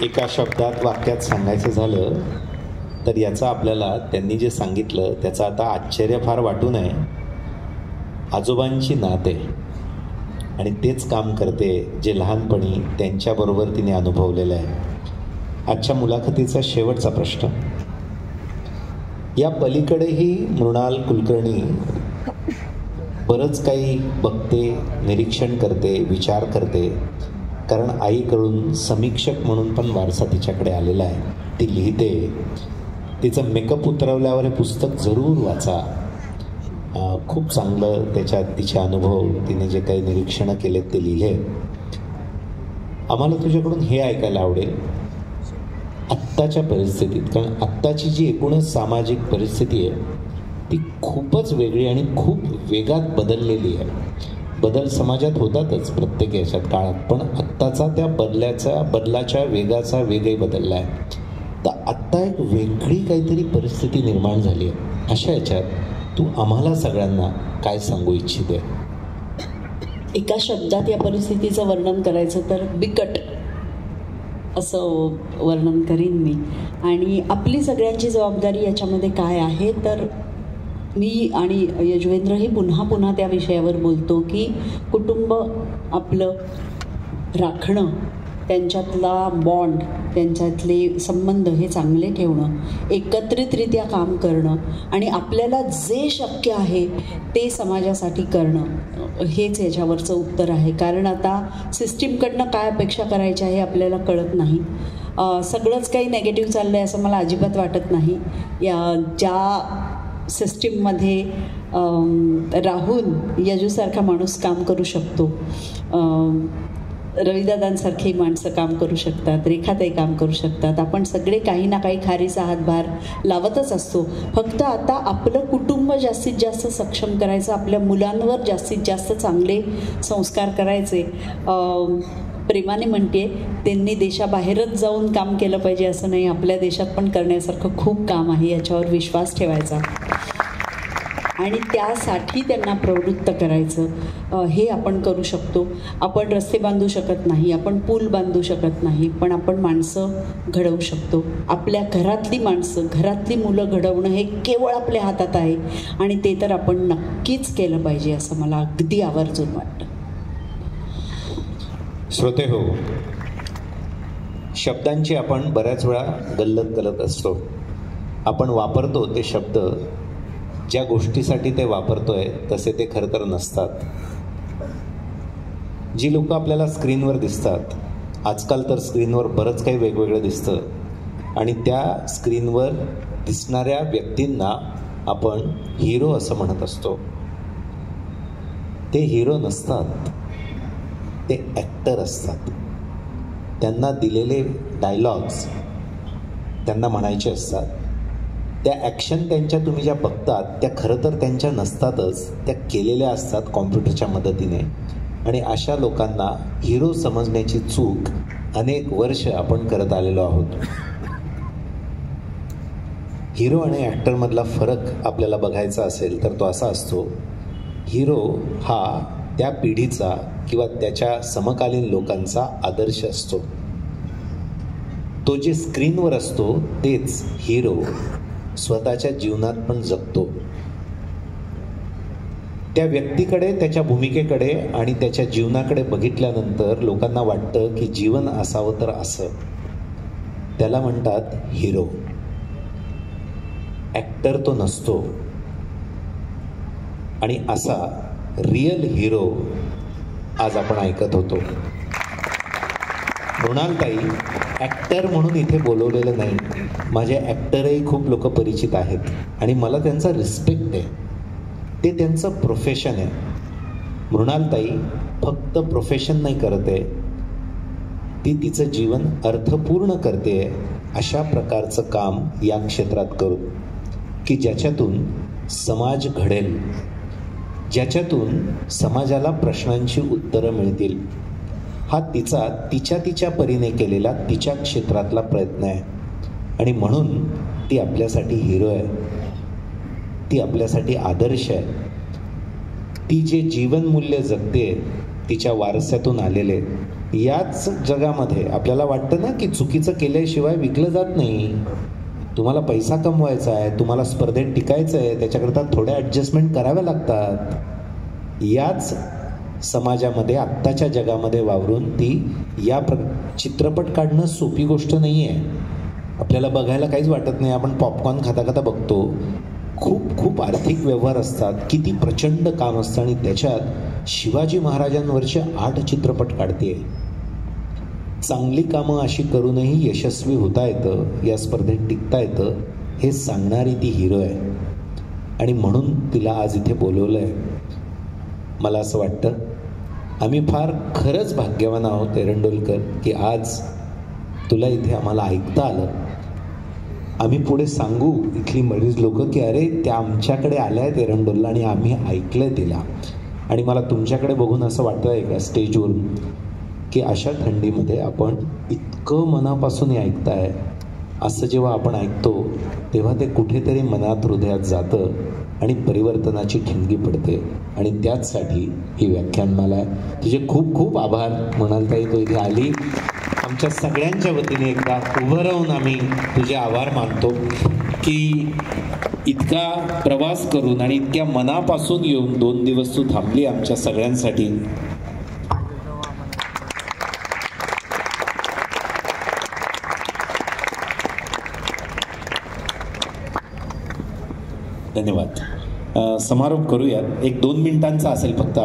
एका शब्दात वाक्यात सांगायचं झालं तर याचं आपल्याला त्यांनी जे सांगितलं त्याचं आता आश्चर्य फार वाटू नये. आजोबांची नात आहे आणि तेच काम करते जे लहानपणी त्यांच्याबरोबर तिने अनुभवलेलं आहे. आजच्या मुलाखतीचा शेवटचा प्रश्न. या पलीकडेही मृणाल कुलकर्णी बरंच काही बघते, निरीक्षण करते, विचार करते. कारण आईकडून समीक्षक म्हणून पण वारसा तिच्याकडे आलेला आहे. ती लिहिते. तिचं मेकअप उतरवल्यावर हे पुस्तक जरूर वाचा. खूप चांगलं त्याच्यात तिचे अनुभव, तिने जे काही निरीक्षणं केलेत ते लिहिले. आम्हाला तुझ्याकडून हे ऐकायला आवडेल आत्ताच्या परिस्थितीत, कारण आत्ताची जी एकूणच सामाजिक परिस्थिती आहे ती खूपच वेगळी आणि खूप वेगात बदललेली आहे. बदल समाजात होतातच प्रत्येक याच्यात काळात, पण आत्ताचा त्या बदलाच्या वेगाचा वेगही बदलला आहे. तर आत्ता एक वेगळी काहीतरी परिस्थिती निर्माण झाली आहे. अशा याच्यात तू आम्हाला सगळ्यांना काय सांगू इच्छिते? एका शब्दात या परिस्थितीचं वर्णन करायचं तर बिकट असं वर्णन करीन मी. आणि आपली सगळ्यांची जबाबदारी याच्यामध्ये काय आहे तर मी आणि यजुवेंद्रही पुन्हा पुन्हा त्या विषयावर बोलतो की कुटुंब आपलं राखणं, त्यांच्यातला बॉन्ड, त्यांच्यातले संबंध हे चांगले ठेवणं, एकत्रितरित्या काम करणं आणि आपल्याला जे शक्य आहे ते समाजासाठी करणं हेच याच्यावरचं उत्तर आहे. कारण आता सिस्टीमकडनं काय अपेक्षा करायच्या हे आपल्याला कळत नाही. सगळंच काही नेगेटिव्ह चाललं आहे असं मला अजिबात वाटत नाही. ज्या सिस्टीममध्ये राहून यजूसारखा माणूस काम करू शकतो, रविदादांसारखी माणसं काम करू शकतात, रेखाताई काम करू शकतात. आपण सगळे काही ना काही खारीचा हातभार लावतच असतो. फक्त आता आपलं कुटुंब जास्तीत जास्त सक्षम करायचं, आपल्या मुलांवर जास्तीत जास्त चांगले संस्कार करायचे. प्रेमाने म्हणते, त्यांनी देशाबाहेरच जाऊन काम केलं पाहिजे असं नाही, आपल्या देशात पण करण्यासारखं खूप काम आहे. याच्यावर विश्वास ठेवायचा आणि त्यासाठी त्यांना प्रवृत्त करायचं. हे आपण करू शकतो. आपण रस्ते बांधू शकत नाही, आपण पूल बांधू शकत नाही, पण आपण माणसं घडवू शकतो. आपल्या घरातली माणसं, घरातली मुलं घडवणं हे केवळ आपल्या हातात आहे आणि ते तर आपण नक्कीच केलं पाहिजे असं मला अगदी आवर्जून वाटतं. श्रोते हो, शब्दांची आपण बऱ्याच वेळा गल्लत करत असतो. आपण वापरतो ते शब्द ज्या गोष्टीसाठी ते वापरतोय तसे ते खरं तर नसतात. जी लोक आपल्याला स्क्रीनवर दिसतात, आजकाल तर स्क्रीनवर बरंच काही वेगवेगळं दिसतं आणि त्या स्क्रीनवर दिसणाऱ्या व्यक्तींना आपण हिरो असं म्हणत असतो. ते हिरो नसतात, ते ॲक्टर असतात. त्यांना दिलेले डायलॉग्स त्यांना म्हणायचे असतात. त्या ॲक्शन त्यांच्या तुम्ही ज्या बघतात त्या खरं तर त्यांच्या नसतातच, त्या केलेल्या असतात कॉम्प्युटरच्या मदतीने. आणि अशा लोकांना हिरो समजण्याची चूक अनेक वर्ष आपण करत आलेलो आहोत. हिरो आणि ॲक्टरमधला फरक आपल्याला बघायचा असेल तर तो असा असतो, हिरो हा त्या पिढीचा किंवा त्याच्या समकालीन लोकांचा आदर्श असतो. तो जे स्क्रीनवर असतो तेच हिरो स्वतःच्या जीवनात पण जगतो. त्या व्यक्तीकडे, त्याच्या भूमिकेकडे आणि त्याच्या जीवनाकडे बघितल्यानंतर लोकांना वाटतं की जीवन असावं तर असं. त्याला म्हणतात हिरो. ॲक्टर तो नसतो. आणि असा रिअल हिरो आज आपण ऐकत होतो. मृणालताई ॲक्टर म्हणून इथे बोलवलेलं नाही. माझे ॲक्टरही खूप लोक परिचित आहेत आणि मला त्यांचा रिस्पेक्ट आहे. ते त्यांचं प्रोफेशन आहे. मृणालताई फक्त प्रोफेशन नाही करते, ती तिचं जीवन अर्थपूर्ण करते. अशा प्रकारचं काम या क्षेत्रात करू की ज्याच्यातून समाज घडेल, ज्याच्यातून समाजाला प्रश्नांची उत्तरं मिळतील. हा तिच्या परीने केलेला तिच्या क्षेत्रातला प्रयत्न आहे. आणि म्हणून ती आपल्यासाठी हिरो आहे. ती आपल्यासाठी आदर्श आहे. ती जे जीवनमूल्य जगते तिच्या वारसातून आलेले. याच जगामध्ये आपल्याला वाटतं ना की चुकीचं केल्याशिवाय विकलं जात नाही. तुम्हाला पैसा कमवायचा आहे, तुम्हाला स्पर्धेत टिकायचं आहे, त्याच्याकरता थोड्या ॲडजस्टमेंट कराव्या लागतात. याच समाजामध्ये आत्ताच्या जगामध्ये वावरून ती चित्रपट काढणं सोपी गोष्ट नाही आहे. आपल्याला बघायला काहीच वाटत नाही. आपण पॉपकॉर्न खाता खाता बघतो. खूप खूप आर्थिक व्यवहार असतात. किती प्रचंड काम असतं. आणि त्याच्यात शिवाजी महाराजांवरचे 8 चित्रपट काढते. चांगली कामं अशी करूनही यशस्वी होता येतं, या स्पर्धेत टिकता येतं, हे सांगणारी ती हिरो आहे. आणि म्हणून तिला आज इथे बोलवलं आहे. मला असं वाटतं आम्ही फार खरंच भाग्यवान आहोत एरंडोलकर की आज तुला इथे आम्हाला ऐकता आलं. आम्ही पुढे सांगू इथली बरीच लोक की अरे त्या आमच्याकडे आल्या आहेत एरंडोलला आणि आम्ही ऐकलंय तिला. आणि मला तुमच्याकडे बघून असं वाटतं आहे का स्टेजवरून की अशा थंडीमध्ये आपण इतकं मनापासून ऐकताय. असं जेव्हा आपण ऐकतो तेव्हा ते कुठेतरी मनात हृदयात जातं आणि परिवर्तनाची ठिणगी पडते. आणि त्याचसाठी ही व्याख्यानमाला आहे. तुझे खूप खूप आभार मृणालताई, तू इथे आली. आमच्या सगळ्यांच्या वतीने एकदा उभं राहून आम्ही तुझे आभार मानतो की इतका प्रवास करून आणि इतक्या मनापासून येऊन 2 दिवस तू थांबली आमच्या सगळ्यांसाठी. धन्यवाद. समारोप करूयात. 1-2 मिनिटांचा असेल फक्त.